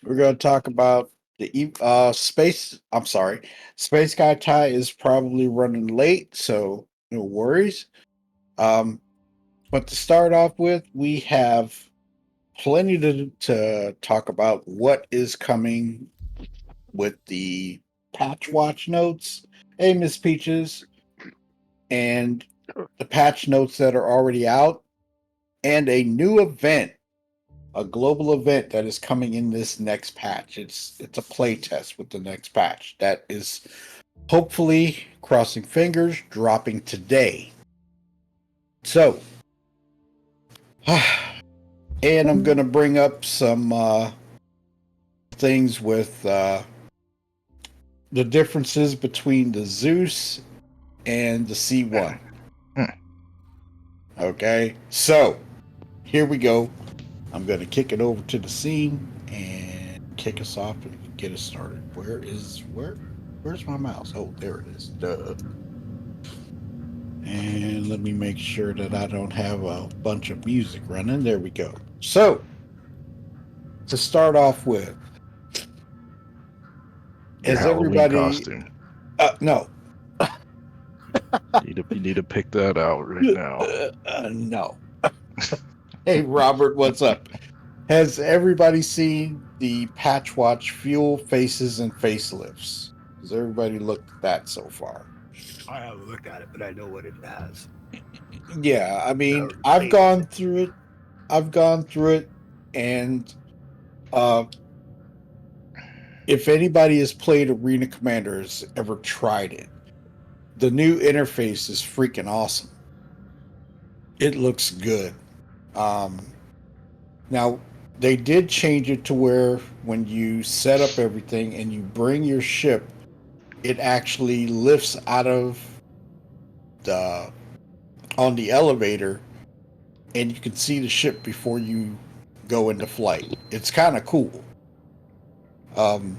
We're going to talk about space. I'm sorry, Space Guy Ty is probably running late, so no worries. Um, but to start off with, we have plenty to talk about what is coming with the patch watch notes. Hey, Miss Peaches, and the patch notes that are already out, and a new event, a global event that is coming in this next patch. It's a play test with the next patch that is hopefully, crossing fingers, dropping today. So, and I'm gonna bring up some things with the differences between the Zeus and the C1. Okay, so here we go. I'm gonna kick it over to the scene and kick us off and get us started. Where's my mouse? Oh, there it is. Duh. And let me make sure that I don't have a bunch of music running. There we go. So, to start off with, Your as Halloween everybody, costume. no, You need to pick that out right now. no. Hey, Robert, what's up? Has everybody seen the Patch Watch Fuel Faces and Facelifts? Has everybody looked at that so far? I haven't looked at it, but I know what it has. Yeah, I mean, The I've latest. gone through it. I've gone through it, and uh, if anybody has played Arena Commander has ever tried it, the new interface is freaking awesome. It looks good. Um, Now, they did change it to where when you set up everything and you bring your ship, it actually lifts out of the on the elevator and you can see the ship before you go into flight. It's kind of cool. Um,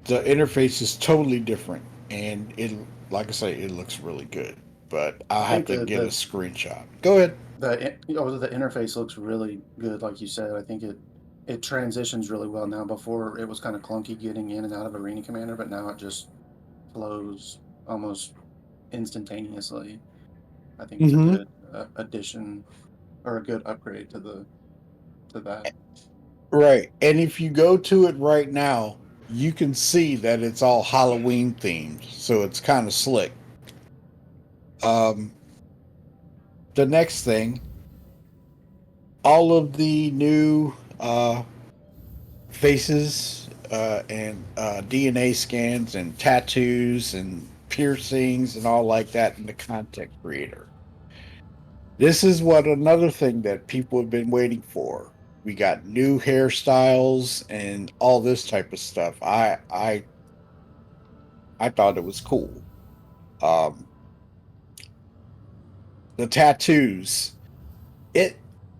the interface is totally different and it, like I say, it looks really good. But I'll I have think to the get a the screenshot. Go ahead. the interface looks really good, like you said. I think it transitions really well now. Before it was kind of clunky getting in and out of Arena Commander, but now it just flows almost instantaneously. I think it's a Mm-hmm. good addition or a good upgrade to that. Right. And if you go to it right now, you can see that it's all Halloween themed. So it's kind of slick. Um, the next thing, all of the new faces and DNA scans and tattoos and piercings and all like that in the content creator. This is what another thing that people have been waiting for. We got new hairstyles and all this type of stuff. I thought it was cool. Um, the tattoos, it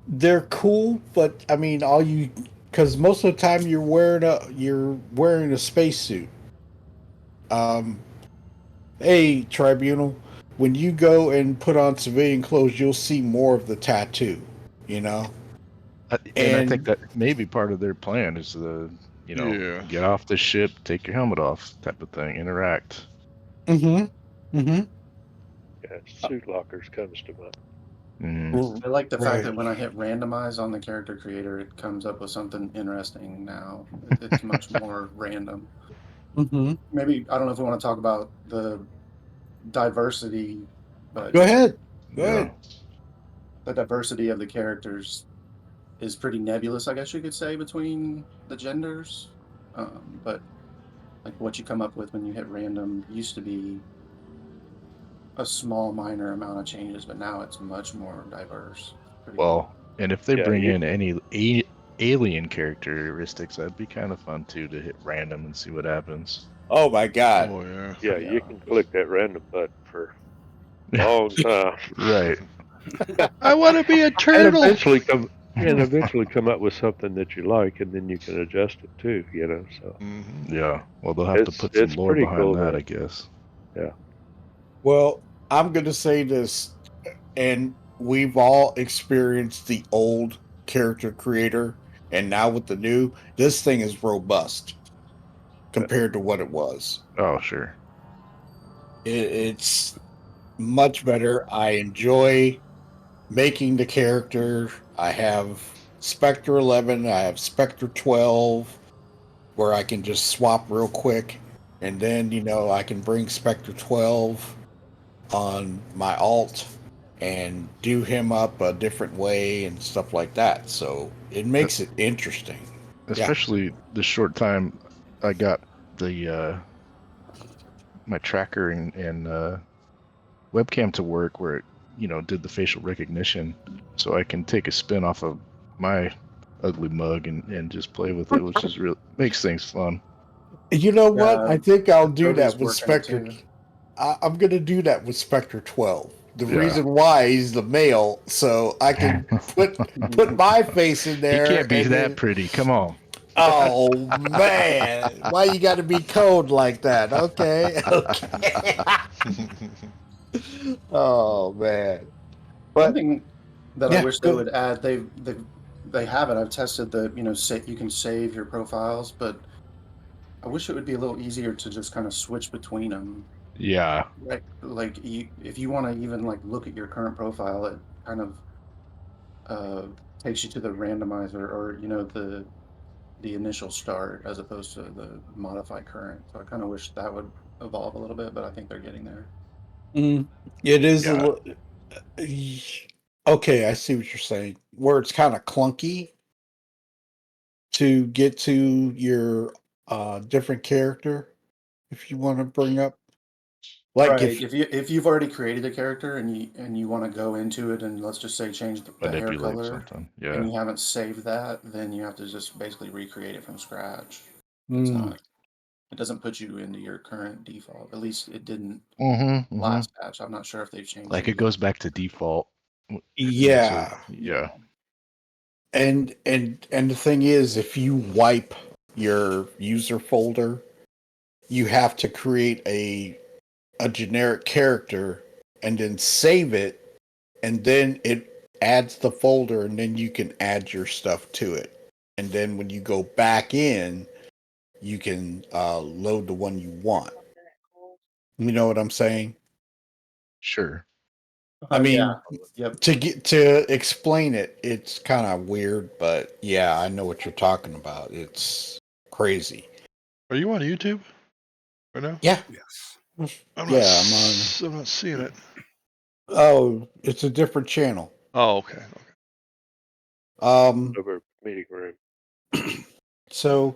they're cool, but I mean, all you because most of the time you're wearing a spacesuit. Um, hey, Tribunal, when you go and put on civilian clothes, you'll see more of the tattoo. You know, And I think and that maybe part of their plan is Yeah. get off the ship, take your helmet off, type of thing, interact. mm-hmm, mm-hmm, Yeah, suit lockers comes to mind. Mm, I like the fact right. that when I hit randomize on the character creator, it comes up with something interesting now. It's much more random. Mm-hmm. Maybe I don't know if we want to talk about the diversity, but Go ahead. Go yeah. ahead. the diversity of the characters is pretty nebulous, I guess you could say, between the genders. But like what you come up with when you hit random used to be a small, minor amount of changes, but now it's much more diverse. Pretty cool. Well, and if they Yeah, bring you in any alien characteristics, that'd be kind of fun too to hit random and see what happens. Oh my God. Oh yeah. yeah, you Yeah. can click that random button for a long time. Right. I want to be a and turtle. eventually come and eventually come up with something that you like, and then you can adjust it too, so Hmm. Yeah. Well, they'll have to it's put some it's lore pretty behind cool, that, I man. guess. Yeah. Well, I'm going to say this, and we've all experienced the old character creator And now with the new, this thing is robust compared to what it was. Oh, sure. It's much better. I enjoy making the character. I have Spectre 11, I have Spectre 12, where I can just swap real quick. And then, I can bring Spectre 12 on my alt and do him up a different way and stuff like that. So it makes it interesting. Especially the short time I got the my tracker and webcam to work where it, did the facial recognition, so I can take a spin off of my ugly mug and just play with it, which is real makes things fun. You know what? I think I'll do Cody's that with working Spectre. too. I'm going to do that with Spectre 12. The Yeah. reason why he's the male, so I can put my face in He there. can't be and that then- pretty. Come on. Oh man, why you got to be cold like that? Okay, okay. Oh man, One but thing that yeah, I wish they go- would add, they have it. I've tested the you can save your profiles, but I wish it would be a little easier to just kind of switch between them. Yeah. Right, like if you want to even like look at your current profile, it kind of takes you to the randomizer or the initial start as opposed to the modify current. So I kind of wish that would evolve a little bit, but I think they're getting there. it is a Yeah. little. Okay, I see what you're saying. Where it's kind of clunky to get to your different character, if you want to bring up, like Right. if If you've already created a character and you want to go into it and let's just say change the hair Manipulate color something. and Yeah. you haven't saved that, then you have to just basically recreate it from scratch. It's Mm, not. It doesn't put you into your current default. At least it didn't Mm-hmm. last patch. I'm not sure if they've changed Like it it goes yet. back to default. yeah, Yeah. and the thing is, if you wipe your user folder, you have to create a generic character and then save it, and then it adds the folder, and then you can add your stuff to it. And then when you go back in, you can load the one you want. You know what I'm saying? Sure. I mean, yeah. Yep. to explain it, it's kind of weird, but yeah, I know what you're talking about. It's crazy. Are you on YouTube right now? Yeah. Yes. I'm Yeah, not, I'm not seeing it. Oh, it's a different channel. Oh, okay. Over meeting room. So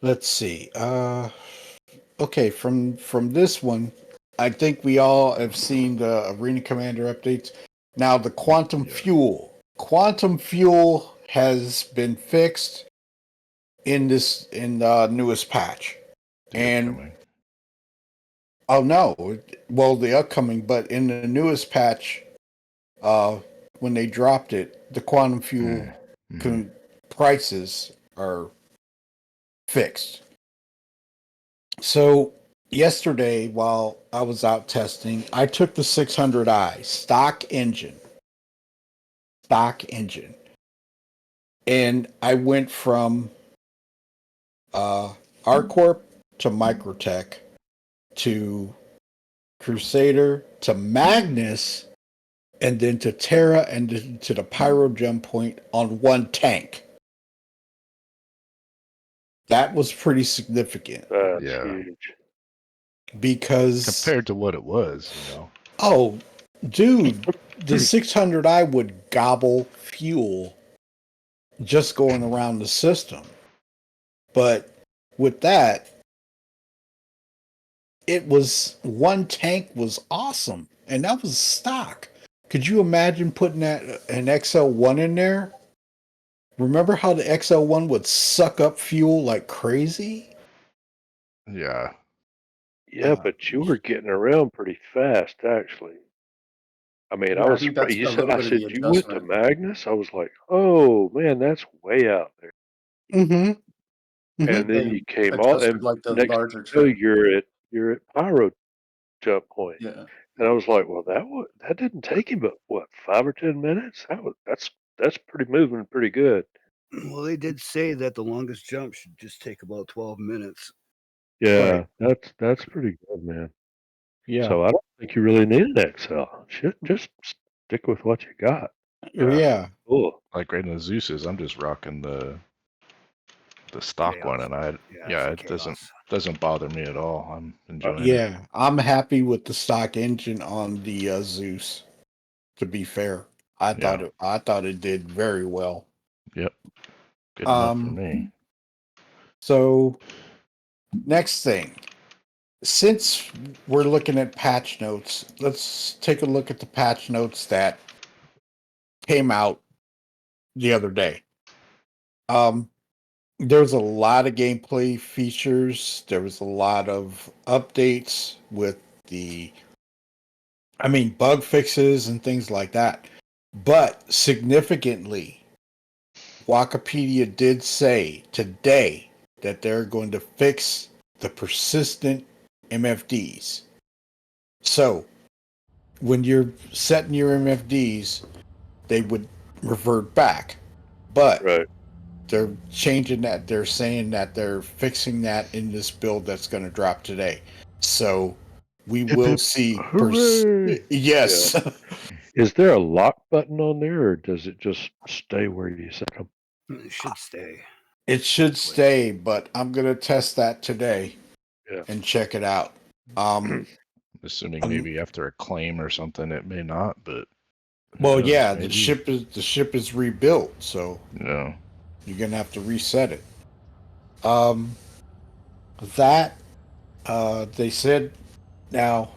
let's see. Okay, from this one, I think we all have seen the Arena Commander updates. Now the Quantum Fuel. Quantum Fuel has been fixed in the newest patch. And Upcoming. oh no, well the upcoming, but in the newest patch, when they dropped it, the Quantum Fuel Mhm. prices are fixed. So yesterday, while I was out testing, I took the 600i stock engine, and I went from ArcCorp to Microtech to Crusader to Magnus, and then to Terra, and then to the Pyro Jump Point on one tank. That was pretty significant That's Yeah. huge. because Compared to what it was, oh, dude, the 600i would gobble fuel just going around the system. But with that, it was one tank was awesome, and that was stock. Could you imagine putting an XL1 in there? Remember how the XL1 would suck up fuel like crazy? Yeah. Yeah, but you were getting around pretty fast, actually. I mean, I Yeah, I was think surprised. that's You a said, little I bit of said the you went to adjustment. Magnus. I was like, oh man, that's way out there. Mm-hmm. And then They you came all, adjusted and like the next larger thing you know, chip. you're at Pyro Jump Point. Yeah. And I was like, well, that didn't take him but what 5 or 10 minutes. That's pretty moving pretty good. Well, they did say that the longest jump should just take about 12 minutes. Yeah, that's pretty good, man. Yeah. So I don't think you really need an XL. Shit, just stick with what you got. Yeah. Cool. Like right in the Zeus's, I'm just rocking the stock one, and Yeah, it doesn't bother me at all. I'm enjoying it. Yeah. I'm happy with the stock engine on the Zeus. To be fair, I thought it did very well. Yep. Good enough for me. So next thing, since we're looking at patch notes, let's take a look at the patch notes that came out the other day. There was a lot of gameplay features. There was a lot of updates with bug fixes and things like that. But significantly, Wikipedia did say today that they're going to fix the persistent MFDs. So, when you're setting your MFDs, they would revert back. But Right. they're changing that. They're saying that they're fixing that in this build that's going to drop today. So, we will see. Hooray! Yes. Is there a lock button on there, or does it just stay where you set them? It should stay. It should stay, but I'm going to test that today and check it out. Assuming maybe after a claim or something, it may not, but well, yeah, maybe. the ship is rebuilt, so yeah, you're gonna have to reset it. That they said now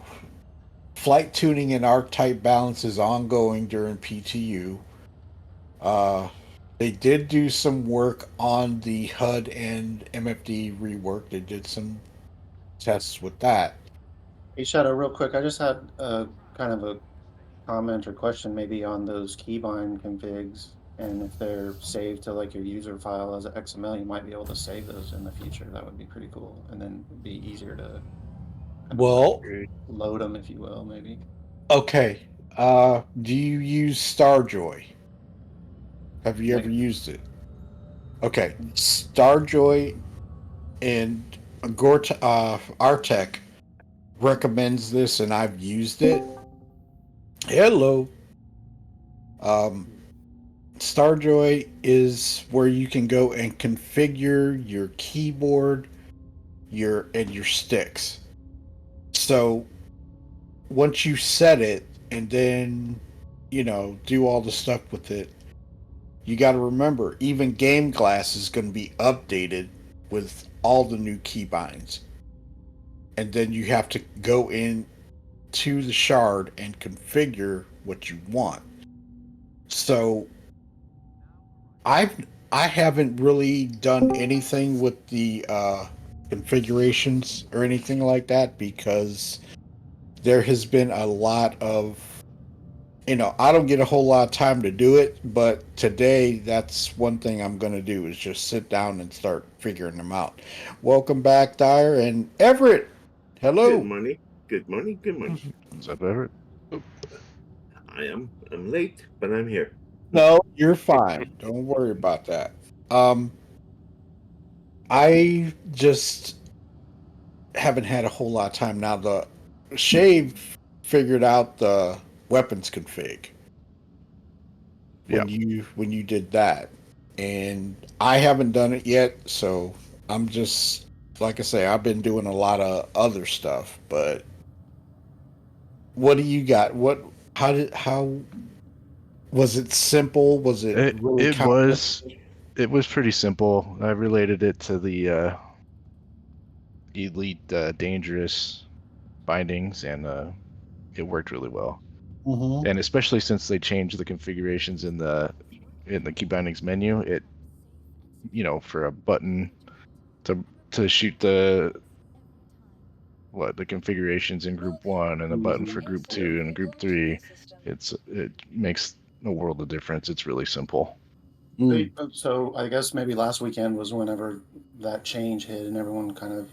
flight tuning and archetype balance is ongoing during PTU. They did do some work on the HUD and MFD rework. They did some tests with that. Hey, Shadow, real quick, I just had a kind of a comment or question maybe on those keybind configs, and if they're saved to like your user file as an XML, you might be able to save those in the future. That would be pretty cool, and then it'd be easier to Well, load them, if you will, maybe. okay. Do you use Starjoy? Have you ever used it? Okay, Starjoy and Artec recommends this, and I've used it. Hello. Starjoy is where you can go and configure your keyboard, your sticks. So once you set it, and then do all the stuff with it, you got to remember, even Game Glass is going to be updated with all the new keybinds. And then you have to go in to the shard and configure what you want. So I haven't really done anything with the configurations or anything like that, because there has been a lot of I don't get a whole lot of time to do it, but today that's one thing I'm going to do is just sit down and start figuring them out. Welcome back, Dyer and Everett. Hello. Good morning. Good morning. Good morning. Is that Everett? I'm late, but I'm here. No, you're fine. Don't worry about that. I just haven't had a whole lot of time now. The Shave figured out the weapons config when you did that, and I haven't done it yet. So I'm just, like I say, I've been doing a lot of other stuff. But what do you got? How was it simple? Was it really complex? It was pretty simple. I related it to the Elite Dangerous bindings, and it worked really well. Mm-hmm. And especially since they changed the configurations in the key bindings menu, it for a button to shoot the configurations in group 1 and a button for group 2 and group 3, it makes a world of difference. It's really simple. So I guess maybe last weekend was whenever that change hit and everyone kind of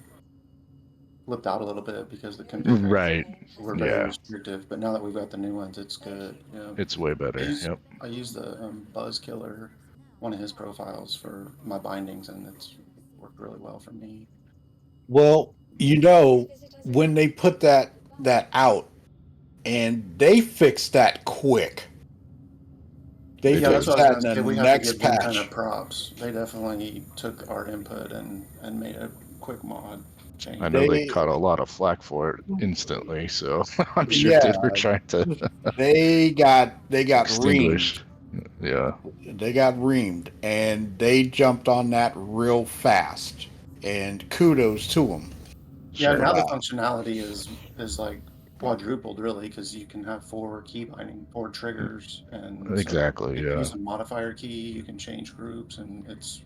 flipped out a little bit because the configurations were very restrictive. But now that we've got the new ones, it's good. Yeah. It's way better. I use the Buzz Killer one of his profiles for my bindings, and it's worked really well for me. Well, when they put that out, and they fixed that quick. They Yeah, that's fixed what I was that in gonna say. the We have to next give them kind patch. of props. They definitely took our input and made a quick mod change. I know they They, caught a lot of flack for it instantly, so I'm sure yeah, they were trying to they got extinguish. reamed. Yeah, They got reamed, and they jumped on that real fast. And kudos to them. Yeah, sure. now the Wow. functionality is like quadrupled really, because you can have 4 key binding, 4 triggers, and so Exactly. you can Yeah. use a modifier key. You can change groups, and it's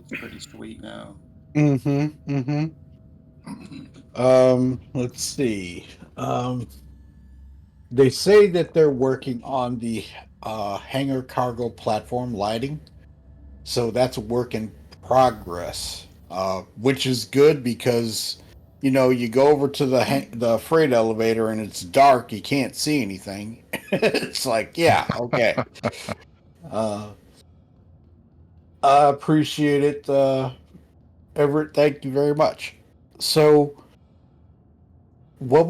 pretty sweet now. Mm-hmm. Mm-hmm. Let's see. They say that they're working on the hangar cargo platform lighting, so that's a work in progress, which is good because you go over to the freight elevator and it's dark, you can't see anything. It's like, yeah, okay. uh, I appreciate it, Everett. Thank you very much. So, what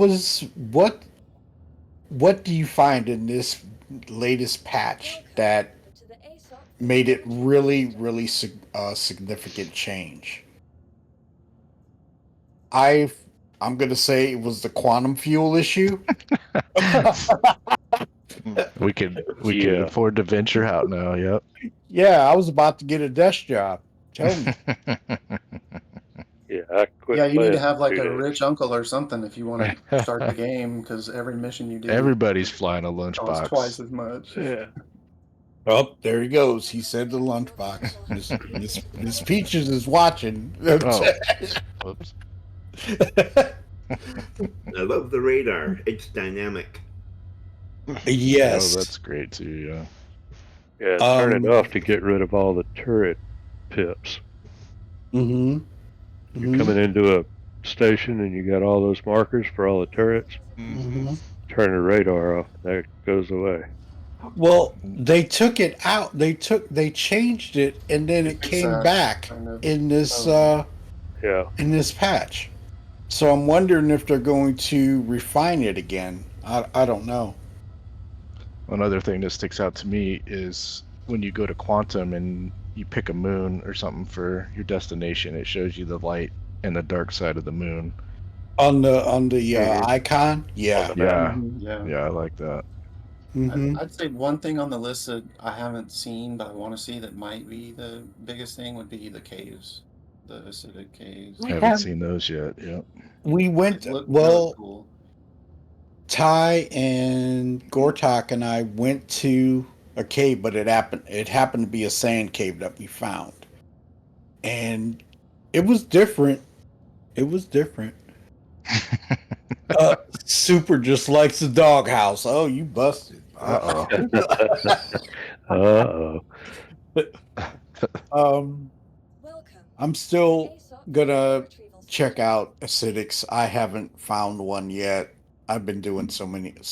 what do you find in this latest patch that made it really significant change? I'm gonna say it was the quantum fuel issue. we could Yeah. afford to venture out now. Yep. Yeah, I was about to get a desk job. Tell me. Yeah, I quit Yeah, you need to playing have like 2 a days. rich uncle or something if you want to start the game, because every mission you do Everybody's flying a costs twice lunchbox. as much. Yeah. Oh, there he goes. He said the lunchbox. Miss Peaches is watching. Oh, whoops. I love the radar. It's dynamic. Yes. Oh, that's great too. Yeah. Yeah, turn it off to get rid of all the turret pips. Mm-hmm. You're coming into a station and you got all those markers for all the turrets. Mm-hmm. Turn the radar off, that goes away. Well, they took it out. They changed it, and then it Fix came that, back kind of. in this Oh. Yeah. in this patch. So I'm wondering if they're going to refine it again. I don't know. Another thing that sticks out to me is when you go to Quantum and you pick a moon or something for your destination, it shows you the light and the dark side of the moon. On the Mhm. icon, yeah. On the map. Yeah, Yeah. yeah, I like that. Mm-hmm. I'd say one thing on the list that I haven't seen but I want to see that might be the biggest thing would be the caves, the acidic caves. We Haven't have- seen those yet. Yeah. We went They look really cool. Ty and Gortok and I went to a cave, but it happened to be a sand cave that we found. And it was different. It was different. Super just likes the doghouse. Oh, you busted. Uh-oh. I'm still gonna check out acidics. I haven't found one yet. I've been doing so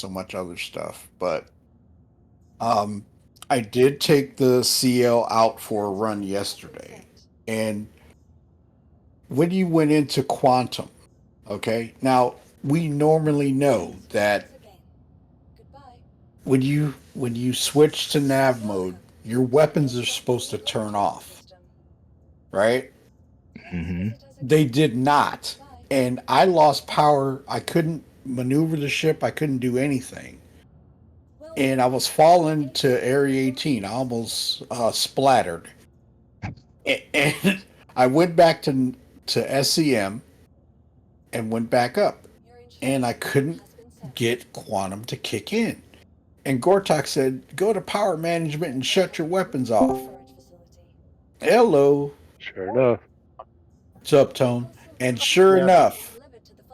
much other stuff, but I did take the CL out for a run yesterday. And when you went into quantum, okay, now we normally know that when you switch to nav mode, your weapons are supposed to turn off, right? Mm-hmm. They did not, and I lost power. I couldn't maneuver the ship. I couldn't do anything, and I was falling to Area 18. I almost splattered, and I went back to SCM and went back up, and I couldn't get quantum to kick in. And Gortok said, "Go to power management and shut your weapons off." Hello. Sure enough. What's up, Tone? And sure Yeah. enough,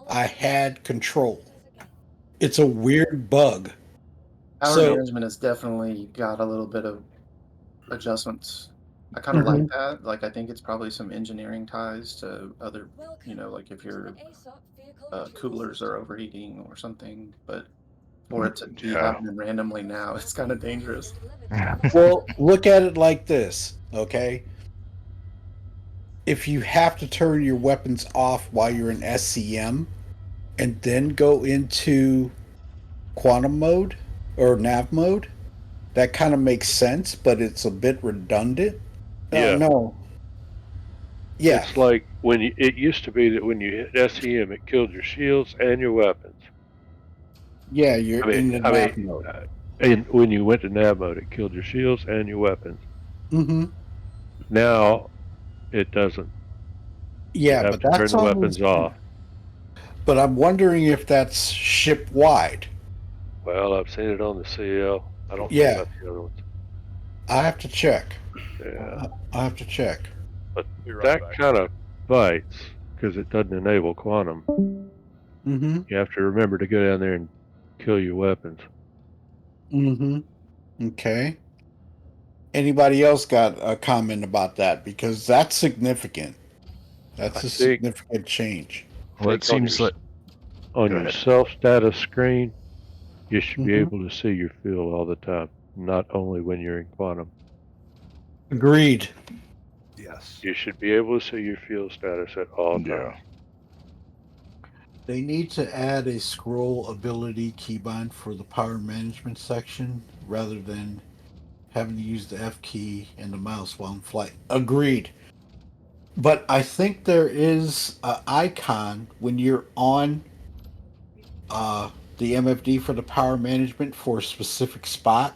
I had control. It's a weird bug. Power So- management has definitely got a little bit of adjustments. I kind of like that. Like, I think it's probably some engineering ties to other, like if your coolers are overheating or something. But for it to be Yeah. happening randomly now. It's kind of dangerous. Well, look at it like this, okay? If you have to turn your weapons off while you're in SCM and then go into quantum mode or nav mode, that kind of makes sense, but it's a bit redundant. Yeah. No. Yeah. It's like it used to be that when you hit SEM, it killed your shields and your weapons. Yeah, you're in the I nav mean, mode. and when you went to nav mode, it killed your shields and your weapons. Mm-hmm. Now it doesn't. You Yeah, have but to turn that's the on weapons off. But I'm wondering if that's ship wide. Well, I've seen it on the CL. I don't know Yeah. about the other ones. I have to check. Yeah, I have to check. but Be right that back. kind of bites because it doesn't enable quantum. Mm-hmm. You have to remember to go down there and kill your weapons. Mm-hmm. Okay. Anybody else got a comment about that? Because that's significant. That's I a think significant change. Well, it Think on seems your- like on Go your ahead. self status screen, you should be Mhm. able to see your field all the time, not only when you're in quantum. Agreed. Yes. You should be able to see your field status at all Yeah. times. They need to add a scroll ability keybind for the power management section rather than having to use the F key and the mouse while in flight. Agreed. But I think there is an icon when you're on the MFD for the power management for a specific spot.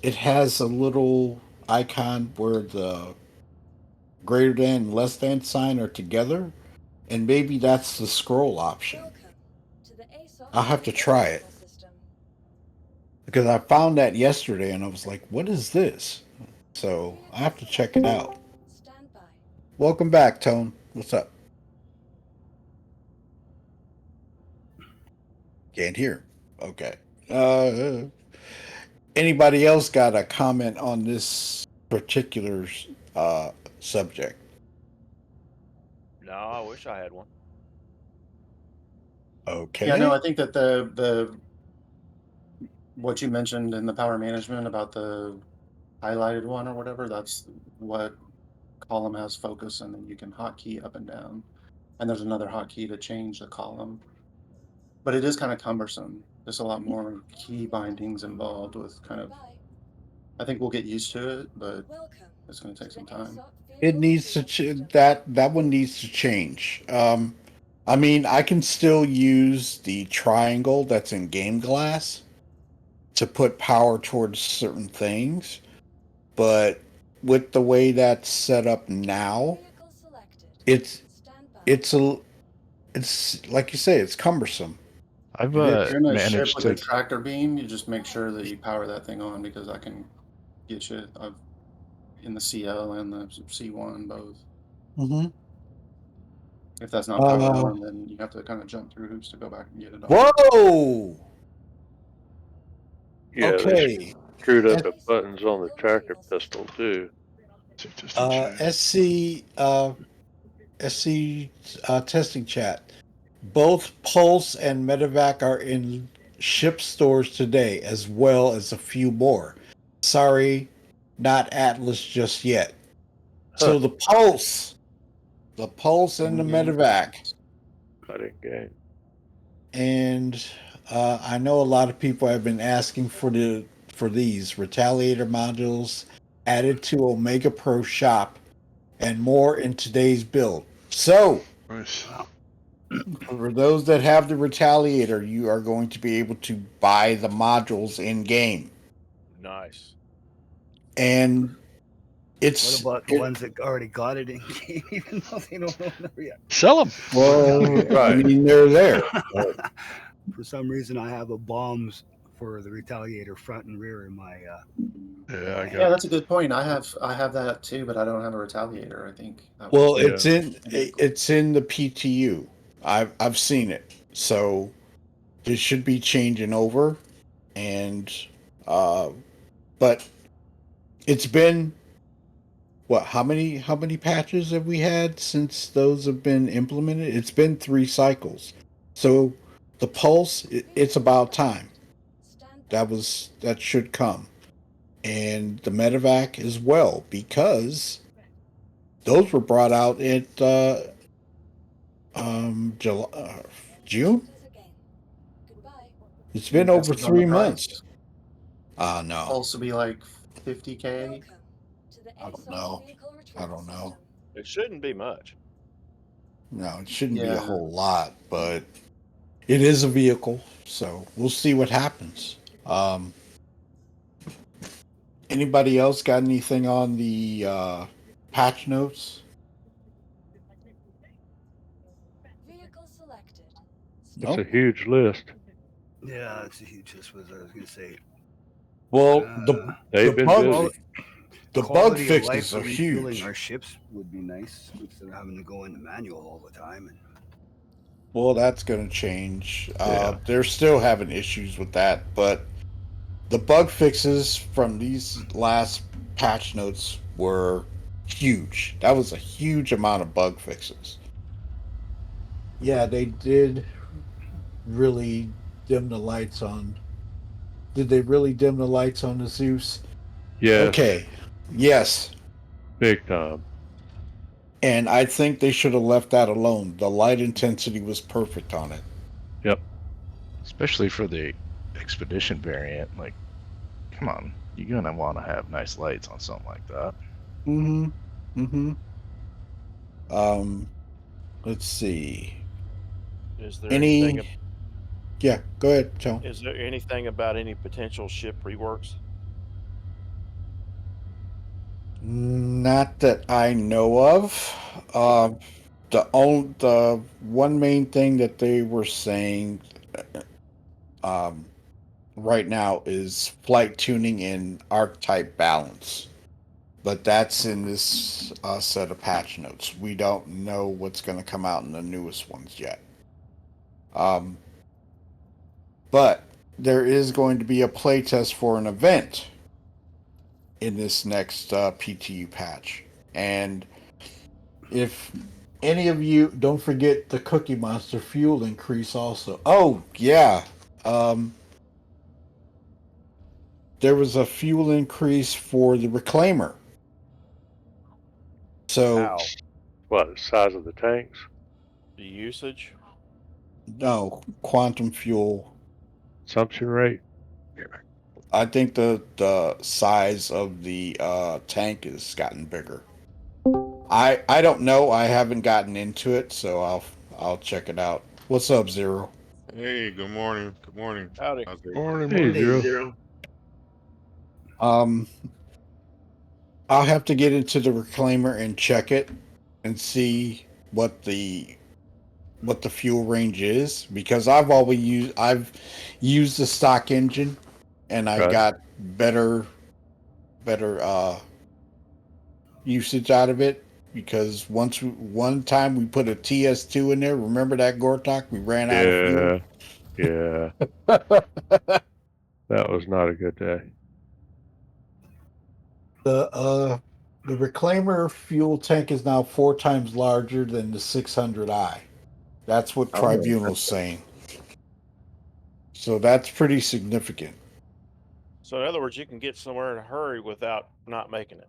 It has a little icon where the greater than and less than sign are together, and maybe that's the scroll option. I'll have to try it because I found that yesterday and I was like, what is this? So I have to check it out. Welcome back, Tone. What's up? Can't hear. Okay. Anybody else got a comment on this particular subject? No, I wish I had one. Okay. Yeah, no, I think that the what you mentioned in the power management about the highlighted one or whatever, that's what column has focus, and then you can hotkey up and down. And there's another hotkey to change the column. But it is kind of cumbersome. There's a lot more key bindings involved with kind of. I think we'll get used to it, but it's going to take some time. It needs to that one needs to change. I mean, I can still use the triangle that's in Game Glass to put power towards certain things, but with the way that's set up now, it's like you say, it's cumbersome. I've If you're in a ship managed with to. a tractor beam, you just make sure that you power that thing on, because I can get you in the CL and the C1 both. Mm-hmm. If that's not powered on, then you have to kind of jump through hoops to go back and get it on. Whoa! Yeah, they Okay. screwed up the buttons on the tractor pistol too. SC testing chat. Both Pulse and Medevac are in ship stores today, as well as a few more. Sorry, not Atlas just yet. So the Pulse and the Medevac. I didn't game. And I know a lot of people have been asking for these Retaliator modules added to Omega Pro Shop and more in today's build. So, Nice. for those that have the Retaliator, you are going to be able to buy the modules in game. Nice. And What it's about the ones that already got it in game, even though they don't know them yet? Sell them. well, I Right. mean, they're there. For some reason, I have a bombs for the Retaliator front and rear in my. Yeah, I Yeah, got. that's a good point. I have that too, but I don't have a Retaliator. I think. That Well, was- it's in the PTU. I've seen it, so it should be changing over, and but it's been what? How many patches have we had since those have been implemented? It's been 3 cycles, so the Pulse, it's about time. that should come, and the medevac as well, because those were brought out at July, June. It's been That's over what's on the 3 months. price. No, Also be like 50K. I don't know. I don't know. It shouldn't be much. No, it shouldn't be a Yeah. whole lot, but it is a vehicle, so we'll see what happens. Anybody else got anything on the patch notes? It's No. a huge list. Yeah, it's a huge list. Was I was going to say. Well, Uh, They've been bug, busy. the bug Quality of life fixes for are refueling huge. our ships would be nice instead of having to go into manual all the time. And Well, that's going to change. Yeah. They're still having issues with that, but the bug fixes from these last patch notes were huge. That was a huge amount of bug fixes. Yeah, they did really dim the lights on. Did they really dim the lights on the Zeus? Yes. Okay. Yes. Big time. And I think they should have left that alone. The light intensity was perfect on it. Yep. Especially for the expedition variant. Like, come on, you're gonna want to have nice lights on something like that. Mm-hmm. Mm-hmm. Let's see. Is there anything? Yeah, go ahead, Joe. Is there anything about any potential ship reworks? Not that I know of. The one main thing that they were saying um, right now is flight tuning and archetype balance, but that's in this set of patch notes. We don't know what's going to come out in the newest ones yet. But there is going to be a playtest for an event in this next PTU patch, and if any of you don't forget the Cookie Monster fuel increase also. Oh yeah, there was a fuel increase for the Reclaimer. So How? What, the size of the tanks? The usage? no quantum fuel. Consumption rate? I think the size of the tank has gotten bigger. I don't know. I haven't gotten into it, so I'll check it out. What's up, Zero? Hey, good morning. Good morning. Howdy. How's it? Morning, Hey, morning. Zero. Zero. I'll have to get into the Reclaimer and check it and see what the fuel range is, because I've used the stock engine and I Right. got better usage out of it, because one time we put a TS2 in there. Remember that Gortok? We ran out of fuel. Yeah. That was not a good day. The Reclaimer fuel tank is now 4 times larger than the 600i. That's what Oh. Tribunal's saying. So that's pretty significant. So in other words, you can get somewhere in a hurry without not making it.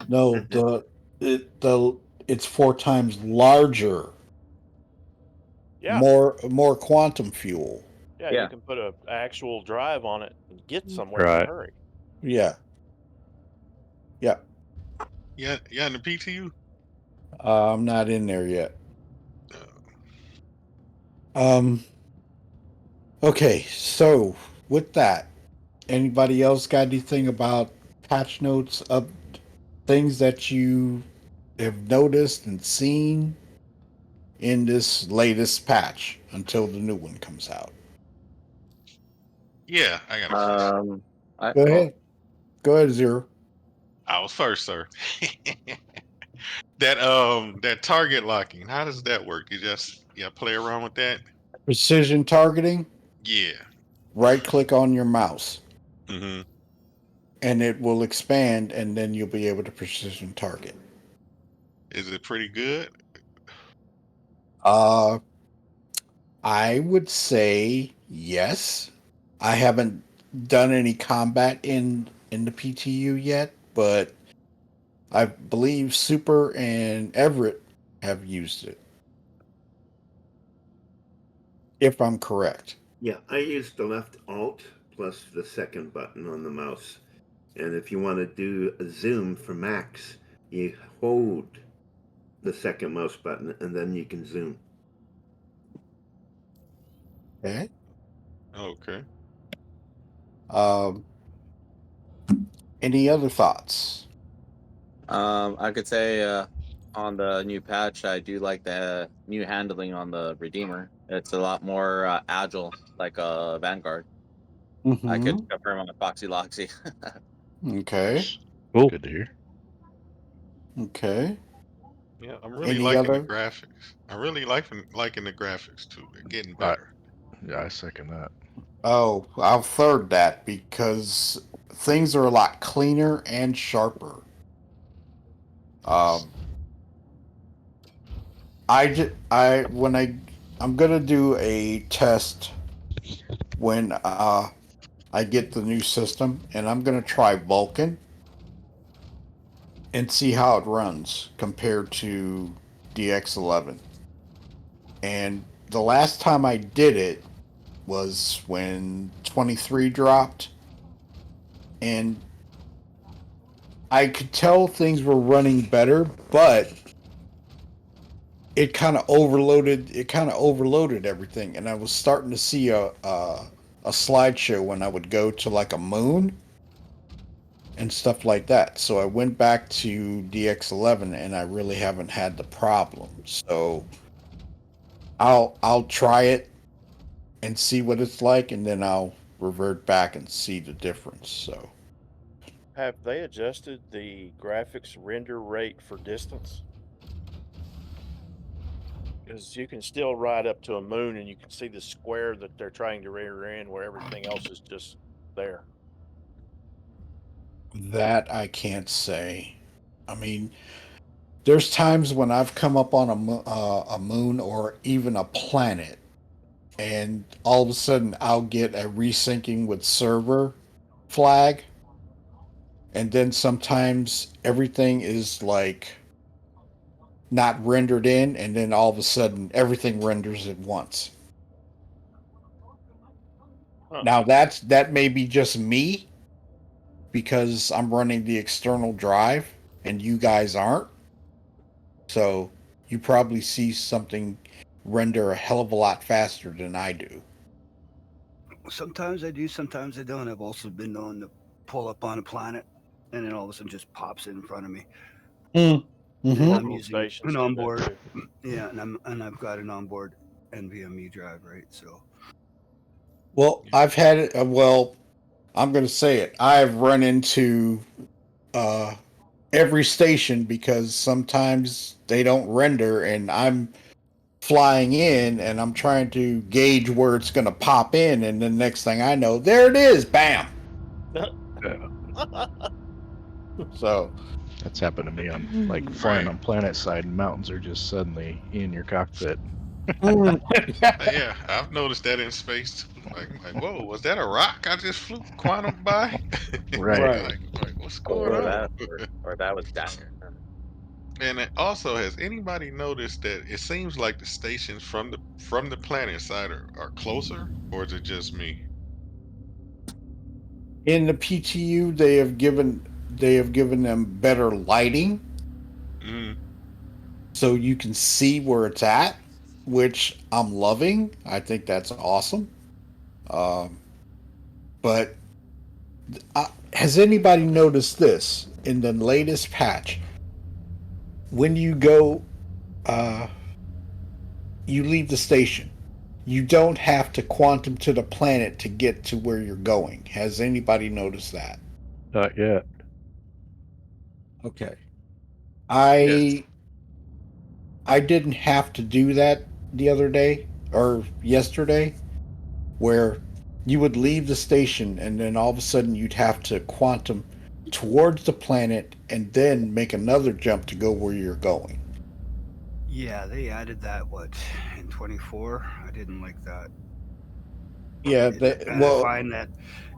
No, it's 4 times larger. Yeah. More quantum fuel. Yeah, Yeah. you can put a actual drive on it and get somewhere in Right. a hurry. Yeah. Yeah. Yeah, in the PTU. I'm not in there yet. Uh, Okay, so with that, anybody else got anything about patch notes up, things that you have noticed and seen in this latest patch until the new one comes out? yeah, I got a few. Go ahead. Go ahead, Zero. I was first, sir. that target locking. How does that work? You just play around with that. Precision targeting, Yeah. right click on your mouse Mm-hmm. and it will expand, and then you'll be able to precision target. Is it pretty good? I would say yes. I haven't done any combat in the PTU yet, but I believe Super and Everett have used it. If I'm correct. Yeah, I use the left Alt plus the second button on the mouse. And if you want to do a zoom for max, you hold the second mouse button and then you can zoom. Okay. Okay. Um, any other thoughts? I could say on the new patch, I do like the new handling on the Redeemer. It's a lot more agile, like a Vanguard. I could confirm on the Foxy Loxy. Okay. Nice. Cool. Good to hear. Okay. Yeah, I'm really Any liking the other? graphics. I'm really liking the graphics too. They're getting I- better. Yeah, I second that. Oh, I'll third that because things are a lot cleaner and sharper. I'm gonna do a test when I get the new system, and I'm gonna try Vulkan and see how it runs compared to DX11. And the last time I did it was when 23 dropped, and I could tell things were running better, but it kind of overloaded. It kind of overloaded everything, and I was starting to see a slideshow when I would go to like a moon and stuff like that. So I went back to DX11, and I really haven't had the problem. So I'll try it and see what it's like, and then I'll revert back and see the difference. So Have they adjusted the graphics render rate for distance? Because you can still ride up to a moon and you can see the square that they're trying to render in where everything else is just there. that I can't say. I mean, there's times when I've come up on a moon or even a planet, and all of a sudden I'll get a resyncing with server flag, and then sometimes everything is like not rendered in, and then all of a sudden everything renders at once. Huh. Now that may be just me because I'm running the external drive and you guys aren't. So you probably see something render a hell of a lot faster than I do. Sometimes I do, sometimes I don't. I've also been known to pull up on a planet, and then all of a sudden just pops in front of me. And I'm Orbital using stations an do that onboard. too. Yeah, and I've got an onboard NVMe drive, right? So Well, I've had it. Well, I'm going to say it. I've run into every station because sometimes they don't render, and I'm flying in and I'm trying to gauge where it's going to pop in, and the next thing I know, there it is, bam. So That's happened to me on like flying Right. on planet side, and mountains are just suddenly in your cockpit. Yeah, I've noticed that in space too. Like, whoa, was that a rock I just flew quantum by? Right. like, what's going or on? that, or that was Dagger. And it also, has anybody noticed that it seems like the stations from the planet side are closer, or is it just me? in the PTU, they have given them better lighting, Mm, so you can see where it's at, which I'm loving. I think that's awesome. But has anybody noticed this in the latest patch? When you go, you leave the station. You don't have to quantum to the planet to get to where you're going. Has anybody noticed that? Not yet. Okay. yes. I didn't have to do that the other day or yesterday, where you would leave the station and then all of a sudden you'd have to quantum towards the planet and then make another jump to go where you're going. yeah, they added that in 24. I didn't like that. Yeah. And I find that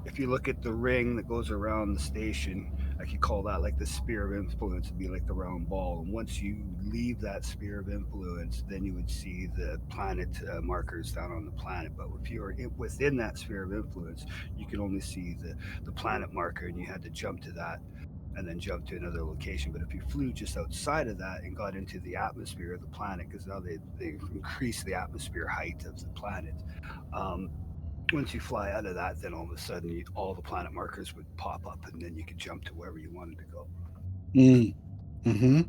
if you look at the ring that goes around the station, I could call that like the sphere of influence. It'd be like the round ball. And once you leave that sphere of influence, then you would see the planet markers down on the planet. But if you're within that sphere of influence, you can only see the planet marker, and you had to jump to that and then jump to another location. But if you flew just outside of that and got into the atmosphere of the planet, because now they've increased the atmosphere height of the planet, once you fly out of that, then all of a sudden all the planet markers would pop up, and then you could jump to wherever you wanted to go. Mm-hmm.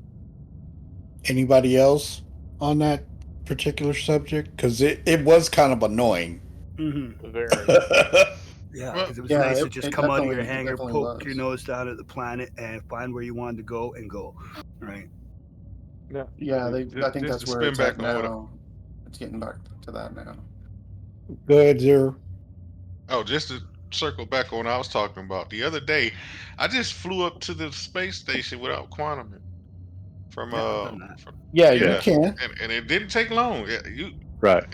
Anybody else on that particular subject? Because it was kind of annoying. Mm-hmm. Very. Yeah, Well, because it was nice to it just come out of your definitely- it hangar, definitely poke your was. nose down at the planet, and find where you wanted to go and go. Right. Yeah. Yeah, I think Just that's to where spin it's back at on what now. It's getting back to that now. Go ahead, Zero. Oh, just to circle back on what I was talking about. The other day, I just flew up to the space station without quantum from Yeah, I've done that. Yeah, Yeah. you can. and it didn't take long. Right.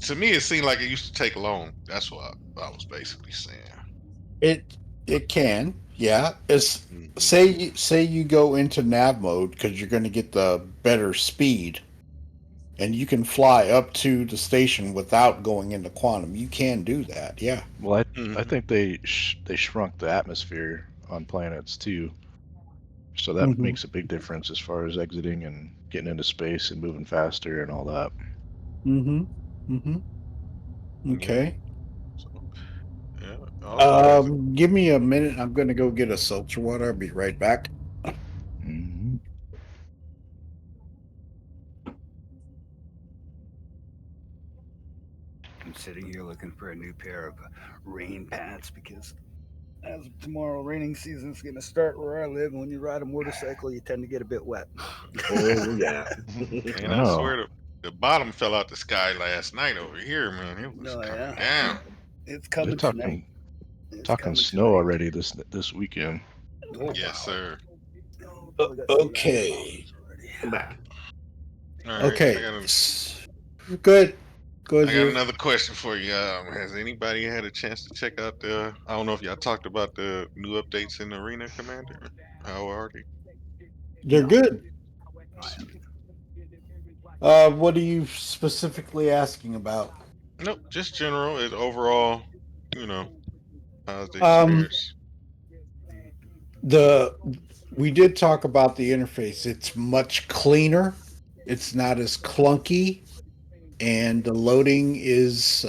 To me, it seemed like it used to take long. That's what I was basically saying. It can. Yeah. It's Mhm. say you go into nav mode because you're going to get the better speed, and you can fly up to the station without going into quantum. You can do that. Yeah. Well, I Mhm. think they shrunk the atmosphere on planets too, so that Mhm. makes a big difference as far as exiting and getting into space and moving faster and all that. Mm-hmm. Mm-hmm. Okay. So, yeah. Also, has Give me a minute. I'm going to go get a seltzer water. I'll be right back. Hmm. I'm sitting here looking for a new pair of rain pants because as of tomorrow, raining season's going to start where I live. And when you ride a motorcycle, you tend to get a bit wet. Oh yeah. and I swear the bottom fell out the sky last night over here, man. It was No, coming yeah. down. It's They're coming tonight. It's talking coming snow tonight. already this weekend. Oh, Yes, wow. sir. Oh, we got some Okay. mountains already. Come back. All right. Okay. I got Good. Good. another question for you. Has anybody had a chance to check out the? I don't know if y'all talked about the new updates in Arena Commander. How are they? They're No. good. I haven't. What are you specifically asking about? Nope, just general. Overall, you know, how's the Um, experience? we did talk about the interface. It's much cleaner. It's not as clunky, and the loading is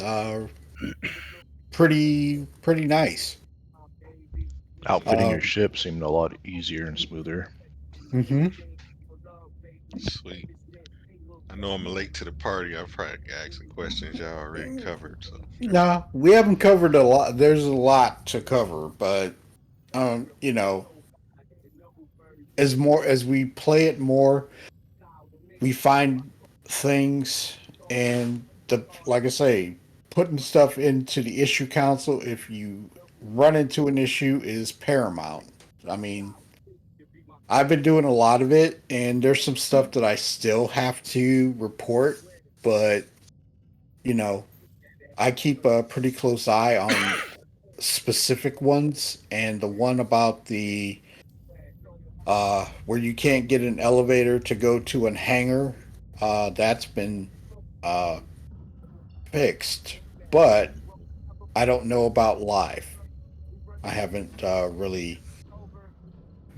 pretty nice. Outfitting your ship seemed a lot easier and smoother. Mm-hmm. Sweet. I know I'm late to the party. I've probably asked some questions y'all already covered. So No, we haven't covered a lot. There's a lot to cover, but as we play it more, we find things, and like I say, putting stuff into the issue council if you run into an issue is paramount. I mean, I've been doing a lot of it, and there's some stuff that I still have to report, but I keep a pretty close eye on specific ones, and the one about the where you can't get an elevator to go to an hangar, that's been fixed, but I don't know about live. I haven't really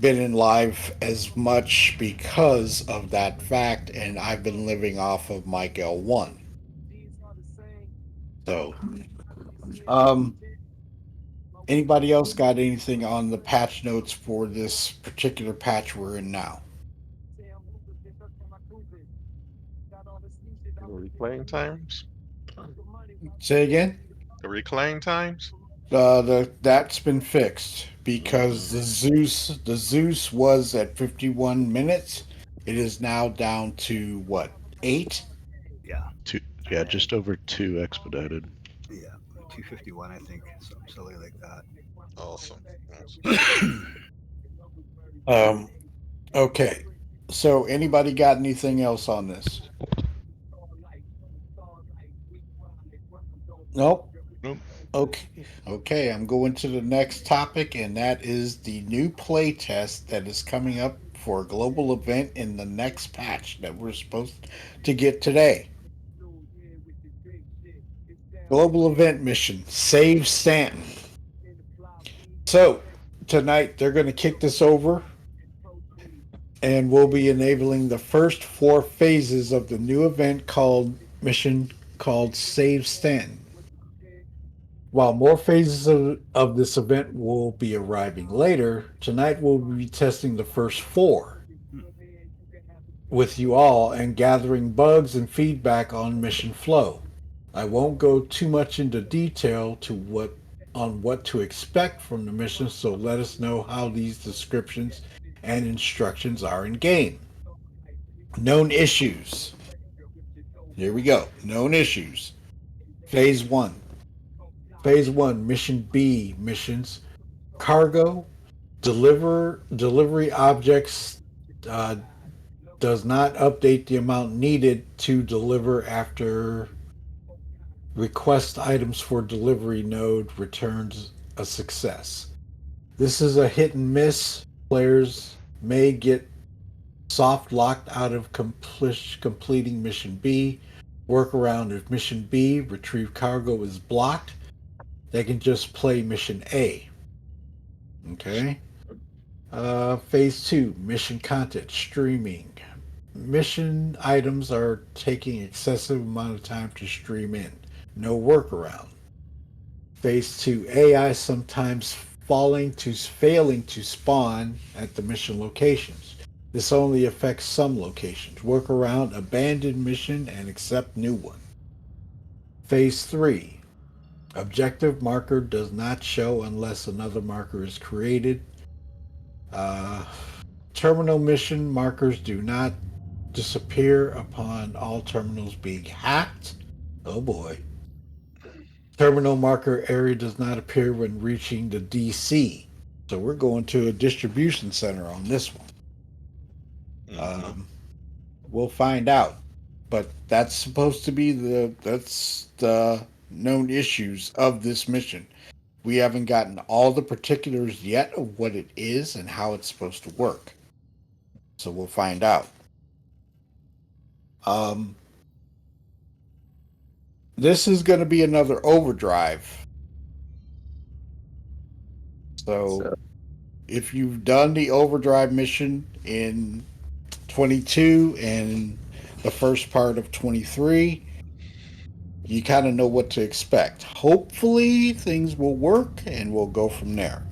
been in live as much because of that fact, and I've been living off of Mike L1. So, anybody else got anything on the patch notes for this particular patch we're in now? reclaim times. Say again? The reclaim times. That's been fixed because the Zeus was at 51 minutes. It is now down to what, 8? Yeah. Just over 2 expedited. Yeah. 251, I think. Something silly like that. Awesome. Okay. So anybody got anything else on this? Nope. Okay, I'm going to the next topic, and that is the new play test that is coming up for a global event in the next patch that we're supposed to get today. Global event mission, Save Stanton. So, tonight they're going to kick this over, and we'll be enabling the first 4 phases of the new event called Save Stanton. While more phases of this event will be arriving later, tonight we'll be testing the first 4 with you all and gathering bugs and feedback on mission flow. I won't go too much into detail on what to expect from the mission, so let us know how these descriptions and instructions are in game. Known issues. Here we go. Known issues. Phase 1. Phase 1, Mission B missions. Cargo, delivery objects does not update the amount needed to deliver after request items for delivery node returns a success. This is a hit and miss. Players may get soft locked out of completing Mission B. Workaround: if Mission B, retrieve cargo, is blocked, they can just play Mission A. Okay. Phase 2, Mission Content Streaming. Mission items are taking excessive amount of time to stream in. No workaround. Phase 2, AI sometimes failing to spawn at the mission locations. This only affects some locations. Workaround: abandon mission and accept new one. Phase 3, objective marker does not show unless another marker is created. Terminal mission markers do not disappear upon all terminals being hacked. Oh boy. Terminal marker area does not appear when reaching the DC. So we're going to a distribution center on this one. We'll find out. But that's supposed to be that's the known issues of this mission. We haven't gotten all the particulars yet of what it is and how it's supposed to work. So we'll find out. This is going to be another overdrive. So if you've done the overdrive mission in 22 and the first part of 23, you kind of know what to expect. Hopefully things will work and we'll go from there.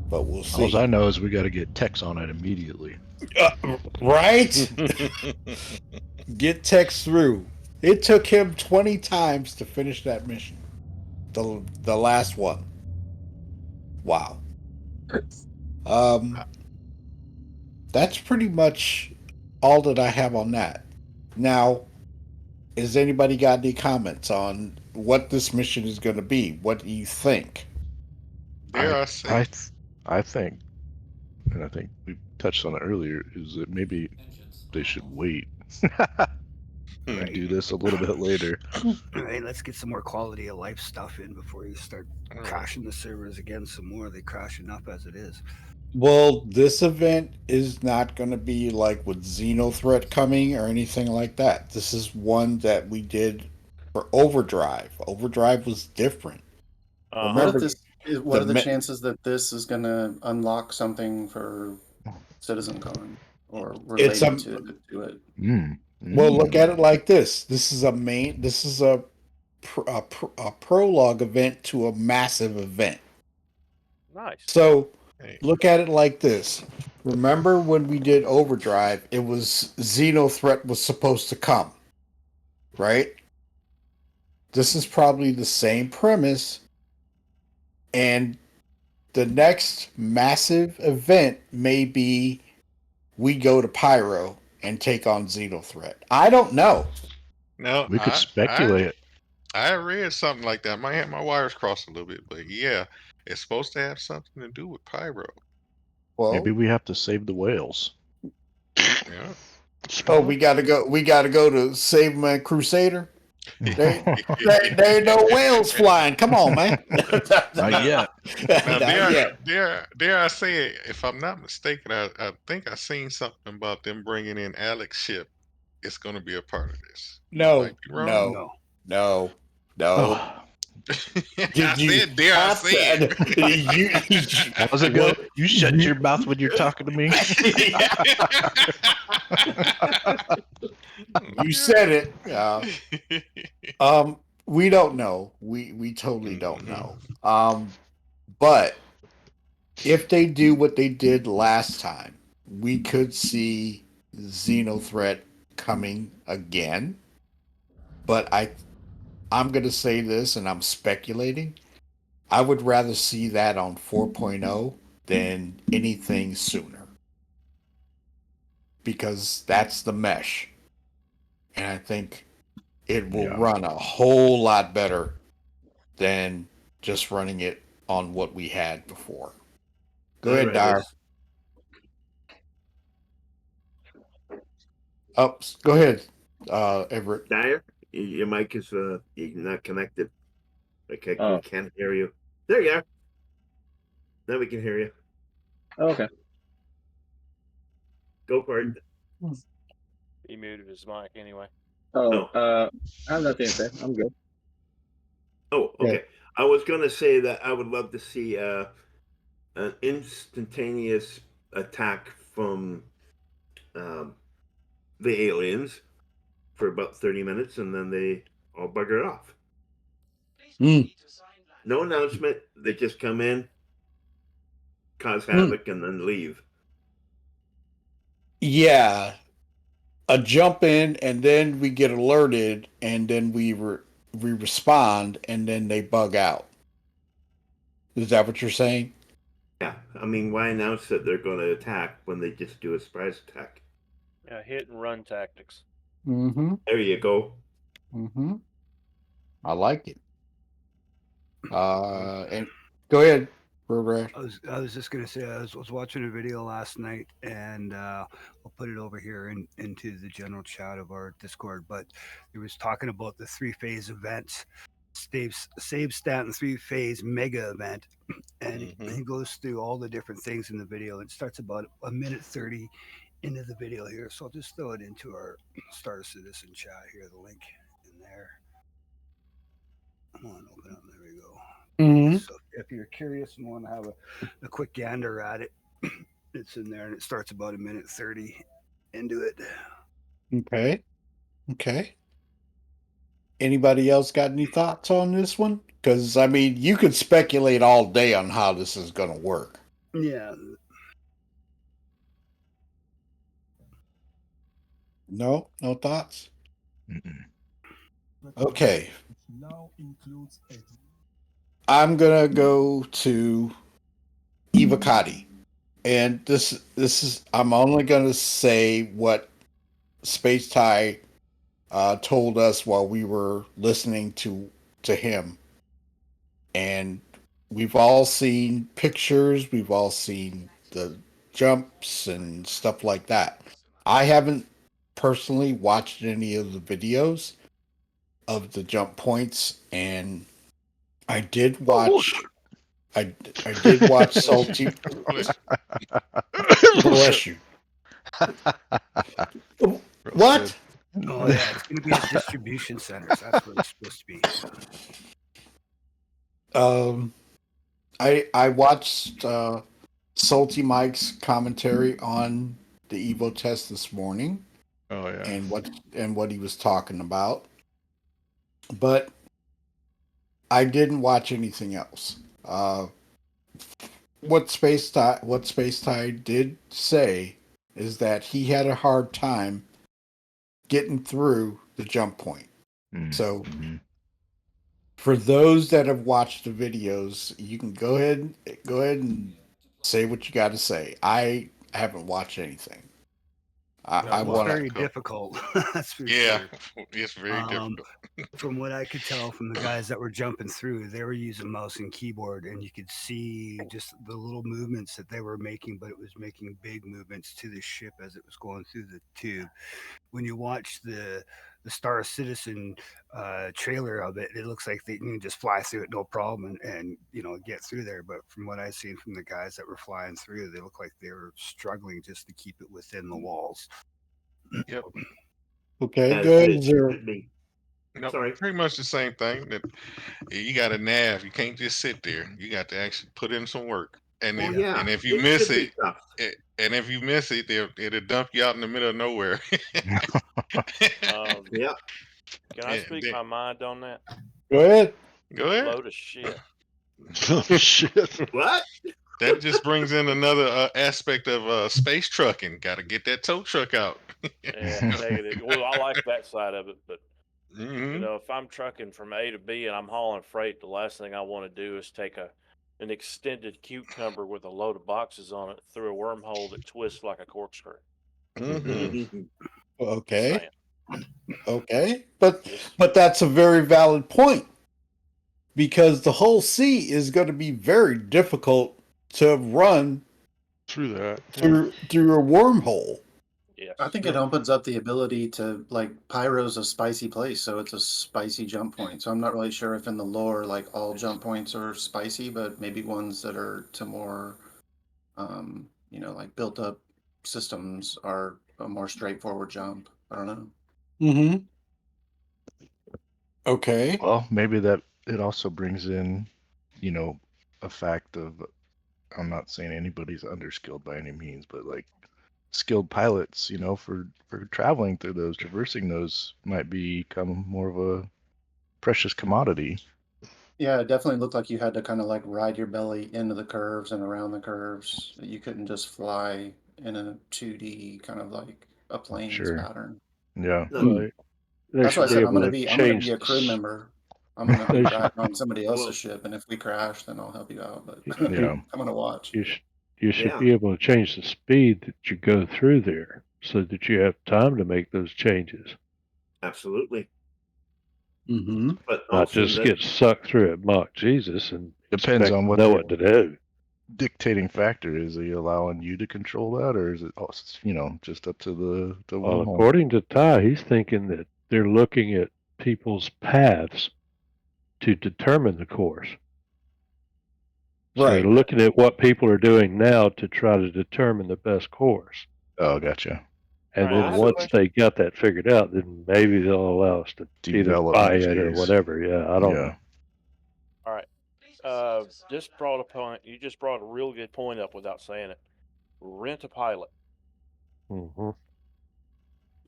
But we'll see. All I know is we got to get text on it immediately. Right? Get text through. It took him 20 times to finish that mission. The last one. Wow. That's pretty much all that I have on that. Now, has anybody got any comments on what this mission is going to be? What do you think? Dare I say? I think, and I think we touched on it earlier, is that maybe they should wait and do this a little bit later. Right, let's get some more quality of life stuff in before you start crashing the servers again some more. They crash enough as it is. Well, this event is not going to be like with Xenothreat coming or anything like that. This is one that we did for Overdrive. Overdrive was different. Remember, what are the chances that this is going to unlock something for CitizenCon or related to it? Well, look at it like this. This is a prologue event to a massive event. Nice. So look at it like this. Remember when we did Overdrive, it was Xenothreat was supposed to come, right? This is probably the same premise, and the next massive event may be we go to Pyro and take on Xenothreat. I don't know. No, We could speculate. I read something like that. I might have my wires crossed a little bit, but yeah, it's supposed to have something to do with Pyro. Well, Maybe we have to save the whales. Yeah. oh, we gotta go to Save My Crusader. There ain't no whales flying. Come on, man. Not yet. Now, Not yet. dare I say it? If I'm not mistaken, I think I seen something about them bringing in Alex ship. It's going to be a part of this. I No, might be wrong. No. no. Oh, I said, dare I say it? that was a good. You shut your mouth when you're talking to me. You said it. We don't know. We totally don't know. But if they do what they did last time, we could see Xenothreat coming again. But I'm going to say this, and I'm speculating. I would rather see that on 4.0 than anything sooner. Because that's the mesh. And I think it will run a whole lot better than just running it on what we had before. Go ahead, Dyer. Oh, go ahead, Everett. Dyer, your mic is you're not connected. Okay, we can't hear you. There you are. Now we can hear you. Okay. Go for it. He muted his mic anyway. I have nothing to say. I'm good. Oh, okay. I was going to say that I would love to see an instantaneous attack from the aliens for about 30 minutes, and then they all bugger off. No announcement. They just come in, cause havoc, and then leave. Yeah. A jump in, and then we get alerted, and then we respond, and then they bug out. Is that what you're saying? Yeah. I mean, why announce that they're going to attack when they just do a surprise attack? Yeah, hit and run tactics. Mm-hmm. There you go. Mm-hmm. I like it. And go ahead, Road I was just gonna say I was watching a video last night, and I'll put it over here into the general chat of our Discord. But it was talking about the 3-phase events, save stat and 3-phase mega event, and he goes through all the different things in the video. It starts about a minute 30 into the video here, so I'll just throw it into our Star Citizen chat here. The link in there. Come on, open up. There we go. Mm-hmm. So if you're curious and want to have a quick gander at it, it's in there, and it starts about a minute 30 into it. Okay. Anybody else got any thoughts on this one? Because, I mean, you could speculate all day on how this is going to work. Yeah. No thoughts? Okay. I'm going to go to Evocati. And this is, I'm only going to say what Space Tie told us while we were listening to him. And we've all seen pictures, we've all seen the jumps and stuff like that. I haven't personally watched any of the videos of the jump points, and I did watch I did watch Salty. Bless you. What? Oh yeah, it's going to be at distribution centers. That's what it's supposed to be. I watched Salty Mike's commentary on the Evo test this morning. Oh yeah. And what he was talking about. But I didn't watch anything else. What Space Tide did say is that he had a hard time getting through the jump point. So for those that have watched the videos, you can go ahead and say what you got to say. I haven't watched anything. I want very difficult. That's for yeah, sure. it's very difficult. From what I could tell from the guys that were jumping through, they were using mouse and keyboard, and you could see just the little movements that they were making, but it was making big movements to the ship as it was going through the tube. When you watch the Star Citizen trailer of it, it looks like they can just fly through it no problem and get through there. But from what I've seen from the guys that were flying through, they look like they were struggling just to keep it within the walls. Yep. Okay, As good. it Is there, should be. No, Sorry. pretty much the same thing. That you got a nav. You can't just sit there. You got to actually put in some work. And Oh if, yeah. and if you It miss should be it, tough. and if you miss it, it'll dump you out in the middle of nowhere. Yeah. Can I Yeah, speak they- my mind on that? go ahead. Go ahead. Load of shit. Oh, shit. What? That just brings in another aspect of space trucking. Got to get that tow truck out. Yeah, negative. Well, I like that side of it, but Mhm. if I'm trucking from A to B and I'm hauling freight, the last thing I want to do is take an extended cucumber with a load of boxes on it through a wormhole that twists like a corkscrew. Mhm. Okay, Saying. okay, but Just that's a very valid point because the whole sea is going to be very difficult to run Through that. Yeah. through a wormhole. yes. I think it opens up the ability to like Pyro's a spicy place, so it's a spicy jump point. So I'm not really sure if in the lore like all jump points are spicy, but maybe ones that are to more, like built up systems are a more straightforward jump. I don't know. Mm-hmm. Okay. Well, maybe that it also brings in, a fact of, I'm not saying anybody's underskilled by any means, but like skilled pilots, for traveling through those, traversing those might become more of a precious commodity. Yeah, it definitely looked like you had to kind of like ride your belly into the curves and around the curves. You couldn't just fly in a 2D kind of like a planes Sure. pattern. Yeah. No, Well, they That's why I should be said I'm able gonna to be I'm gonna change be a the crew s- member. I'm gonna be They should- riding on somebody else's Well- ship, and if we crash, then I'll help you out. But Yeah. I'm gonna watch. You should Yeah. be able to change the speed that you go through there so that you have time to make those changes, absolutely. Mm-hmm. But not also just that, get sucked through at Mach Jesus and Depends expect on to what know the what to do. dictating factor is. Are you allowing you to control that, or is it, just up to the Well, wormhole? according to Ty, he's thinking that they're looking at people's paths to determine the course. So Right. they're looking at what people are doing now to try to determine the best course. Oh, gotcha. And Alright, I then have a once question. they got that figured out, then maybe they'll allow us to either Develop buy it or MGs. whatever. Yeah, I don't Yeah. know. All right. Just brought a point. You just brought a real good point up without saying it. Rent a pilot. Hmm.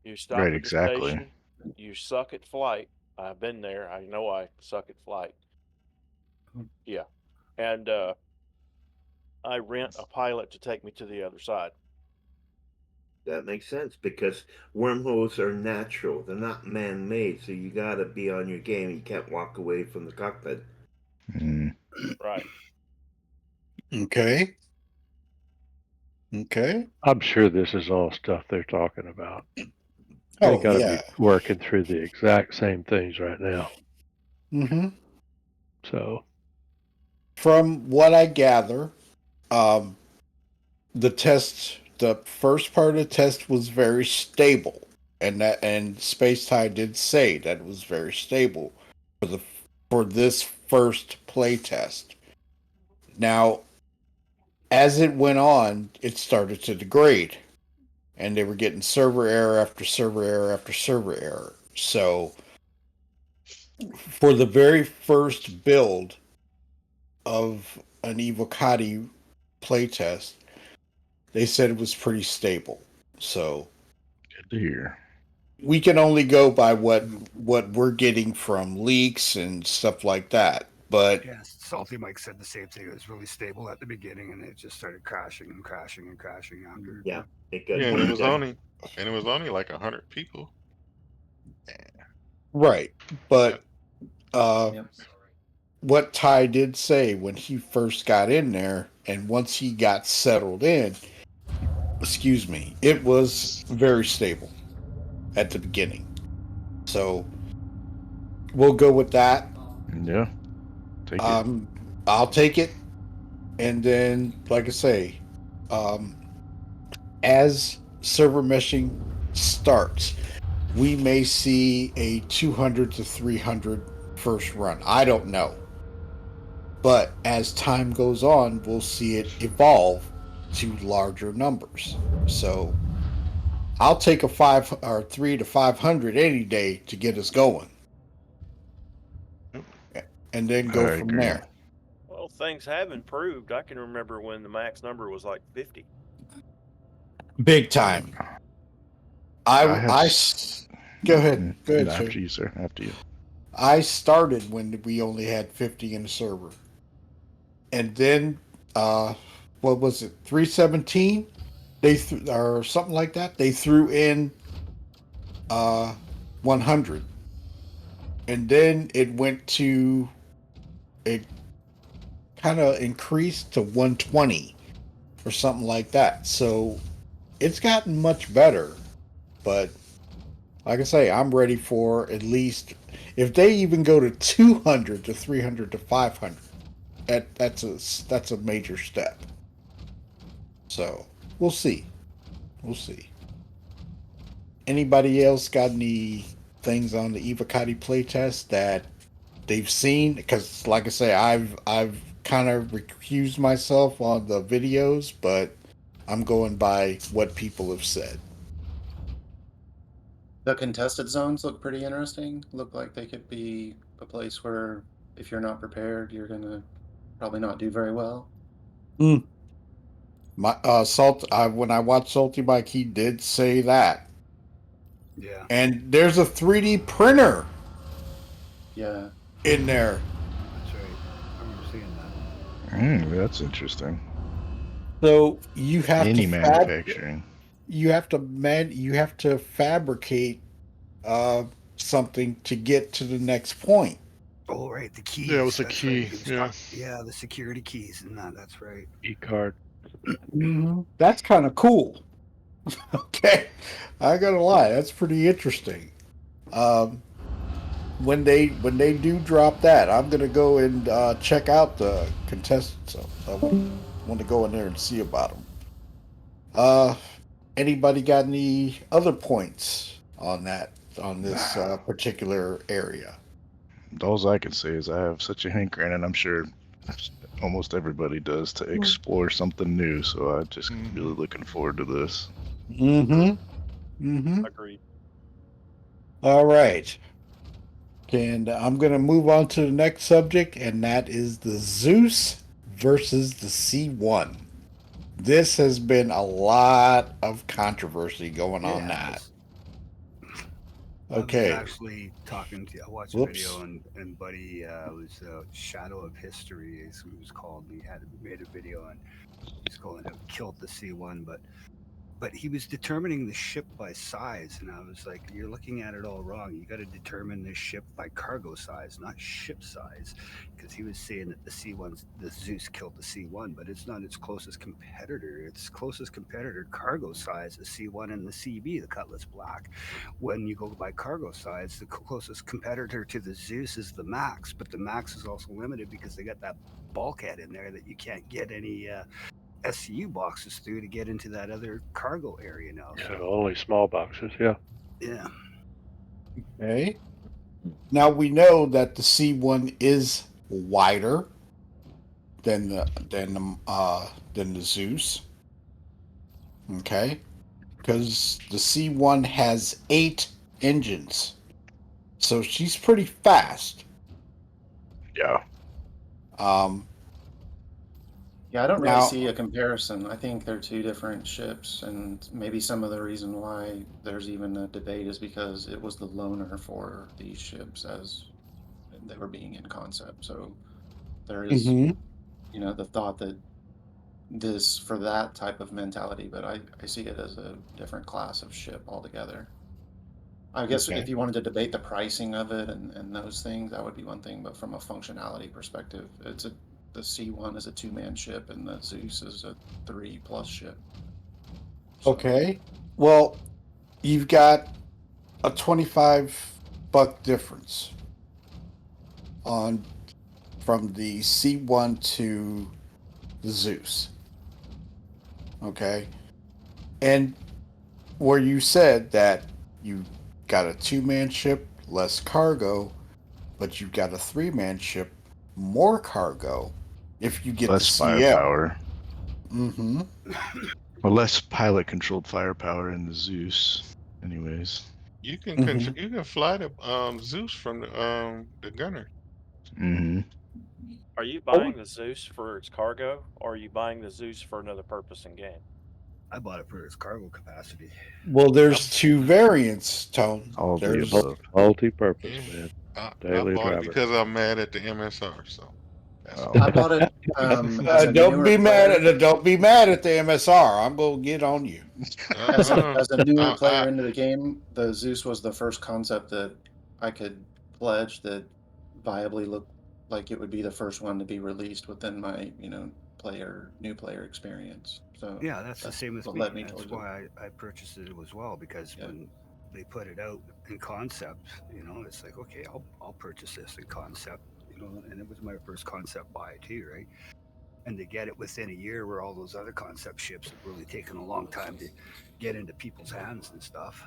You stop Right, at the exactly. station. You suck at flight. I've been there. I know I suck at flight. Yeah, and I rent a pilot to take me to the other side. that makes sense because wormholes are natural. They're not man-made, so you got to be on your game. You can't walk away from the cockpit. Mm. Right. Okay. Okay. I'm sure this is all stuff they're talking about. They Oh got to yeah. be working through the exact same things right now. Mm-hmm. So From what I gather, the first part of the test was very stable, and Space Tide did say that it was very stable for this first play test. Now, as it went on, it started to degrade, and they were getting server error after server error after server error. So, for the very first build of an Evocati playtest, they said it was pretty stable. So Good to hear. we can only go by what we're getting from leaks and stuff like that. But Yeah, Salty Mike said the same thing. It was really stable at the beginning, and it just started crashing and crashing and crashing after. Yeah, it got Yeah, and it was yeah. only like 100 people. right, but Yep. what Ty did say when he first got in there, and once he got settled in, it was very stable at the beginning. So we'll go with that. Yeah. Take it. I'll take it. And then, like I say, as server meshing starts, we may see a 200 to 300 first run. I don't know. But as time goes on, we'll see it evolve to larger numbers. So I'll take a 3 to 500 any day to get us going. And then go I from agree. there. Well, things have improved. I can remember when the max number was like 50. Big time. have I s- go ahead. Go ahead, After sir. you, sir. After you. I started when we only had 50 in the server. And then what was it? 317? Or something like that. They threw in 100. And then it kind of increased to 120 or something like that. So it's gotten much better. But like I say, I'm ready for at least, if they even go to 200 to 300 to 500, that's a major step. So we'll see. We'll see. Anybody else got any things on the Evocati playtest that they've seen? Because like I say, I've kind of recused myself on the videos, but I'm going by what people have said. The contested zones look pretty interesting. Look like they could be a place where if you're not prepared, you're gonna probably not do very well. My when I watched Salty Mike, he did say that. Yeah. And there's a 3D printer Yeah. in there. That's right. I remember seeing that. That's interesting. So you have Any to manufacturing. you have to fabricate something to get to the next point. Oh, right, the keys. Yeah, it was a that's key, Right. He was yeah. yeah, the security keys and that's right. E-card. That's kind of cool. Okay, I gotta lie, that's pretty interesting. When they do drop that, I'm gonna go and check out the contestants. I want to go in there and see about them. Anybody got any other points on this particular area? All I can say is I have such a hankering, and I'm sure almost everybody does, to explore something new. So I'm just really looking forward to this. Agreed. All right. And I'm going to move on to the next subject, and that is the Zeus versus the C1. This has been a lot of controversy going on that. Okay. I was actually talking to, I watched a video and Buddy was Shadow of History is what it was called. He made a video and he's calling it Killed the C1, but he was determining the ship by size, and I was like, you're looking at it all wrong. You got to determine this ship by cargo size, not ship size, because he was saying that the Zeus killed the C1, but it's not its closest competitor. Its closest competitor cargo size is C1 and the CB, the Cutlass Black. When you go by cargo size, the closest competitor to the Zeus is the Max, but the Max is also limited because they got that bulkhead in there that you can't get any SCU boxes through to get into that other cargo area now. So only small boxes, yeah. Yeah. Okay. Now we know that the C1 is wider than the Zeus. Okay, because the C1 has 8 engines, so she's pretty fast. Yeah. Yeah, I don't really Now- see a comparison. I think they're two different ships, and maybe some of the reason why there's even a debate is because it was the loaner for these ships as they were being in concept. So there is, the thought that this for that type of mentality, but I see it as a different class of ship altogether. I guess Okay. if you wanted to debate the pricing of it and those things, that would be one thing. But from a functionality perspective, the C1 is a 2-man ship, and the Zeus is a 3+ ship. So, Okay. Well, you've got a $25 difference. on from the C1 to the Zeus. Okay? And where you said that you got a 2-man ship, less cargo, but you got a 3-man ship, more cargo. If you get Less the CL. firepower. Mm-hmm. Well, less pilot-controlled firepower in the Zeus, anyways. You can Mhm. you can fly the Zeus from the gunner. Mm-hmm. Are you buying the Zeus for its cargo, or are you buying the Zeus for another purpose in game? I bought it for its cargo capacity. Well, there's 2 variants, Tone. All of the There's above. Multi-purpose, Yeah. man. I Daily bought it driver. because I'm mad at the MSR. So that's Oh. all. I bought it as a don't newer be player. mad at the MSR. I'm gonna get on you. As a newer I- player into the game, the Zeus was the first concept that I could pledge that viably looked like it would be the first one to be released within my, new player experience. So Yeah, that's the same with what me. led me That's towards it. why I purchased it as well, because Yeah. when they put it out in concept, it's like, okay, I'll purchase this in concept, and it was my first concept buy too, right? And to get it within a year, where all those other concept ships have really taken a long time to get into people's hands and stuff.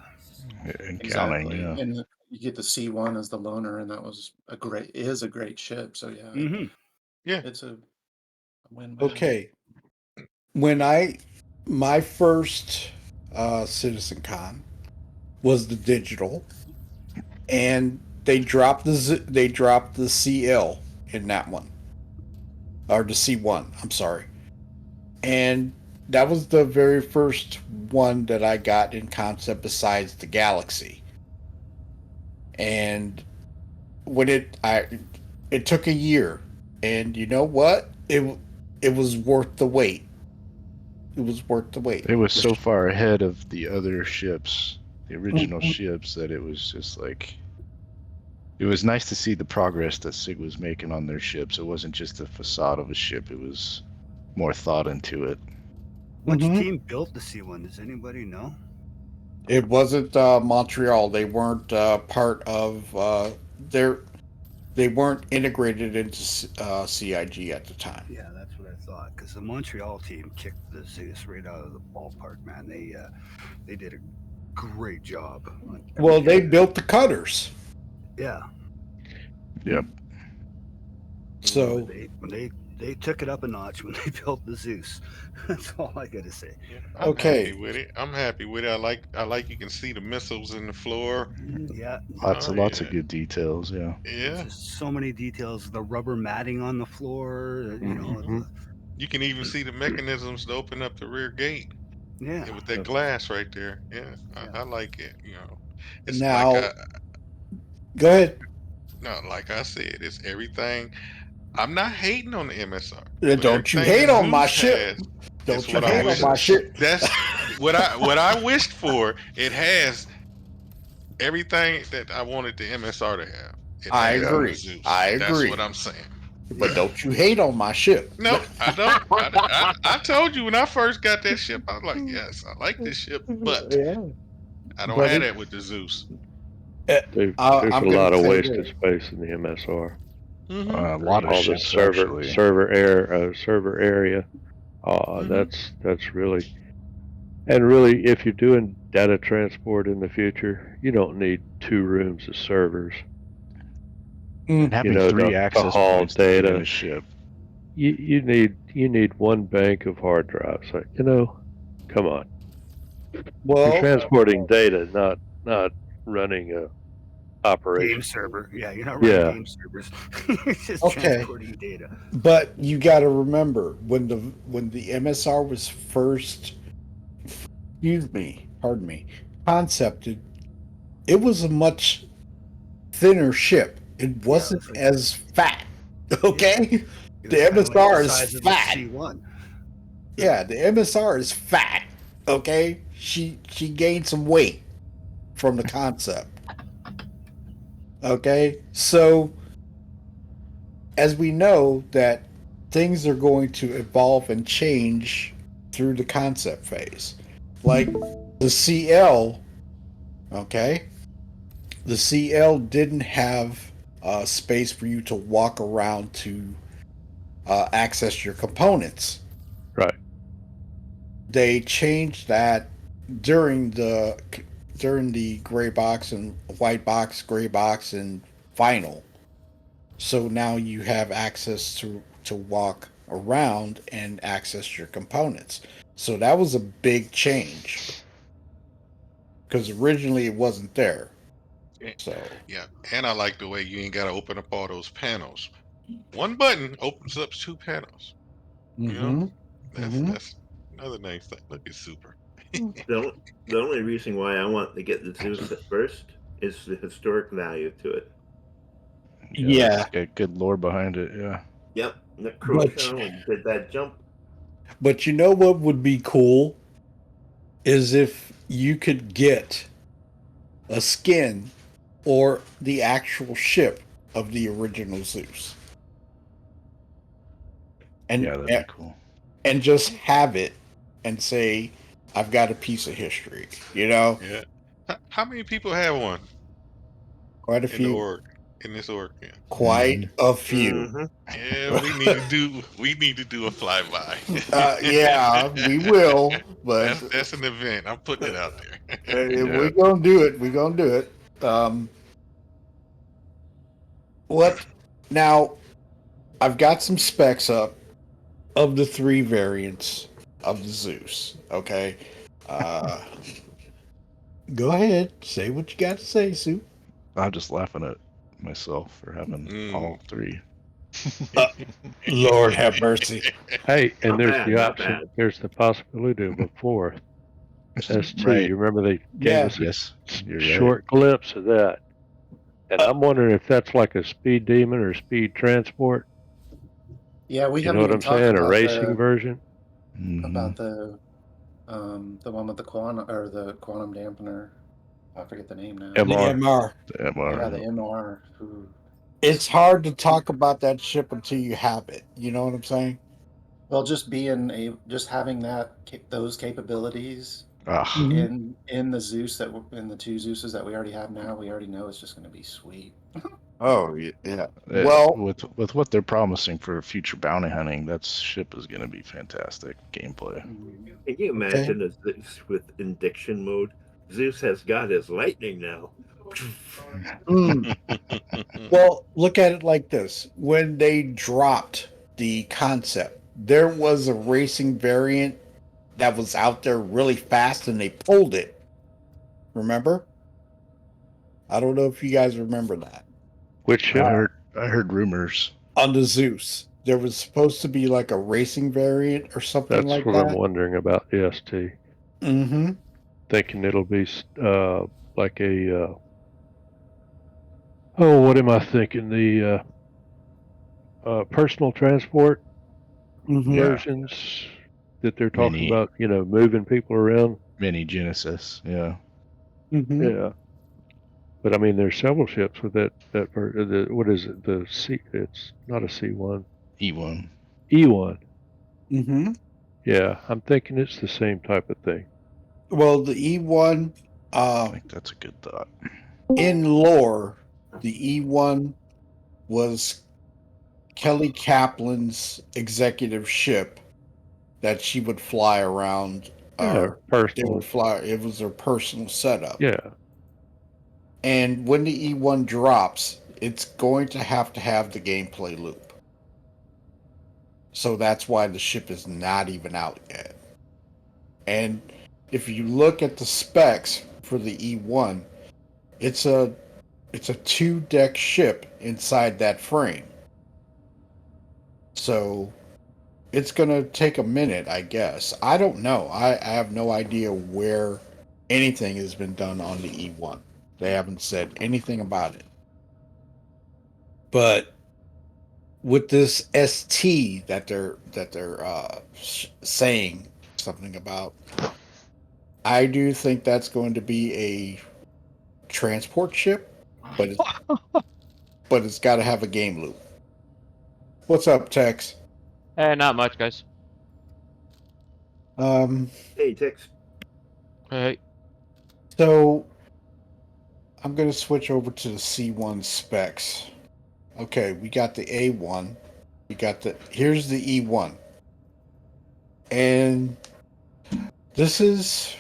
And Exactly. counting, yeah. And you get the C1 as the loaner, and that was is a great ship. So yeah, Yeah. it's a win-win. Okay. When my first Citizen Con was the digital, and they dropped the CL in that one, or the C1. I'm sorry, and that was the very first one that I got in concept besides the Galaxy. And when it took a year, and you know what? It was worth the wait. It was worth the wait. It was so far ahead of the other ships, the original ships, that it was just like. It was nice to see the progress that SIG was making on their ships. It wasn't just a facade of a ship, it was more thought into it. Which team built the C1? Does anybody know? It wasn't Montreal. They weren't part of they weren't integrated into CIG at the time. Yeah, that's what I thought. Because the Montreal team kicked the Zeus right out of the ballpark, man. They did a great job. Well, they built the cutters. Yeah. Yep. So they took it up a notch when they built the Zeus. That's all I gotta say. I'm Okay. happy with it. I'm happy with it. I like you can see the missiles in the floor. Yeah. Lots Oh, of yeah. good details, yeah. Yeah. Just so many details. The rubber matting on the floor. You can even see the mechanisms to open up the rear gate. Yeah. With that glass right there. Yeah. I like it. It's Now, like go ahead. no, like I said, it's everything. I'm not hating on the MSR. Don't you Everything hate that on my Zeus ship. has, Don't it's you what I hate on wish. my ship. That's what I wished for. It has everything that I wanted the MSR to have. It I has agree. the Zeus. I That's agree. what I'm saying. But don't you hate on my ship. No, I don't. I told you when I first got that ship, I was like, yes, I like this ship, but I don't But have it- that with the Zeus. There's I'm a gonna lot of say wasted this. space in the MSR. Mm-hmm. A lot of All the ships, actually. server area. That's really, and really, if you're doing data transport in the future, you don't need 2 rooms of servers. And having to 3 access haul points to put in data. a ship. You need one bank of hard drives. Like, come on. You're Well, transporting data, not running a operation. Game server. Yeah, you're not running Yeah. game servers. You're just Okay. transporting data. but you got to remember when the MSR was first, pardon me, concepted, it was a much thinner ship. It wasn't it's like- as fat. Okay, It the was kinda MSR the is size of the fat. C1. Yeah, the MSR is fat. Okay, she gained some weight from the concept. Okay, so as we know that things are going to evolve and change through the concept phase, like the CL. Okay, the CL didn't have space for you to walk around to access your components. Right. They changed that during the gray box and white box, gray box, and final. So now you have access to walk around and access your components. So that was a big change because originally it wasn't there. So Yeah, and I like the way you ain't got to open up all those panels. One button opens up 2 panels. You know, that's another nice thing. Look at Super. The only reason why I want to get the Zeus at first is the historic value to it. Yeah. It's got good lore behind it. Yeah. Yep, the Croshaw did that jump. But you know what would be cool is if you could get a skin or the actual ship of the original Zeus. And Yeah, that'd be cool. And just have it and say, I've got a piece of history, you know? Yeah. How many people have one Quite a in the few. org? In this org? Yeah. Quite a few. Yeah, we need to do a flyby. Yeah, we will, but that's an event. I'm putting it out there. we're gonna do it. We're gonna do it. What now? I've got some specs up of the 3 variants of the Zeus. Okay. Go ahead. Say what you got to say, Sue. I'm just laughing at myself for having all 3. Lord have mercy. Hey, and Not there's bad, the not option. bad. There's the possibility of a 4th. ST. Right. You remember they gave Yeah. us a Yes, you're right. short glimpse of that. And I'm wondering if that's like a speed demon or speed transport. Yeah, we You haven't know what even I'm talked saying? A about racing version. about the one with the quantum or the quantum dampener. I forget the name now. MR. MR. The MR. Yeah, the MR. Ooh. It's hard to talk about that ship until you have it. You know what I'm saying? Well, just having those capabilities Ah, in the Zeus in the 2 Zeuses that we already have now, we already know it's just going to be sweet. Oh yeah. well, with what they're promising for future bounty hunting, that ship is going to be fantastic gameplay. Can you imagine a Zeus with indiction mode? Zeus has got his lightning now. Well, look at it like this. When they dropped the concept, there was a racing variant that was out there really fast and they pulled it. Remember? I don't know if you guys remember that. Which ship? I heard rumors. On the Zeus. There was supposed to be like a racing variant or something That's like what that. I'm wondering about the ST. Mm-hmm. Thinking it'll be like a what am I thinking? The personal transport versions that they're talking about, moving people around. Mini Genesis, yeah. Mm-hmm. Yeah. But I mean, there's several ships with that what is it? The C? It's not a C1. E1. E1. Mm-hmm. Yeah, I'm thinking it's the same type of thing. Well, the E1. I think that's a good thought. In lore, the E1 was Kelly Kaplan's executive ship that she would fly around. Personal. They would fly. It was her personal setup. Yeah. And when the E1 drops, it's going to have the gameplay loop. So that's why the ship is not even out yet. And if you look at the specs for the E1, it's a 2-deck ship inside that frame. So it's going to take a minute, I guess. I don't know. I have no idea where anything has been done on the E1. They haven't said anything about it. But with this ST that they're saying something about, I do think that's going to be a transport ship, but it's got to have a game loop. What's up, Tex? Not much, guys. Hey, Tex. Hey. So I'm going to switch over to the C1 specs Okay, we got the A1. We got here's the E1. And this is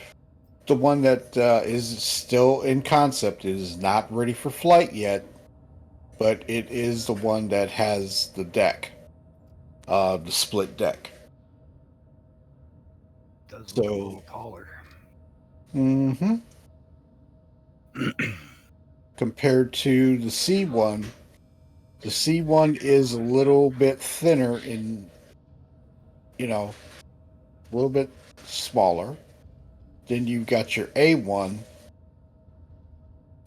the one that is still in concept. It is not ready for flight yet, but it is the one that has the deck, the split deck. Does look a So, little taller. compared to the C1 is a little bit thinner in, a little bit smaller. Then you've got your A1,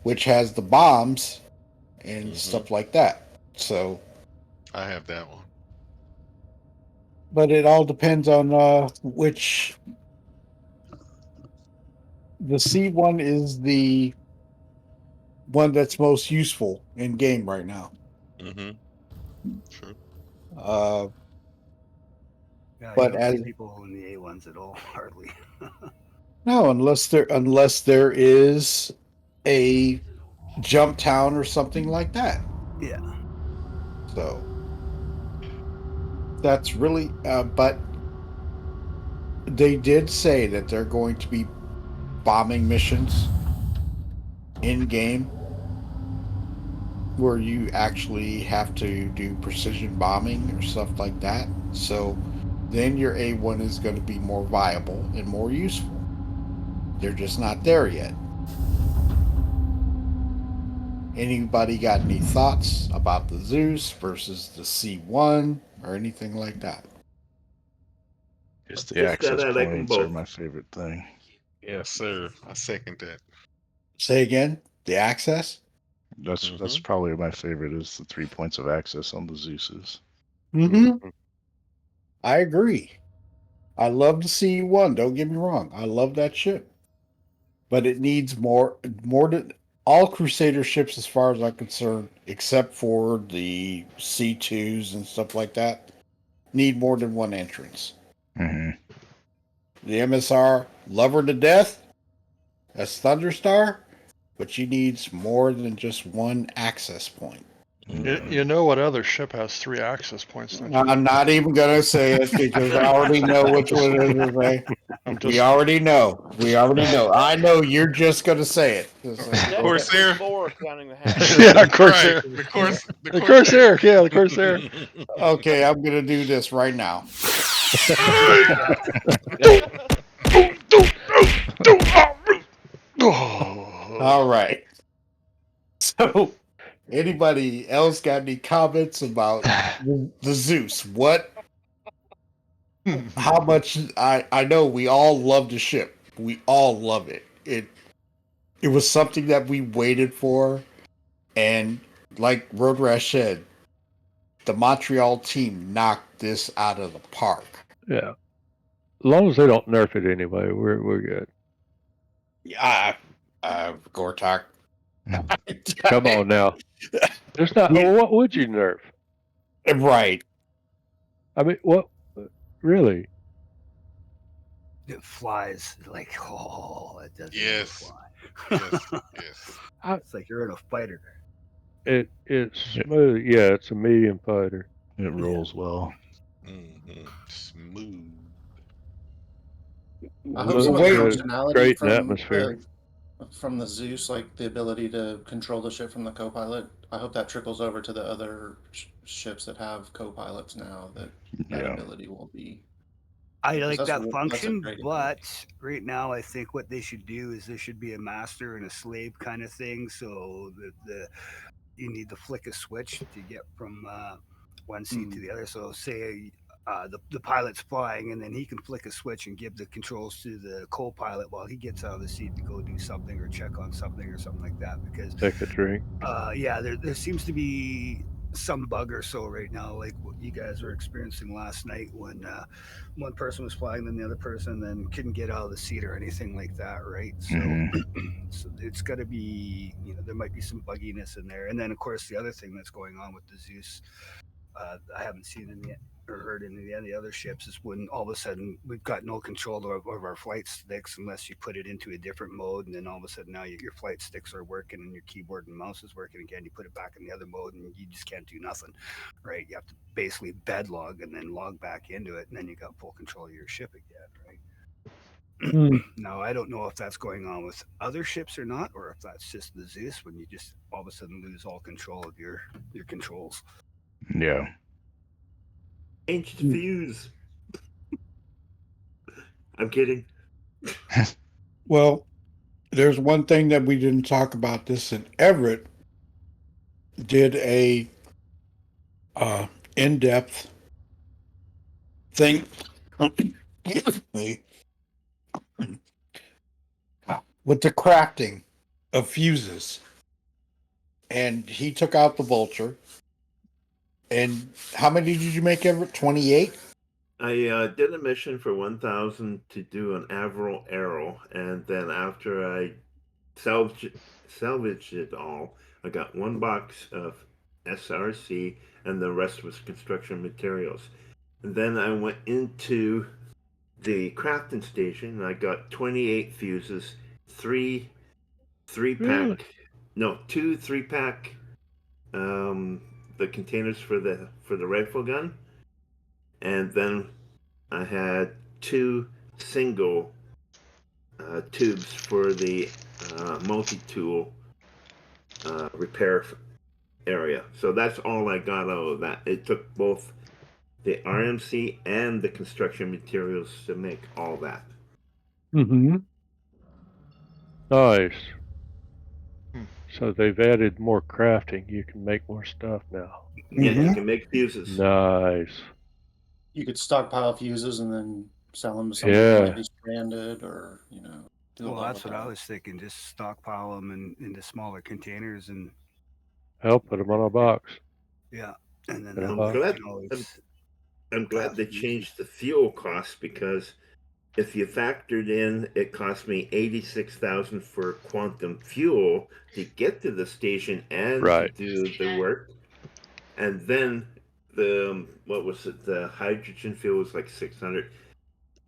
which has the bombs and stuff like that. So, I have that one. but it all depends on which. The C1 is the one that's most useful in game right now. Mm-hmm. True. Yeah, But you don't as see people in the A1s at all, hardly. no, unless there is a jump town or something like that. Yeah. So that's really. But they did say that they're going to be bombing missions in game where you actually have to do precision bombing or stuff like that. So then your A1 is going to be more viable and more useful. They're just not there yet. Anybody got any thoughts about the Zeus versus the C1 or anything like that? Just Just the access that I like 'em points are both. my favorite thing. Yes, sir. I second that. Say again, the access? That's probably my favorite is the 3 points of access on the Zeuses. Mm-hmm. I agree. I love the C1. Don't get me wrong. I love that ship. But it needs more than all Crusader ships, as far as I'm concerned, except for the C2s and stuff like that, need more than one entrance. Mm-hmm. The MSR, love her to death, that's Thunderstar, but she needs more than just one access point. You know what other ship has 3 access points? Don't you? I'm not even gonna say it because I already know which one it is. Right? We already know. I know you're just gonna say it. Corsair. 4 counting the hat. Yeah, Corsair. Right. The Corsair. Yeah, the Corsair. Okay, I'm gonna do this right now. All right. So, anybody else got any comments about the Zeus? What? How much? I know we all love the ship. We all love it. It was something that we waited for, and like Road Rash said, the Montreal team knocked this out of the park. Yeah. As long as they don't nerf it anyway, we're good. Yeah, Gortok. Come on now. There's not. Well, what would you nerf? Right. I mean, what? Really? It flies like, it doesn't Yes. fly. Yes. It's like you're in a fighter. It's smooth. Yeah, it's a medium fighter. It rolls well. Mm-hmm. Smooth. I hope some of the Great functionality atmosphere. From the Zeus, like the ability to control the ship from the co-pilot, I hope that trickles over to the other ships that have co-pilots now. That ability will be. I like That's that a function, great but right now I think what they should do is there should be a master and a slave kind of thing. So you need to flick a switch to get from one seat to the other. So say the pilot's flying, and then he can flick a switch and give the controls to the co-pilot while he gets out of the seat to go do something or check on something or something like that. Because Take a drink. There seems to be some bug or so right now, like what you guys were experiencing last night when one person was flying, then the other person then couldn't get out of the seat or anything like that, right? So, so it's got to be, there might be some bugginess in there. And then, of course, the other thing that's going on with the Zeus I haven't seen any yet or heard any of the other ships is when all of a sudden we've got no control of our flight sticks unless you put it into a different mode, and then all of a sudden now your flight sticks are working and your keyboard and mouse is working again. You put it back in the other mode and you just can't do nothing, right? You have to basically bed log and then log back into it, and then you got full control of your ship again, right? Now I don't know if that's going on with other ships or not, or if that's just the Zeus when you just all of a sudden lose all control of your controls. Yeah. Change the fuse. I'm kidding. Well, there's one thing that we didn't talk about this, and Everett did a in-depth thing with the crafting of fuses. And he took out the Vulture. And how many did you make, Everett? 28? I did a mission for 1,000 to do an Averill arrow, and then after I salvaged it all, I got one box of SRC, and the rest was construction materials. And then I went into the crafting station, and I got 28 fuses, two 3-pack, the containers for the rifle gun, and then I had 2 single tubes for the multi-tool repair area. So that's all I got out of that. It took both the RMC and the construction materials to make all that. Mm-hmm. Nice. Hmm. So they've added more crafting. You can make more stuff now. Yeah, you can make fuses. Nice. You could stockpile fuses and then sell them to somebody who might be stranded, or do a Well, lot that's with what I that. was thinking. Just stockpile them into smaller containers, and I'll put them on a box. yeah, and then Yeah. that I'm way, glad- you know, I'm glad they changed the fuel cost, because if you factored in, it cost me 86,000 for quantum fuel to get to the station and Right. to do the work, and then the the hydrogen fuel was like 600.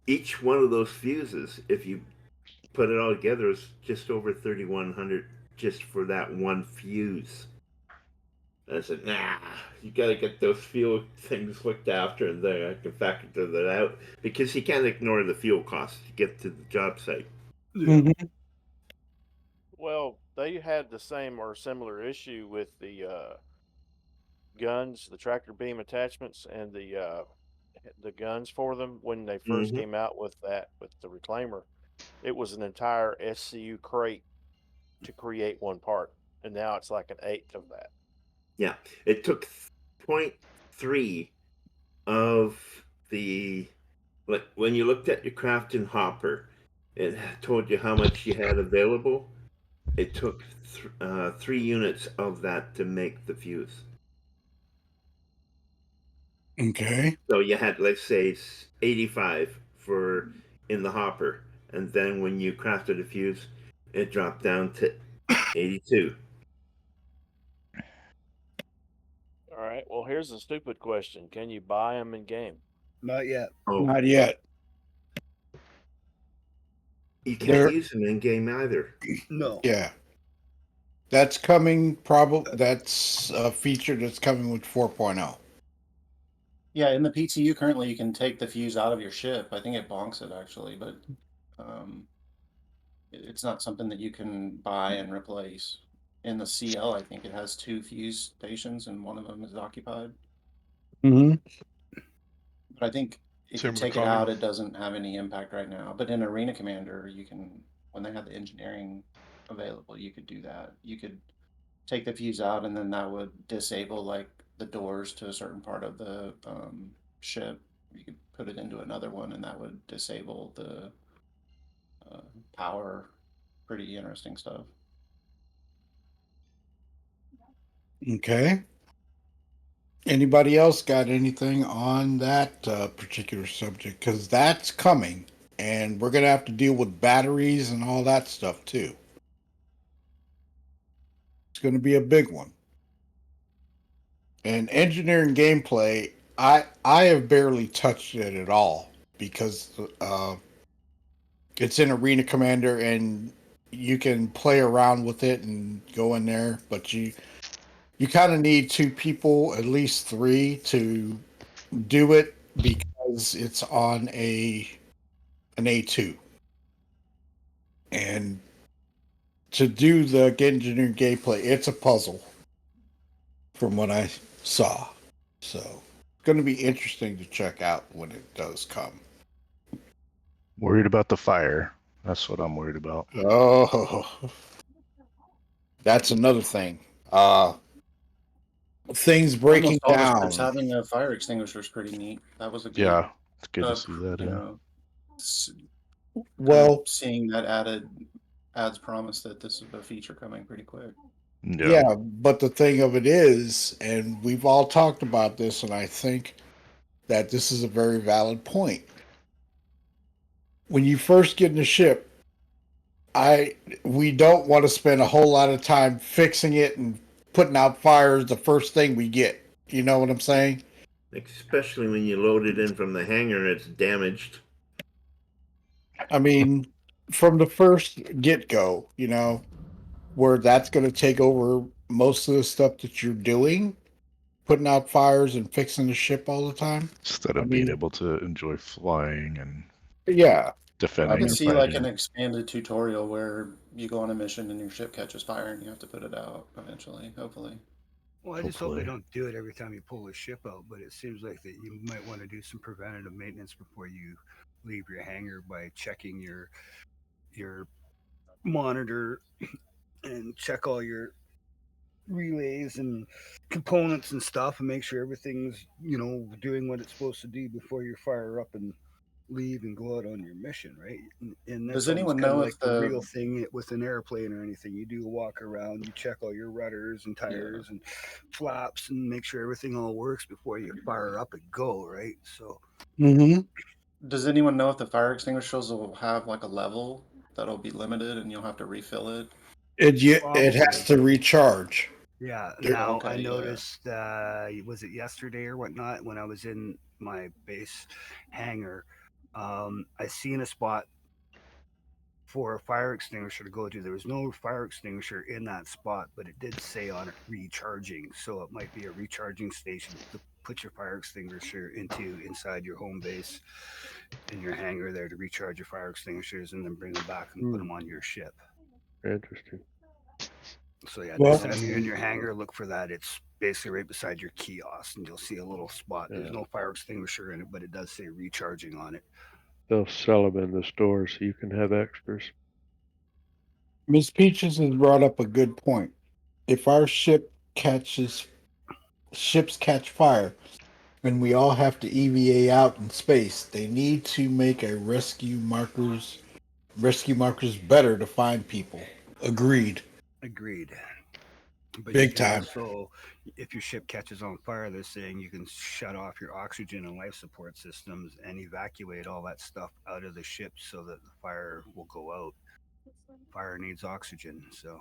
Each one of those fuses, if you put it all together, is just over 3,100 just for that one fuse. I said, nah, you got to get those fuel things looked after, and then I can factor that out, because you can't ignore the fuel costs to get to the job site. Well, they had the same or similar issue with the guns, the tractor beam attachments, and the guns for them when they 1st came out with the reclaimer. It was an entire SCU crate to create one part, and now it's like an eighth of that. Yeah, it took 0.3 of the, like, when you looked at your crafting hopper, it told you how much you had available. It took 3 units of that to make the fuse. Okay. So you had, let's say, 85 for in the hopper, and then when you crafted a fuse, it dropped down to 82. All right. Well, here's a stupid question: can you buy them in game? Not yet. Oh, Not yet. you can't There- use them in game either. No. Yeah. That's coming, that's a feature that's coming with 4.0. Yeah, in the PTU currently, you can take the fuse out of your ship. I think it bonks it actually, but it's not something that you can buy and replace. In the CL, I think it has 2 fuse stations, and one of them is occupied. Mm-hmm. But I think if Same you with take it Connie. out, it doesn't have any impact right now. But in Arena Commander, you can, when they have the engineering available, you could do that. You could take the fuse out, and then that would disable like the doors to a certain part of the ship. You could put it into another one, and that would disable the power. Pretty interesting stuff. Okay. Anybody else got anything on that particular subject? Because that's coming, and we're going to have to deal with batteries and all that stuff too. It's going to be a big one. And engineering gameplay, I have barely touched it at all because it's in Arena Commander and you can play around with it and go in there, but you kind of need two people, at least three, to do it because it's on an A2. And to do the engineering gameplay, it's a puzzle from what I saw. So it's going to be interesting to check out when it does come. Worried about the fire. That's what I'm worried about. Oh, that's another thing. Things breaking Almost all down. the ships having a fire extinguisher is pretty neat. That was a good, Yeah, it's good to see that. you Yeah. know, Well, seeing that adds promise that this is a feature coming pretty quick. yeah, but the thing of it is, and we've all talked about this, and I think that this is a very valid point. When you first get in the ship, we don't want to spend a whole lot of time fixing it and putting out fires the first thing we get. You know what I'm saying? Especially when you load it in from the hangar, it's damaged. I mean, from the first get-go, you know, where that's going to take over most of the stuff that you're doing, putting out fires and fixing the ship all the time. Instead of being able to enjoy flying and yeah, defending. I can and see like fighting. an expanded tutorial where you go on a mission and your ship catches fire and you have to put it out eventually, hopefully. Well, I just hope they don't do it every time you pull a ship out, but it seems like that you might want to do some preventative maintenance before you leave your hangar by checking your monitor and check all your relays and components and stuff and make sure everything's, you know, doing what it's supposed to do before you fire up and leave and go out on your mission, right? And that's Does anyone kind of know like if the the real thing with an airplane or anything. You do a walk around, you check all your rudders and tires and flaps and make sure everything all works before you fire up and go, right? So does anyone know if the fire extinguishers will have like a level that'll be limited and you'll have to refill it? It has to recharge. Yeah. Yeah, Now okay, I yeah. noticed, was it yesterday or whatnot, when I was in my base hangar, I seen a spot for a fire extinguisher to go to. There was no fire extinguisher in that spot, but it did say on it recharging. So it might be a recharging station to put your fire extinguisher into inside your home base in your hangar there to recharge your fire extinguishers and then bring them back and put them on your ship. Interesting. So yeah, Well- next time you're in your hangar, look for that. It's basically right beside your kiosk, and you'll see a little spot. There's no fire extinguisher in it, but it does say recharging on it. They'll sell them in the store so you can have extras. Miss Peaches has brought up a good point. If our ships catch fire and we all have to EVA out in space, they need to make a rescue markers better to find people. Agreed. But Big you can time. also, if your ship catches on fire, they're saying you can shut off your oxygen and life support systems and evacuate all that stuff out of the ship so that the fire will go out. Fire needs oxygen, so.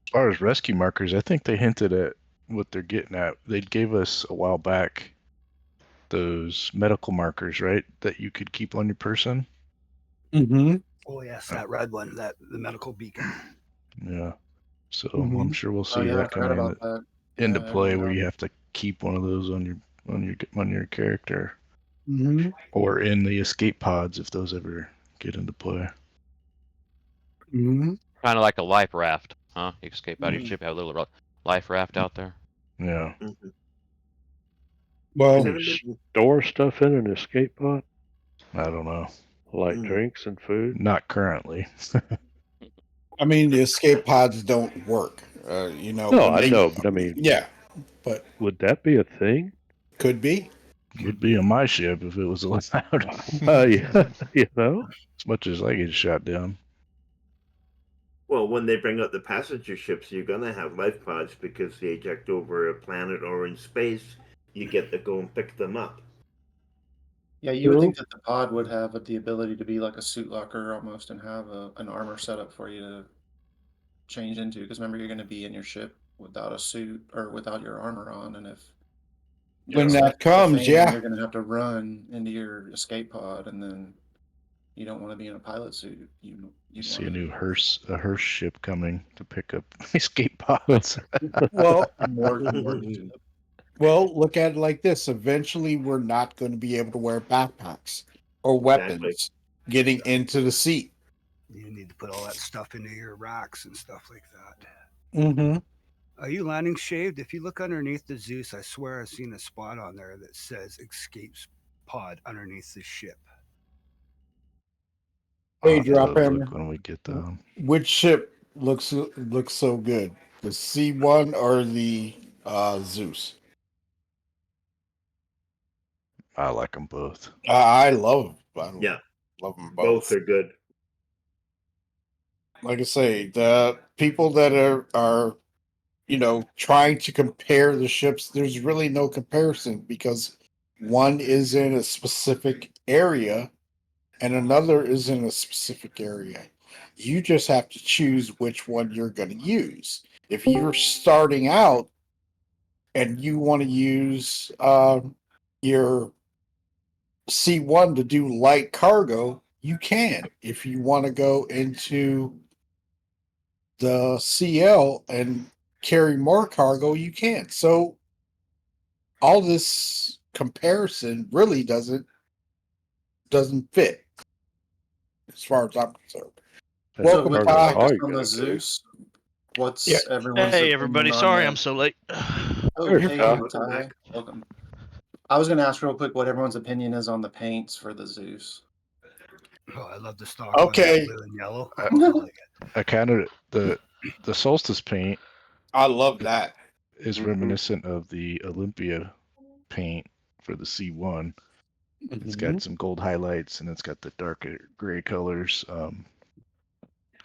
As far as rescue markers, I think they hinted at what they're getting at. They gave us a while back those medical markers, right? That you could keep on your person. Mm-hmm. Oh yes, that red one, the medical beacon. Yeah. So Mhm. I'm sure we'll see yeah, that I forgot coming about that. into Yeah, play, yeah. where you have to keep one of those on your character, Mm-hmm. or in the escape pods if those ever get into play. Mm-hmm. Kind of like a life raft, huh? You escape out of Mhm. your ship, have a little life raft out there. Yeah. Well, Can you store stuff in an escape pod? I don't know. Like drinks and food? Not currently. I mean, the escape pods don't work. You know. No, when I they- know, but I mean, Yeah, but would that be a thing? could be. Would be on my ship if it was allowed. Yeah, you know? As much as I get shot down. Well, when they bring out the passenger ships, you're gonna have life pods because they eject over a planet or in space. You get to go and pick them up. Yeah, you would think that the pod would have the ability to be like a suit locker almost and have an armor setup for you to change into. Because remember, you're going to be in your ship without a suit or without your armor on, and if When So that that's the comes, thing, yeah. you're going to have to run into your escape pod, and then you don't want to be in a pilot suit. You See a want new Hearst ship coming to pick up escape pods. Well, more well, look at it like this. Eventually, we're not going to be able to wear backpacks or weapons Exactly. getting into the seat. You need to put all that stuff into your racks and stuff like that. Mm-hmm. Are you landing shaved? If you look underneath the Zeus, I swear I've seen a spot on there that says escapes pod underneath the ship. I'll Hey, have to drop hammer. look when we get down. Which ship looks so good? The C1 or the Zeus? I like them both. I love Yeah, love them both both. are good. Like I say, the people that are trying to compare the ships, there's really no comparison because one is in a specific area and another is in a specific area. You just have to choose which one you're going to use. If you're starting out and you want to use your C1 to do light cargo, you can. If you want to go into the CL and carry more cargo, you can. So all this comparison really doesn't fit as far as I'm concerned. And So Welcome, with the cargo's Ty. all focus you're on the gonna do. Zeus, what's Yeah. everyone's Hey, opinion everybody. on Sorry the... I'm so late. Oh, There's hey, Ty. Welcome Ty. back. Welcome. I was going to ask real quick what everyone's opinion is on the paints for the Zeus. Oh, I love the stock one, Okay. blue and yellow. I- I like it. I kind of the Solstice paint I love that. is Mhm. reminiscent of the Olympia paint for the C1. It's got some gold highlights and it's got the darker gray colors.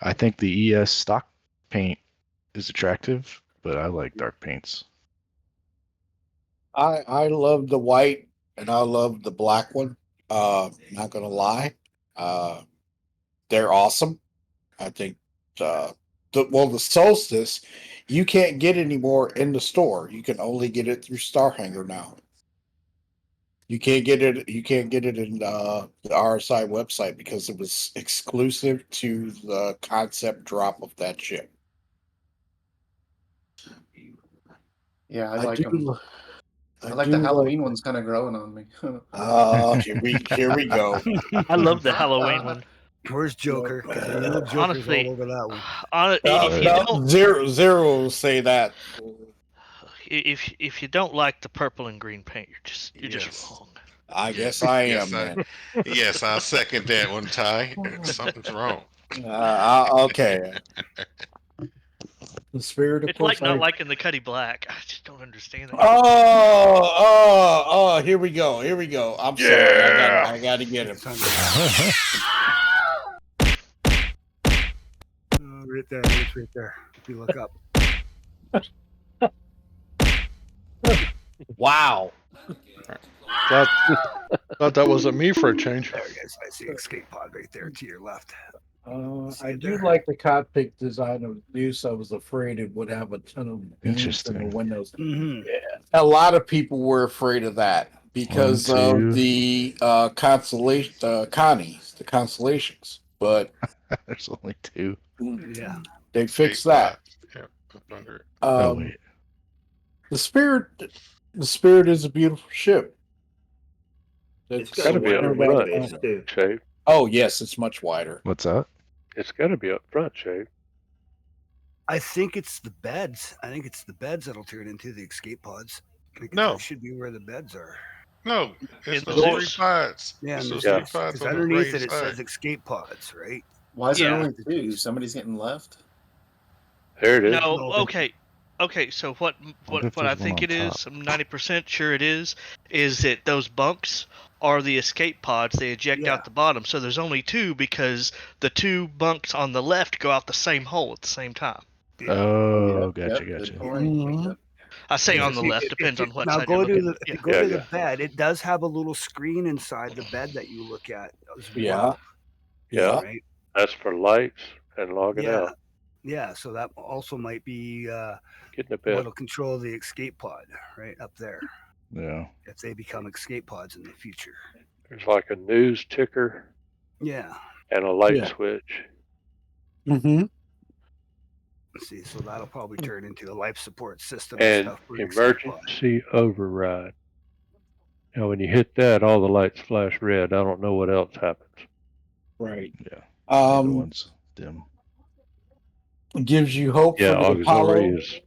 I think the ES stock paint is attractive, but I like dark paints. I love the white and I love the black one. Not gonna lie. They're awesome. I think the solstice you can't get anymore in the store. You can only get it through Star Hanger now. You can't get it in the RSI website because it was exclusive to the concept drop of that ship. Yeah, I like them. do I like the Halloween one's kind of growing on me. Here we go. I love the Halloween one. Where's Joker? 'Cause I know Joker's Honestly, all over that one. if you don't, Zero will say that. if you don't like the purple and green paint, you're Yes. just wrong. I guess I am Yes, then. Yes, I second that one, Ty. Something's wrong. Okay. The spirit, of It's course. like not liking the Cuddy Black. I just don't understand that. Oh! Here we go. I'm sorry. I gotta get him. Right there. It's right there. If you look up. Wow. Thought that wasn't me for a change. There it is. I see escape pod right there to your left. I do like the cockpit design of Zeus. I was afraid it would have a ton of beams in the Interesting. windows. Mm-hmm. A lot of people were afraid of that because One, two. of the constellation, the constellations. But There's only two. Yeah. they fixed that. Yeah, up under it. Oh Um, wait. the spirit is a beautiful ship. It's That's got a gotta be up wider front. wheelbase too. Shave. Oh yes, it's much wider. What's that? It's got to be up front, Shave. I think it's the beds. I think it's the beds that'll turn into the escape pods. No. It should be where the beds are. No, it's In those the three Zeus. pods. Yeah, It's and those yeah. three pods because on the underneath right it side. says escape pods, right? Why is there Yeah. only two? Somebody's getting left? There it is. No, No. okay. So what if I there's think one it on is, I'm 90% sure it is that those bunks are the escape pods. They eject Yeah. out the bottom. So there's only two because the two bunks on the left go out the same hole at the same time. Oh, Yep, gotcha, good gotcha. point. Mhm. I say Yeah, on the if you- left, if depends you- on what now side go you're to looking the, at. if you Yeah. go Yeah, to the yeah. bed, it does have a little screen inside the bed that you look at as well. Yeah. Yeah. Right. That's for lights and logging Yeah. out. Yeah. So that also might be Get in the bed. what'll control the escape pod right up there. Yeah. if they become escape pods in the future. There's like a news ticker Yeah. and a light Yeah. switch. Mm-hmm. Let's see, so that'll probably turn into a life support system And stuff for an escape pod. emergency override. Now, when you hit that, all the lights flash red. I don't know what else happens. Right. Yeah. The other Um, one's dim. gives you hope Yeah, for the auxiliary Apollo. is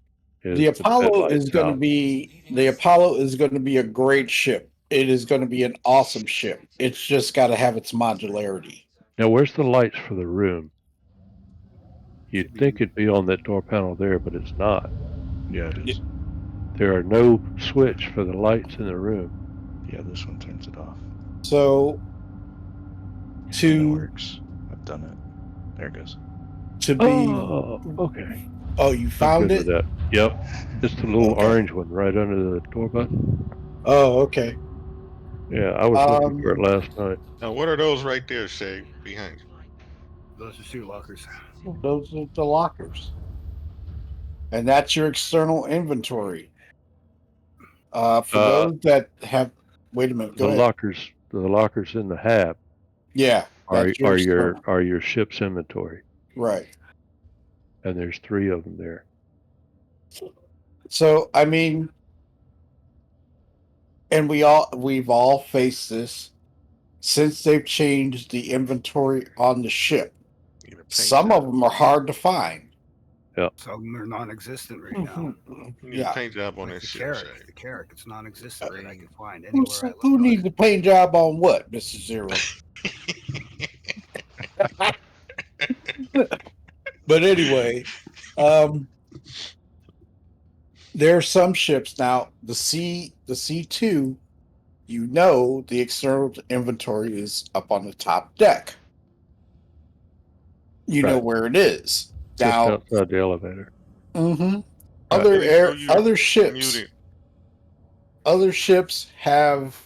The Apollo is headlights going to out. be a great ship. It is going to be an awesome ship. It's just got to have its modularity. Now, where's the lights for the room? You'd think it'd be on that door panel there, but it's not. Yeah, it is. There are no switch for the lights in the room. Yeah, this one turns it off. So That to works. I've done it. There it goes. to be Oh, okay. oh, you I'm found good it? with that. Yep. It's the little Okay. orange one right under the door button. Oh, okay. Yeah, I was looking for it last night. Now, what are those right there, Shay, behind you? Those are suit lockers. Those are the lockers. And that's your external inventory. For those that have wait a minute, go The ahead. lockers in the hab Yeah, are that's your external. your ship's inventory, Right. and there's 3 of them there. So I mean, and we've all faced this since they've changed the inventory on the ship. Some of them are hard to find. Some of them are non-existent right now. You need a paint job on that The shit, Carrack, Shay. the Carrack, it's non-existent right now. I can find anywhere I look. Who needs a paint job on what, Mr. Zero? But anyway, there are some ships now. The C2, you know, the external inventory is up on the top deck. You know Right. where it is. Just Now, outside the elevator. mm-hmm. Muted. Other ships have,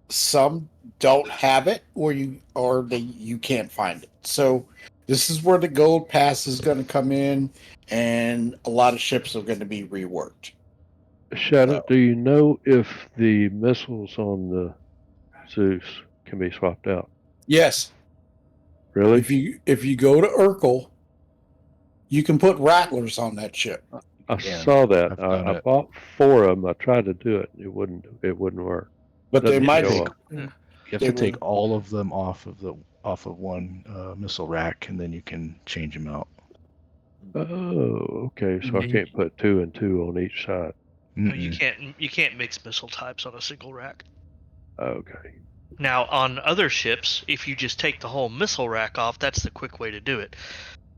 some don't have it, you can't find it. So this is where the gold pass is going to come in, and a lot of ships are going to be reworked. Shadow, do you know if the missiles on the Zeus can be swapped out? Yes. Really? If you go to Urkel, you can put Rattlers on that ship. I saw that. I've done I it. bought 4 of them. I tried to do it. It wouldn't work. But they Doesn't might show take, up. You have They to take will- all of them off of one missile rack, and then you can change them out. Oh, okay. So I can't put 2 and 2 on each side. No, you can't mix missile types on a single rack. Okay. Now, on other ships, if you just take the whole missile rack off, that's the quick way to do it.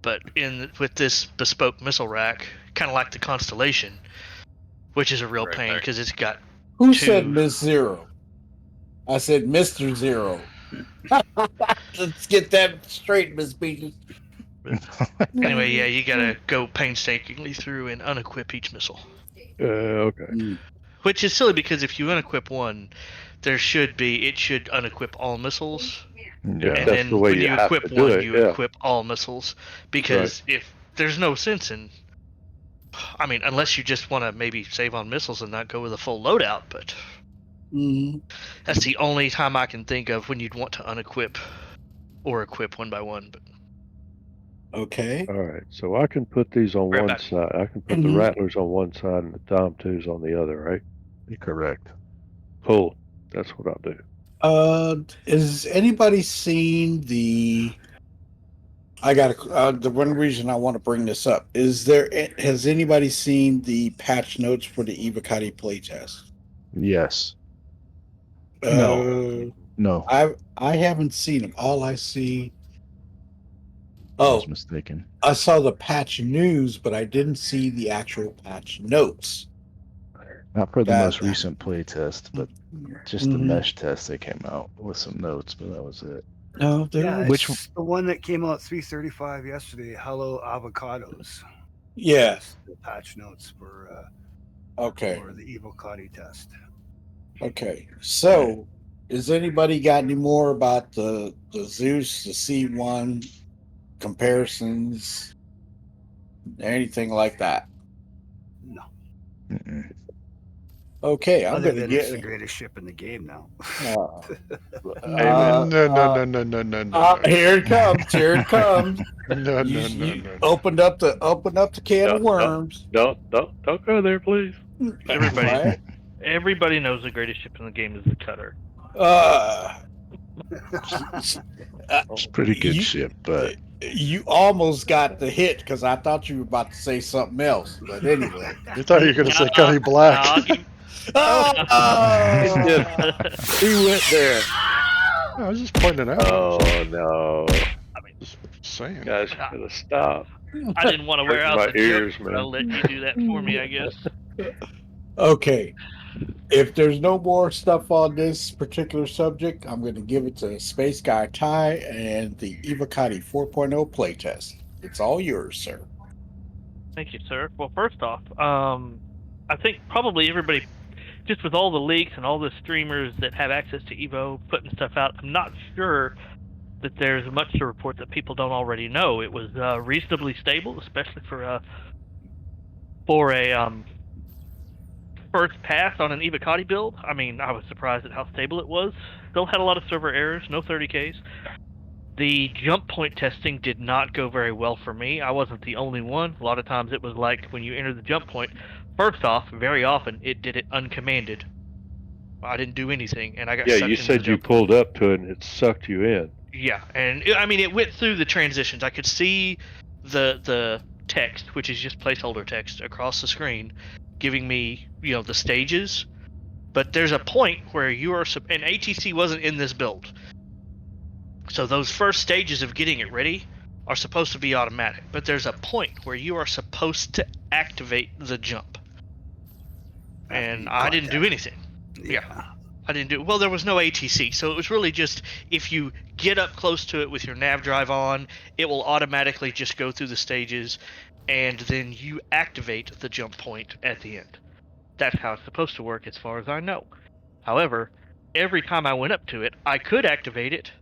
But with this bespoke missile rack, kind of like the Constellation, which is a real pain because it's got Who 2. said Miss Zero? I said Mr. Zero. Let's get that straight, Miss Peaches. Anyway, yeah, you gotta go painstakingly through and unequip each missile. Okay. Which is silly because if you unequip one, it should unequip all missiles. Yeah, And that's then the way when you you have equip to do one, it, you yeah. equip all missiles. Because if there's no sense in, I mean, unless you just want to maybe save on missiles and not go with a full loadout, but that's the only time I can think of when you'd want to unequip or equip one by one. But Okay. All right. So I can put these on Right one back. side. I can put the Rattlers on one side and the Dom 2s on the other, right? You're correct. Cool. That's what I'll do. Has anybody seen the? I got the one reason I want to bring this up is has anybody seen the patch notes for the Evocati playtest? Yes. No. I haven't seen them. All I see. I was mistaken. I saw the patch news, but I didn't see the actual patch notes. Not for the most recent play test, but just the mesh test. They came out with some notes, but that was it. No, it's the one that came out 3:35 yesterday. Hello, avocados. Yes. The patch notes for Okay. for the Evocati test. Okay. So, has anybody got any more about the Zeus, the C1 comparisons, anything like that? No. Okay, I'm Other gonna than it's the get. greatest ship in the game now. Amen. No. Here it comes. Here it comes. No. You opened up the can of worms. Don't go there, please. Everybody, everybody knows the greatest ship in the game is the Cutter. It's a pretty good ship, but you almost got the hit because I thought you were about to say something else. But anyway, You thought you were going to say Cuddy Black. I'll give- He went there. I was just pointing out. Oh no! Just saying. You guys gotta stop. I didn't want to wear Hurting out my the ears, joke, but man. I'll let you do that for me, I guess. Okay. If there's no more stuff on this particular subject, I'm going to give it to Space Guy Ty and the Evocati 4.0 playtest. It's all yours, sir. Thank you, sir. Well, first off, I think probably everybody, just with all the leaks and all the streamers that have access to Evo putting stuff out, I'm not sure that there's much to report that people don't already know. It was reasonably stable, especially for a first pass on an Evocati build. I mean, I was surprised at how stable it was. Still had a lot of server errors, no 30Ks. The jump point testing did not go very well for me. I wasn't the only one. A lot of times it was like when you enter the jump point, first off, very often it did it uncommanded. I didn't do anything, and I got Yeah, sucked you into said the you jump pulled up to it and it sucked you in. Yeah, and I mean it went through the transitions. I could see the text, which is just placeholder text, across the screen, giving me the stages. But there's a point where you are, and ATC wasn't in this build, so those first stages of getting it ready are supposed to be automatic. But there's a point where you are supposed to activate the jump, and I didn't do anything. Yeah. I didn't do well. There was no ATC, so it was really just if you get up close to it with your nav drive on, it will automatically just go through the stages, and then you activate the jump point at the end. That's how it's supposed to work, as far as I know. However, every time I went up to it, I could activate it.